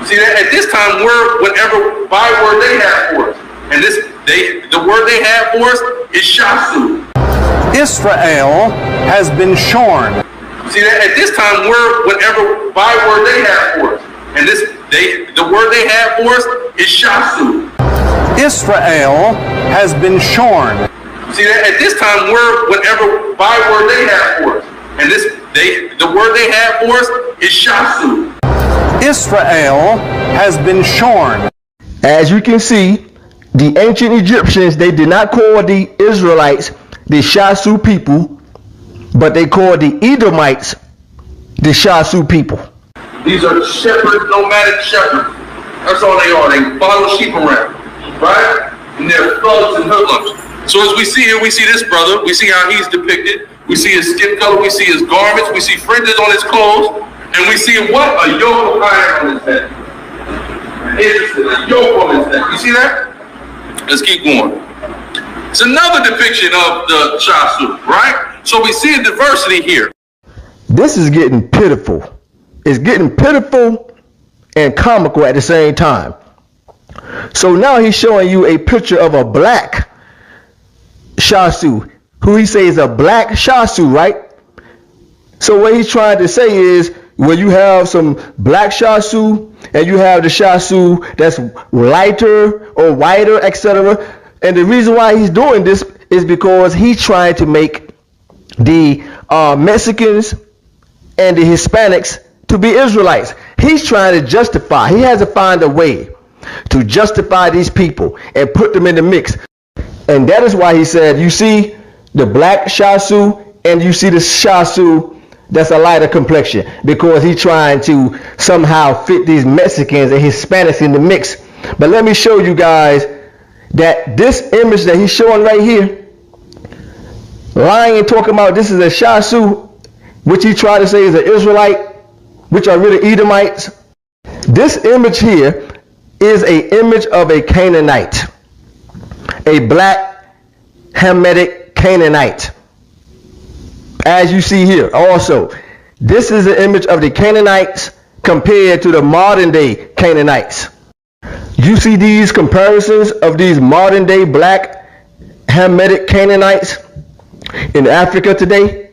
See, at this time, we're whatever byword they have for us. And the word they have for us is shasu. Israel has been shorn. See, at this time, we're whatever byword they have for us. And the word they have for us is shasu. Israel has been shorn. See, at this time, we're whatever byword they have for us. And the word they have for us is shasu. Israel has been shorn. As you can see, the ancient Egyptians, they did not call the Israelites the Shasu people, but they called the Edomites the Shasu people. These are shepherds, nomadic shepherds. That's all they are. They follow sheep around, right? And they're thugs and hoodlums. So as we see here, we see this brother. We see how he's depicted. We see his skin color. We see his garments. We see fringes on his clothes. And we see what? A yoke of iron on his head. Interesting. A yoke on his head. You see that? Let's keep going. It's another depiction of the Shasu, right? So we see a diversity here. This is getting pitiful. It's getting pitiful and comical at the same time. So now he's showing you a picture of a black Shasu, who he says is a black Shasu, right? So what he's trying to say is, when you have some black Shasu and you have the Shasu that's lighter or whiter, etc. And the reason why he's doing this is because he's trying to make the Mexicans and the Hispanics to be Israelites. He's trying to justify. He has to find a way to justify these people and put them in the mix. And that is why he said, you see the black Shasu and you see the Shasu that's a lighter complexion, because he's trying to somehow fit these Mexicans and Hispanics in the mix. But let me show you guys that this image that he's showing right here, lying and talking about this is a Shasu, which he tried to say is an Israelite, which are really Edomites. This image here is an image of a Canaanite, a black Hamitic Canaanite. As you see here also, this is an image of the Canaanites compared to the modern day Canaanites. You see these comparisons of these modern day black Hamitic Canaanites in Africa today?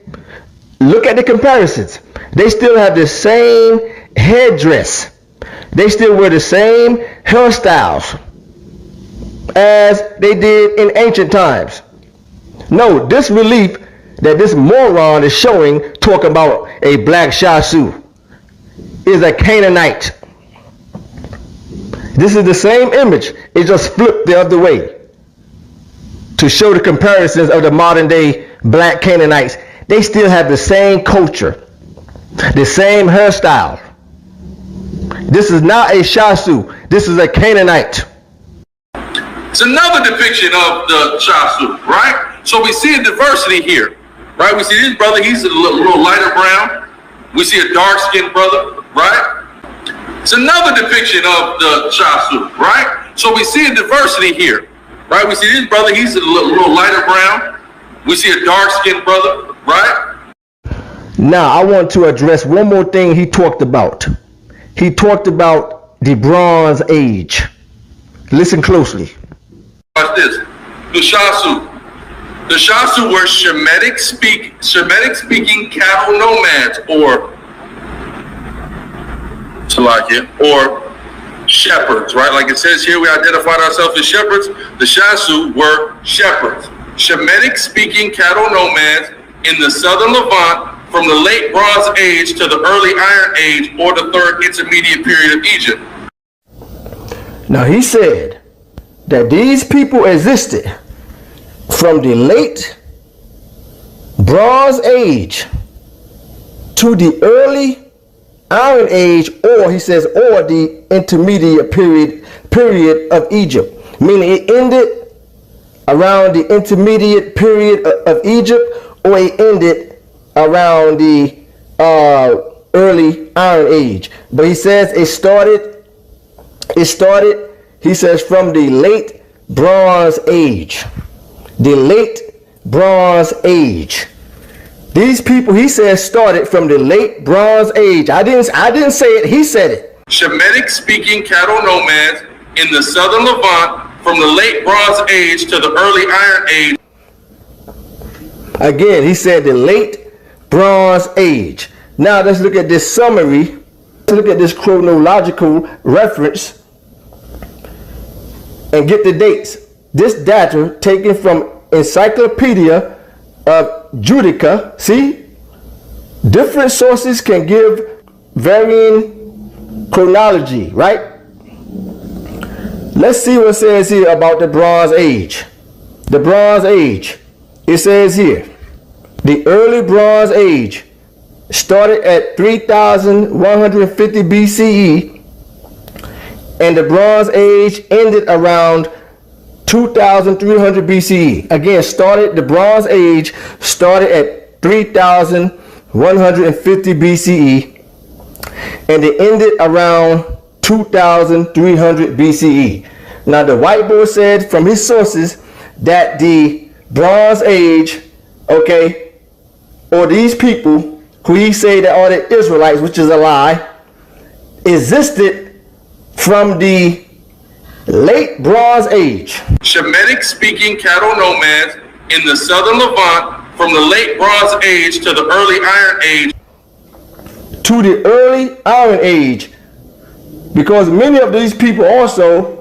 Look at the comparisons. They still have the same headdress. They still wear the same hairstyles as they did in ancient times. No, this relief that this moron is showing, talking about a black Shasu, is a Canaanite. This is the same image. It just flipped the other way to show the comparisons of the modern day black Canaanites. They still have the same culture, the same hairstyle. This is not a Shasu. This is a Canaanite. It's another depiction of the Shasu, right? So we see a diversity here, right? We see this brother, he's a little lighter brown. We see a dark-skinned brother, right? It's another depiction of the Shasu, right? So we see a diversity here, right? We see this brother, he's a little lighter brown. We see a dark-skinned brother, right? Now, I want to address one more thing he talked about. He talked about the Bronze Age. Listen closely. Watch this. The Shasu. The Shasu were Shemitic speaking cattle nomads or shepherds, right? Like it says here, we identified ourselves as shepherds. The Shasu were shepherds. Shemitic speaking cattle nomads in the southern Levant from the late Bronze Age to the early Iron Age or the third intermediate period of Egypt. Now he said that these people existed from the late Bronze Age to the early Iron Age, or he says, or the intermediate period of Egypt, meaning it ended around the intermediate period of Egypt, or it ended around the early Iron Age. But he says it started, he says, from the late Bronze Age. The late Bronze Age. These people, he says, started from the late Bronze Age. I didn't say it, he said it. Shemitic speaking cattle nomads in the southern Levant from the late Bronze Age to the early Iron Age. Again, he said the late Bronze Age. Now let's look at this summary. Let's look at this chronological reference and get the dates. This data taken from Encyclopedia of Judica. See, different sources can give varying chronology, right? Let's see what it says here about the Bronze Age. The Bronze Age. It says here, the early Bronze Age started at 3150 BCE, and the Bronze Age ended around 2300 BCE. Again, the Bronze Age started at 3150 BCE, and it ended around 2300 BCE. Now, the whiteboard said from his sources that the Bronze Age, okay, or these people who he say that are the Israelites, which is a lie, existed from the late Bronze Age. Shemitic speaking cattle nomads in the southern Levant from the late Bronze Age to the early Iron Age. To the early Iron Age, because many of these people also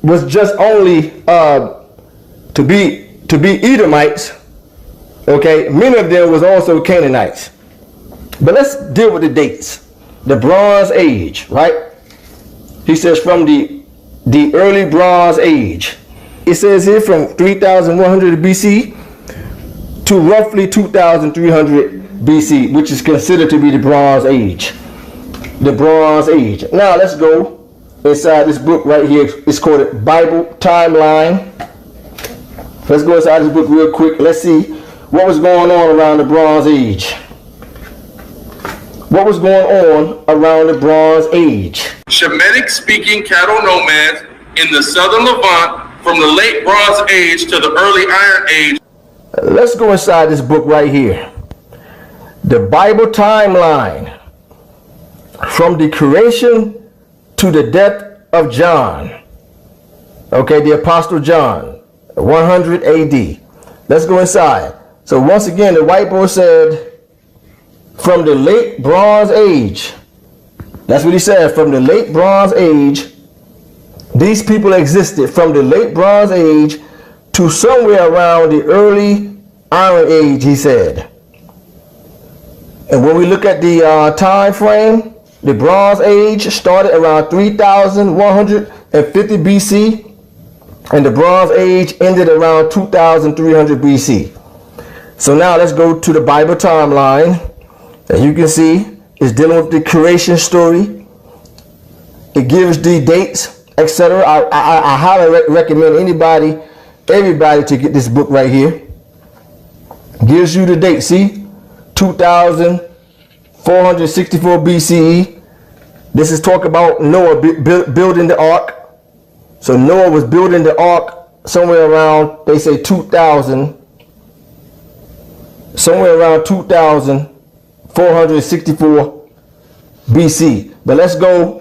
was just only to be Edomites. Okay, many of them was also Canaanites. But let's deal with the dates. The Bronze Age, right? He says from the early Bronze Age. It says here from 3100 BC to roughly 2300 BC, which is considered to be the Bronze Age. The Bronze Age. Now let's go inside this book right here. It's called Bible Timeline. Let's go inside this book real quick. Let's see what was going on around the Bronze Age. What was going on around the Bronze Age? Shemitic speaking cattle nomads in the southern Levant from the late Bronze Age to the early Iron Age. Let's go inside this book right here. The Bible Timeline. From the creation to the death of John. Okay, the Apostle John, 100 AD. Let's go inside. So once again, the white boy said, from the late Bronze Age, that's what he said, from the late Bronze Age, these people existed from the late Bronze Age to somewhere around the early Iron Age, he said. And when we look at the time frame, the Bronze Age started around 3150 BC, and the Bronze Age ended around 2300 BC. So now let's go to the Bible timeline. As you can see, it's dealing with the creation story. It gives the dates, etc. I highly recommend everybody to get this book right here. Gives you the date. See, 2464 BCE. This is talk about Noah building the ark. So Noah was building the ark somewhere around, they say 2464 BC. But let's go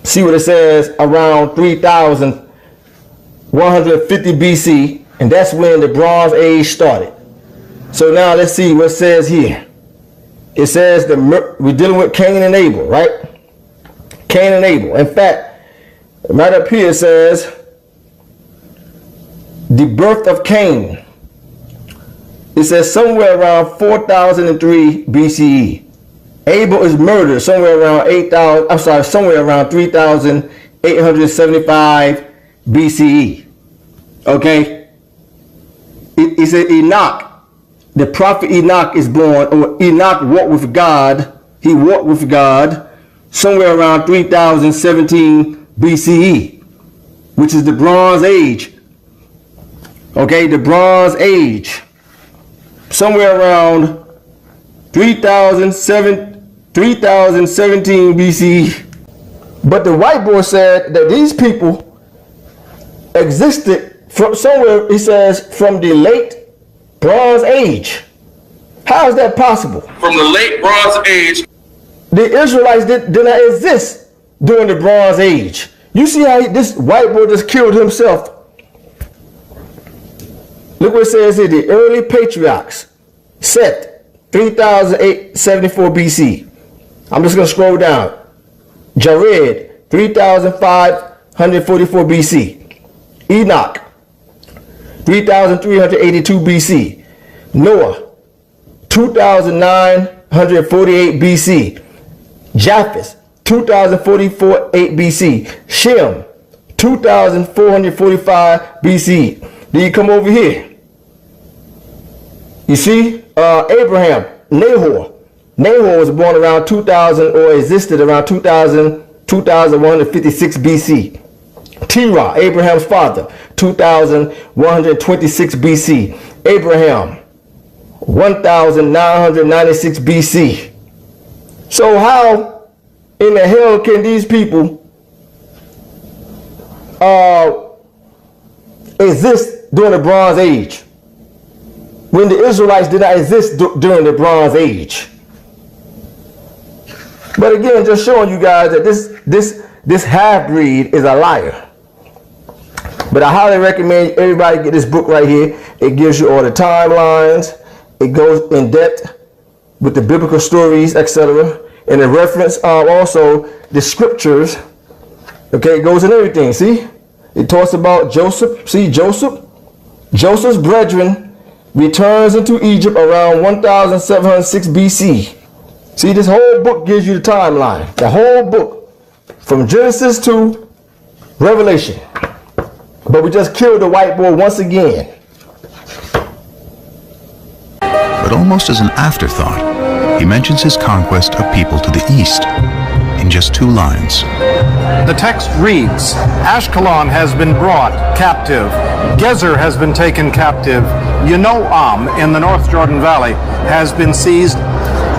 see what it says around 3150 BC, and that's when the Bronze Age started. So now let's see what it says here. It says we're dealing with Cain and Abel, right? Cain and Abel. In fact, right up here it says the birth of Cain. It says somewhere around 4003 BCE. Abel is murdered somewhere around 3875 BCE. Okay? It said Enoch, the prophet Enoch is born, or Enoch walked with God. He walked with God somewhere around 3017 BCE, which is the Bronze Age. Okay, the Bronze Age. Somewhere around 3017 BCE. But the white boy said that these people existed from somewhere, he says, from the late Bronze Age. How is that possible? From the late Bronze Age. The Israelites did not exist during the Bronze Age. You see how this white boy just killed himself. Look what it says here, the early patriarchs, Seth, 3074 BC. I'm just going to scroll down. Jared, 3544 BC. Enoch, 3382 BC. Noah, 2948 BC. Japheth, 2044 BC. Shem, 2445 BC. Then you come over here. You see, Abraham, Nahor was born around 2000, or existed around 2156 BC. Terah, Abraham's father, 2126 BC. Abraham, 1996 BC. So how in the hell can these people exist during the Bronze Age when the Israelites did not exist during the Bronze Age? But again, just showing you guys that this half-breed is a liar. But I highly recommend everybody get this book right here. It gives you all the timelines. It goes in depth with the biblical stories, etc. And it reference also the scriptures. Okay, it goes in everything. See, it talks about Joseph. See, Joseph's brethren returns into Egypt around 1706 BC. See, this whole book gives you the timeline. The whole book, from Genesis to Revelation. But we just killed the white boy once again. But almost as an afterthought, he mentions his conquest of people to the east in just 2 lines. The text reads, Ashkelon has been brought captive. Gezer has been taken captive. Yanoam in the North Jordan Valley has been seized.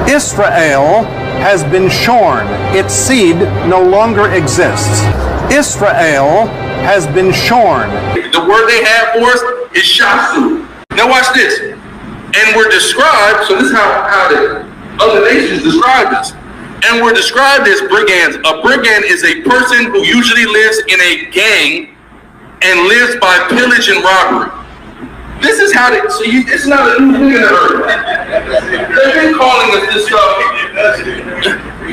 Israel has been shorn. Its seed no longer exists. Israel has been shorn. The word they have for us is shasu. Now watch this. And we're described, so this is how the other nations describe us. and were described as brigands. A brigand is a person who usually lives in a gang and lives by pillage and robbery. This is how they, so it's not a new thing in the earth. They've been calling us this stuff.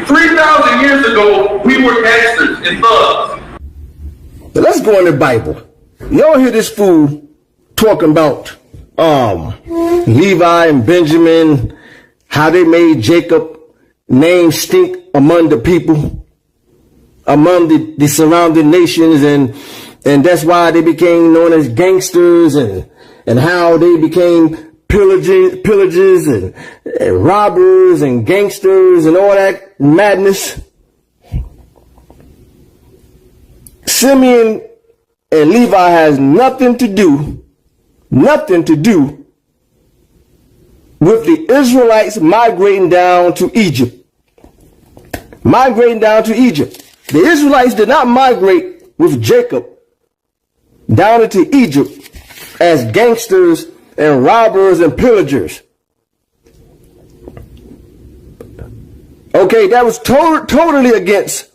3,000 years ago, we were gangsters and thugs. But let's go in the Bible. Y'all hear this fool talking about Levi and Benjamin, how they made Jacob name stink among the people, among the surrounding nations, and that's why they became known as gangsters, and how they became pillagers and robbers and gangsters and all that madness. Simeon and Levi has nothing to do with the Israelites migrating down to Egypt. The Israelites did not migrate with Jacob down into Egypt as gangsters and robbers and pillagers. Okay, that was totally against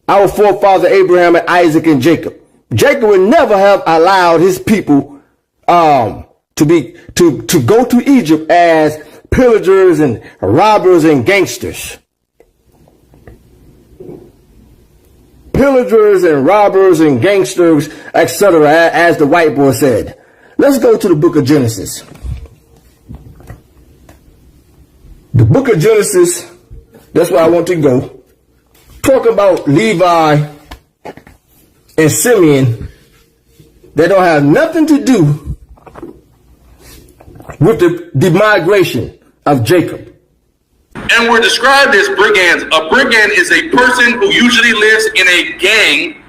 our forefather Abraham and Isaac and Jacob. Jacob would never have allowed his people to go to Egypt as pillagers and robbers and gangsters. Pillagers and robbers and gangsters, etc., as the white boy said. Let's go to the book of Genesis. The book of Genesis, that's where I want to go. Talk about Levi and Simeon. They don't have nothing to do with the migration of Jacob. And were described as brigands. A brigand is a person who usually lives in a gang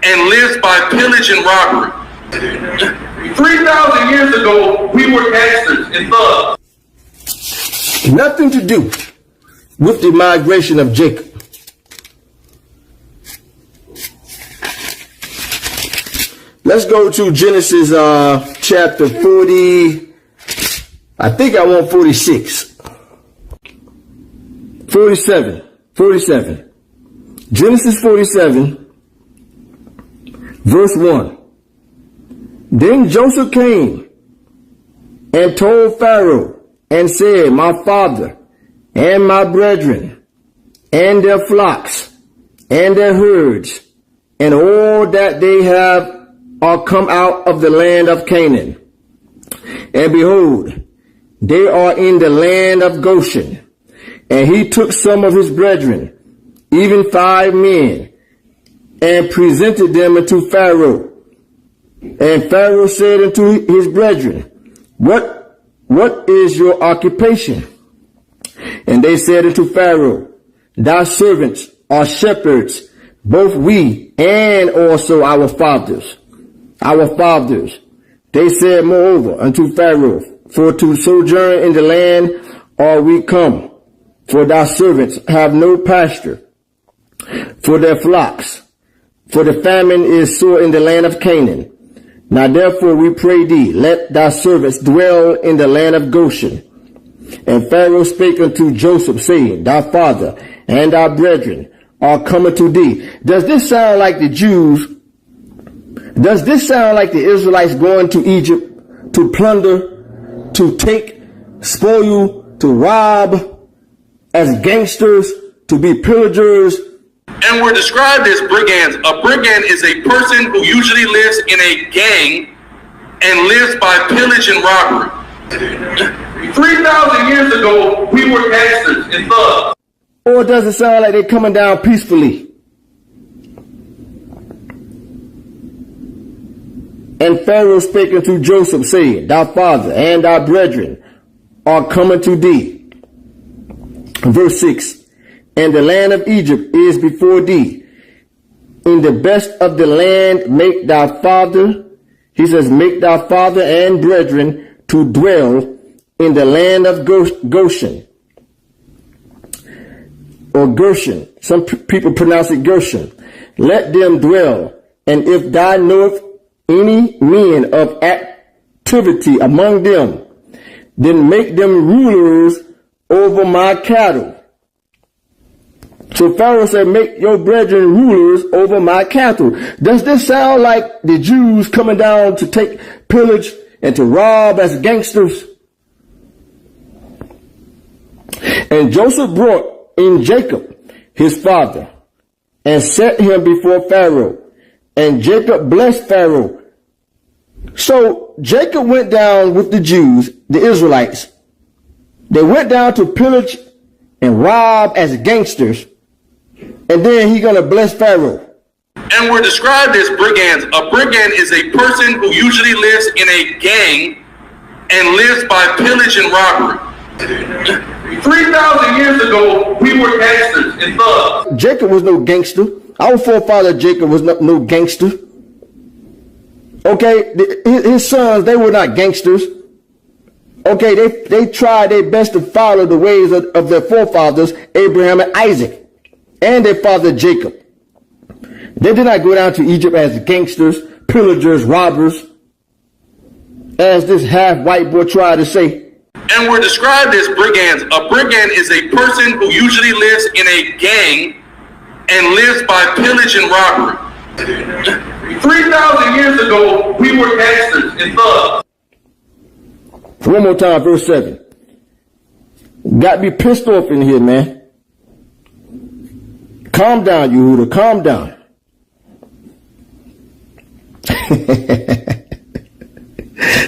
and lives by pillage and robbery. 3,000 years ago, we were gangsters and thugs. Nothing to do with the migration of Jacob. Let's go to Genesis chapter 40. I think I want 46. 47. Genesis 47, verse 1. Then Joseph came and told Pharaoh and said, my father and my brethren and their flocks and their herds and all that they have are come out of the land of Canaan. And behold, they are in the land of Goshen. And he took some of his brethren, even 5 men, and presented them unto Pharaoh. And Pharaoh said unto his brethren, What is your occupation? And they said unto Pharaoh, Thy servants are shepherds, both we and also our fathers. They said moreover unto Pharaoh, For to sojourn in the land are we come. For thy servants have no pasture for their flocks, for the famine is sore in the land of Canaan. Now therefore we pray thee, let thy servants dwell in the land of Goshen. And Pharaoh spake unto Joseph, saying, Thy father and thy brethren are coming to thee. Does this sound like the Jews? Does this sound like the Israelites going to Egypt to plunder, to take, spoil, to rob, as gangsters, to be pillagers? And were described as brigands. A brigand is a person who usually lives in a gang and lives by pillage and robbery. 3,000 years ago, we were gangsters and thugs. Or does it sound like they're coming down peacefully? And Pharaoh spake unto Joseph, saying, Thy father and thy brethren are coming to thee. Verse 6. And the land of Egypt is before thee. In the best of the land make thy father, he says, make thy father and brethren to dwell in the land of Goshen. Or Gershon. Some people pronounce it Gershon. Let them dwell. And if thou knowest any men of activity among them, then make them rulers over my cattle. So Pharaoh said, make your brethren rulers over my cattle. Does this sound like the Jews coming down to take pillage and to rob as gangsters? And Joseph brought in Jacob, his father, and set him before Pharaoh. And Jacob blessed Pharaoh. So Jacob went down with the Jews, the Israelites. They went down to pillage and rob as gangsters. And then he's going to bless Pharaoh. And we're described as brigands. A brigand is a person who usually lives in a gang and lives by pillage and robbery. 3,000 years ago, we were gangsters and thugs. Jacob was no gangster. Our forefather Jacob was no gangster. Okay, his sons, they were not gangsters. Okay, they tried their best to follow the ways of their forefathers, Abraham and Isaac, and their father Jacob. They did not go down to Egypt as gangsters, pillagers, robbers, as this half-white boy tried to say. And we're described as brigands. A brigand is a person who usually lives in a gang and lives by pillage and robbery. 3,000 years ago, we were gangsters and thugs. One more time, verse 7. Got me pissed off in here, man. Calm down, Yehuda, calm down.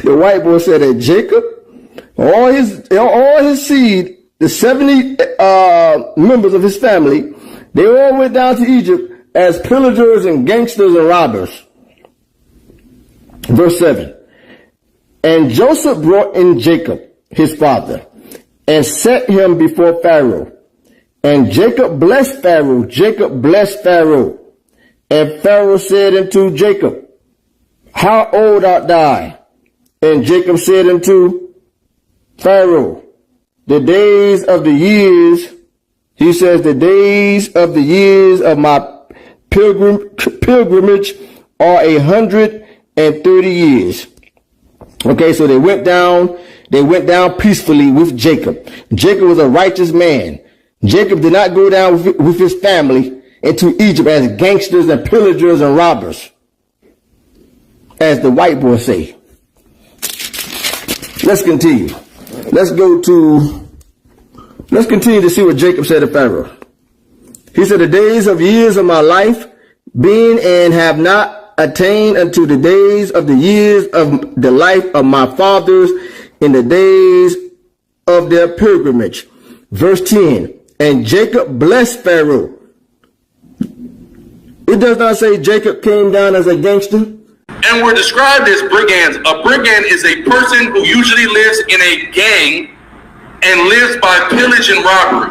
The white boy said that Jacob, all his seed, the 70 members of his family, they all went down to Egypt as pillagers and gangsters and robbers. Verse 7. And Joseph brought in Jacob, his father, and set him before Pharaoh. And Jacob blessed Pharaoh. Jacob blessed Pharaoh. And Pharaoh said unto Jacob, how old art thou? And Jacob said unto Pharaoh, the days of the years, he says, the days of the years of my pilgrimage are 130 years. Okay, so they went down peacefully with Jacob. Jacob was a righteous man. Jacob did not go down with his family into Egypt as gangsters and pillagers and robbers, as the white boys say. Let's continue. Let's continue to see what Jacob said to Pharaoh. He said, the days of years of my life, being and have not attained unto the days of the years of the life of my fathers in the days of their pilgrimage. Verse 10, and Jacob blessed Pharaoh. It does not say Jacob came down as a gangster. And we're described as brigands. A brigand is a person who usually lives in a gang and lives by pillage and robbery.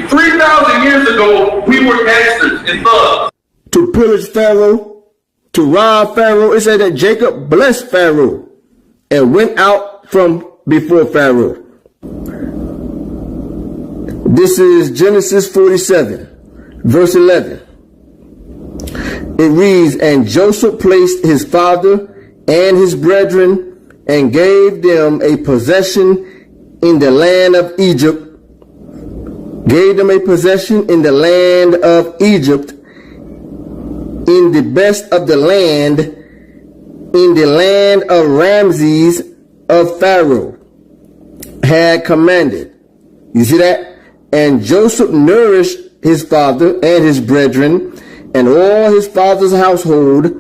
3,000 years ago, we were gangsters and thugs. To pillage Pharaoh, to rob Pharaoh, it said that Jacob blessed Pharaoh and went out from before Pharaoh. This is Genesis 47, verse 11. It reads, and Joseph placed his father and his brethren and gave them a possession in the land of Egypt. Gave them a possession in the land of Egypt, in the best of the land, in the land of Ramses of Pharaoh had commanded. You see that? And Joseph nourished his father and his brethren and all his father's household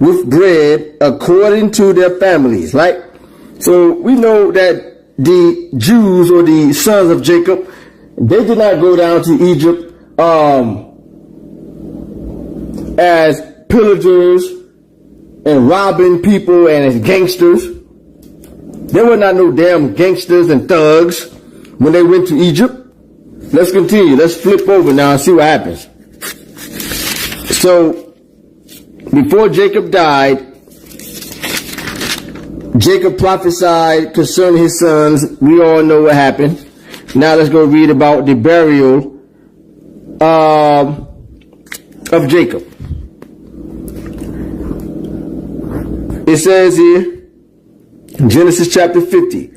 with bread according to their families. Right? So we know that the Jews, or the sons of Jacob, they did not go down to Egypt as pillagers and robbing people and as gangsters. They were not no damn gangsters and thugs when they went to Egypt. Let's continue. Let's flip over now and see what happens. So, before Jacob died, Jacob prophesied concerning his sons. We all know what happened. Now let's go read about the burial of Jacob. It says here, Genesis chapter 50,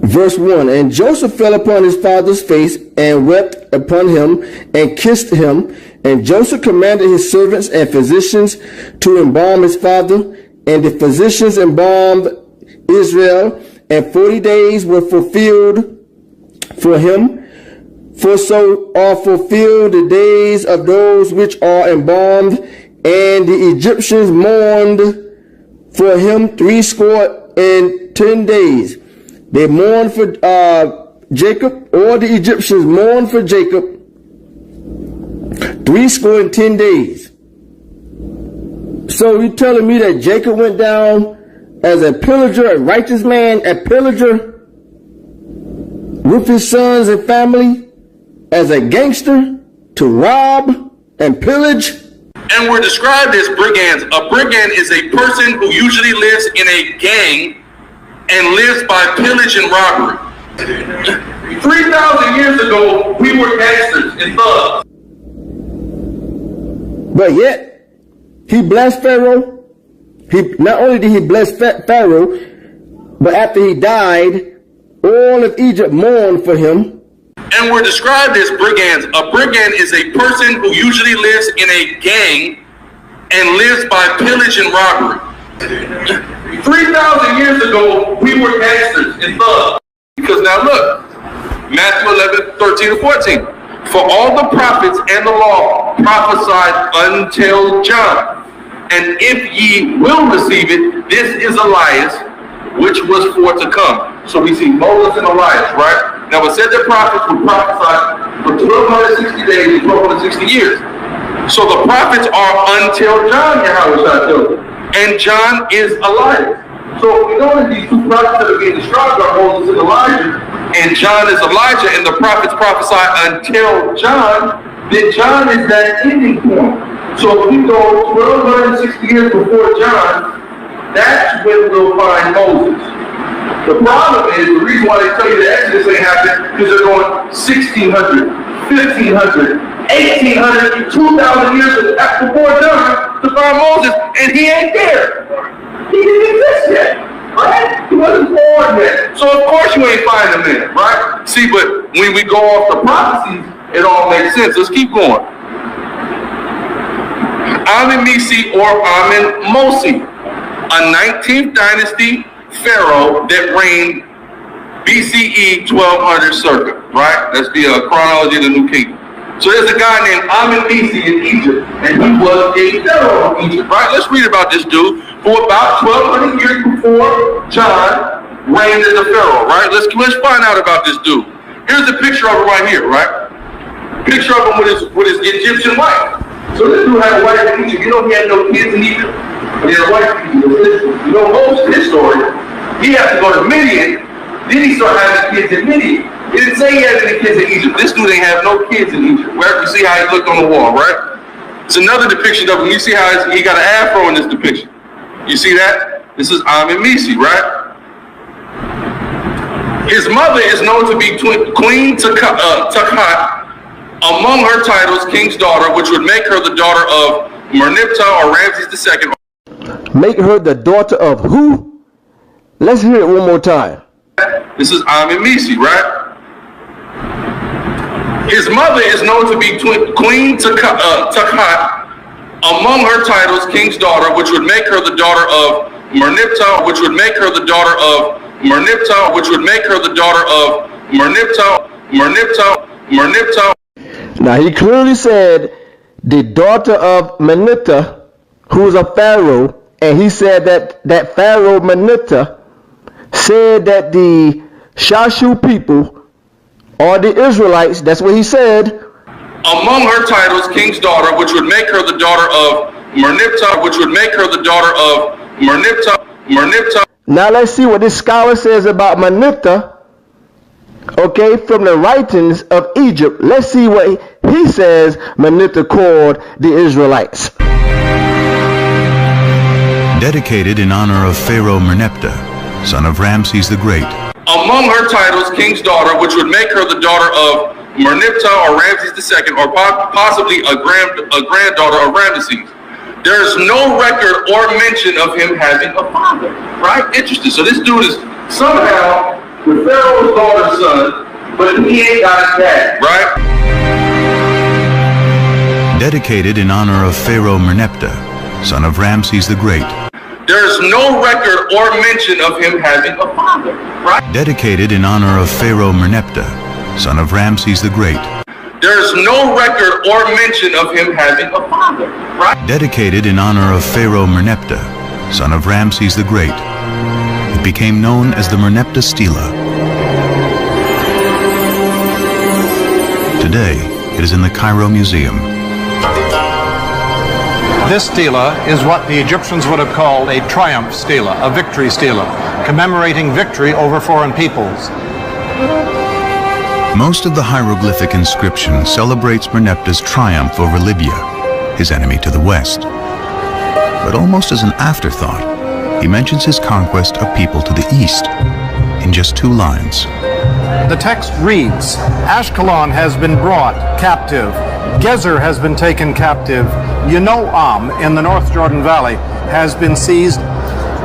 Verse 1, and Joseph fell upon his father's face and wept upon him and kissed him. And Joseph commanded his servants and physicians to embalm his father. And the physicians embalmed Israel, and 40 days were fulfilled for him. For so are fulfilled the days of those which are embalmed. And the Egyptians mourned for him 70 days. They mourned for Jacob, or the Egyptians mourned for Jacob 70 days. So you're telling me that Jacob went down as a pillager, a righteous man, a pillager with his sons and family, as a gangster to rob and pillage? And we're described as brigands. A brigand is a person who usually lives in a gang and lives by pillage and robbery. 3,000 years ago, we were gangsters and thugs. But yet, he blessed Pharaoh. Not only did he bless Pharaoh, but after he died, all of Egypt mourned for him. And we're described as brigands. A brigand is a person who usually lives in a gang and lives by pillage and robbery. 3,000 years ago, we were gangsters and thugs. Because now look, Matthew 11:13-14. For all the prophets and the law prophesied until John. And if ye will receive it, this is Elias, which was for to come. So we see Moses and Elias, right? Now it said the prophets would prophesy for 1,260 days and 1,260 years. So the prophets are until John, Yahawashi. And John is Elias. So if we know that these two prophets that are being described are Moses and Elijah, and John is Elijah, and the prophets prophesy until John, then John is that ending point. So if we go 1,260 years before John, that's when we'll find Moses. The problem is, the reason why they tell you the Exodus ain't happened, because they're going 1,600, 1,500, 1,800, 2,000 years before John to find Moses, and he ain't there. He didn't exist yet, right? He wasn't born yet. So of course you ain't find him there, right? See, but when we go off the prophecies, it all makes sense. Let's keep going. Amen Misi or Amen Mosi, a 19th dynasty pharaoh that reigned BCE 1200 circa, right? That's the chronology of the New Kingdom. So there's a guy named Amen Misi in Egypt, and he was a pharaoh of Egypt, right? Let's read about this dude who about 1,200 years before John reigned as a pharaoh, right? Let's find out about this dude. Here's a picture of him right here, right? Picture of him with his Egyptian wife. So this dude had a wife in Egypt. You know he had no kids in Egypt. But he had a wife in Egypt. You know most of his story. He had to go to Midian. Then he started having kids in Midian. He didn't say he had any kids in Egypt. This dude ain't have no kids in Egypt. Where you see how he looked on the wall, right? It's another depiction of him. You see how he got an afro in this depiction. You see that? This is Amen Misi, right? His mother is known to be Queen Qanath. Among her titles, King's daughter, which would make her the daughter of Merniptah or Ramses II. Make her the daughter of who? Let's hear it one more time. This is Amen Misi, right? His mother is known to be Queen Qanath. Among her titles, King's daughter, which would make her the daughter of Merniptah, which would make her the daughter of Merniptah, which would make her the daughter of Merniptah. Now he clearly said the daughter of Merniptah, who was a pharaoh, and he said that pharaoh Merniptah said that the Shashu people are the Israelites. That's what he said. Among her titles, King's daughter, which would make her the daughter of Merniptah, which would make her the daughter of Merniptah. Now let's see what this scholar says about Merniptah. Okay, from the writings of Egypt. Let's see what he says Merniptah called the Israelites. Dedicated in honor of Pharaoh Merniptah, son of Ramses the Great. Among her titles, King's daughter, which would make her the daughter of Merniptah or Ramses II, or possibly a granddaughter of Ramesses. There is no record or mention of him having a father, right? Interesting. So this dude is somehow with Pharaoh's daughter's son, but he ain't got a dad, right? Dedicated in honor of Pharaoh Merneptah, son of Ramses the Great. There's no record or mention of him having a father, right? Dedicated in honor of Pharaoh Merneptah, son of Ramses the Great. There's no record or mention of him having a father, right? Dedicated in honor of Pharaoh Merneptah, son of Ramses the Great. It became known as the Merneptah Stela. Today, it is in the Cairo Museum. This stela is what the Egyptians would have called a triumph stela, a victory stela, commemorating victory over foreign peoples. Most of the hieroglyphic inscription celebrates Merneptah's triumph over Libya, his enemy to the west. But almost as an afterthought, he mentions his conquest of people to the east in just 2 lines. The text reads, Ashkelon has been brought captive, Gezer has been taken captive, Yanoam in the North Jordan Valley has been seized,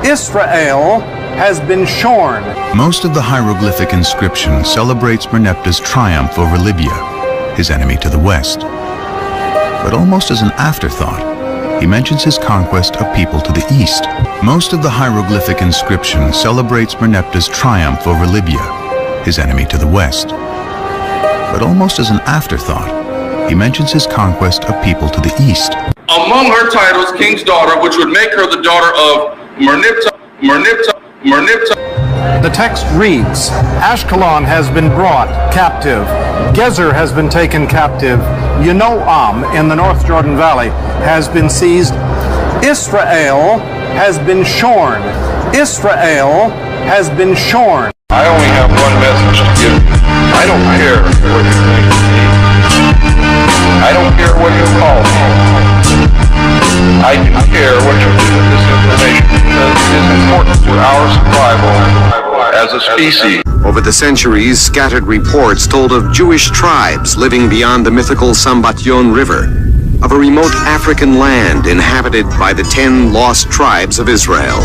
Israel has been shorn. Most of the hieroglyphic inscription celebrates Merneptah's triumph over Libya, his enemy to the west. But almost as an afterthought, he mentions his conquest of people to the east. Most of the hieroglyphic inscription celebrates Merneptah's triumph over Libya, his enemy to the west. But almost as an afterthought, he mentions his conquest of people to the east. Among her titles, king's daughter, which would make her the daughter of Merneptah. The text reads, Ashkelon has been brought captive, Gezer has been taken captive, Yanoam in the North Jordan Valley has been seized, Israel has been shorn. Israel has been shorn. I only have one message to give you. I don't care what you think of me. I don't care what you call me. I do care what you do with this information because it is important to our survival as a species. Over the centuries, scattered reports told of Jewish tribes living beyond the mythical Sambatyon River, of a remote African land inhabited by the 10 lost tribes of Israel.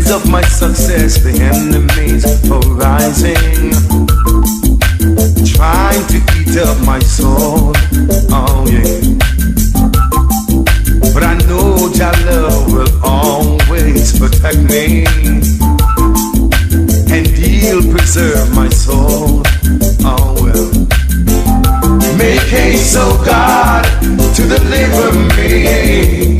Of my success, the enemies are rising, trying to eat up my soul. Oh yeah. But I know Jah love will always protect me, and He'll preserve my soul. Oh well. Make haste, oh God, to deliver me,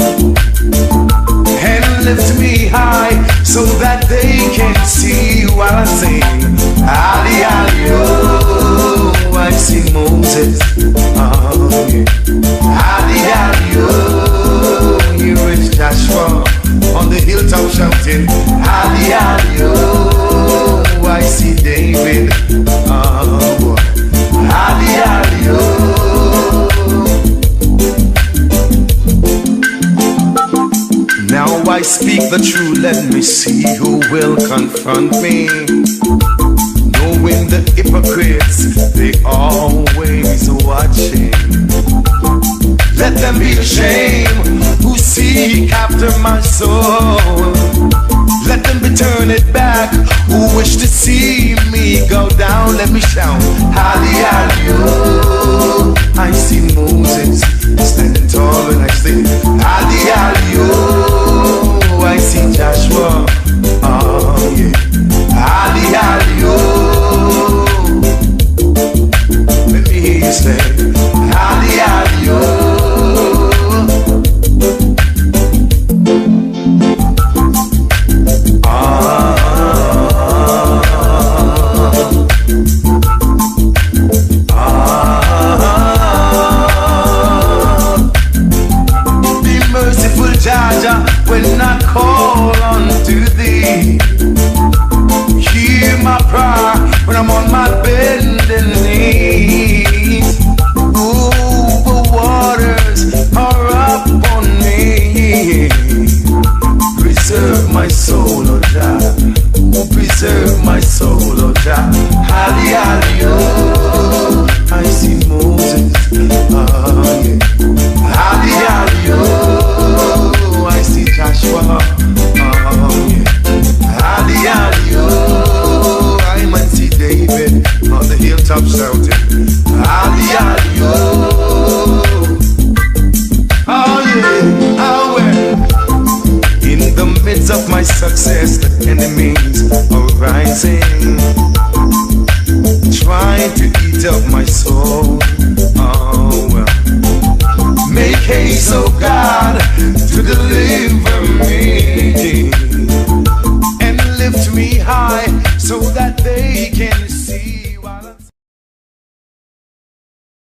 and lift me high so that they can see while I sing. Ali, Ali, oh, I see Moses. Oh, yeah. Ali, Ali, oh, here is Joshua on the hilltop shouting. Ali, Ali, oh, I see David. Oh, Ali, Ali, oh. Now I speak the truth, let me see who will confront me. Knowing the hypocrites, they always watching. Let them be ashamed who seek after my soul. Let them be turned back who wish to see me go down. Let me shout, Ali, Ali, oh. I see Moses standing tall and I sing, Ali, Ali, oh. I see Joshua, oh yeah, Ali, Ali, oh. Let me hear you say, Ali, Ali, oh. soul. Oh well. Make haste, oh God, to deliver me and lift me high so that they can see.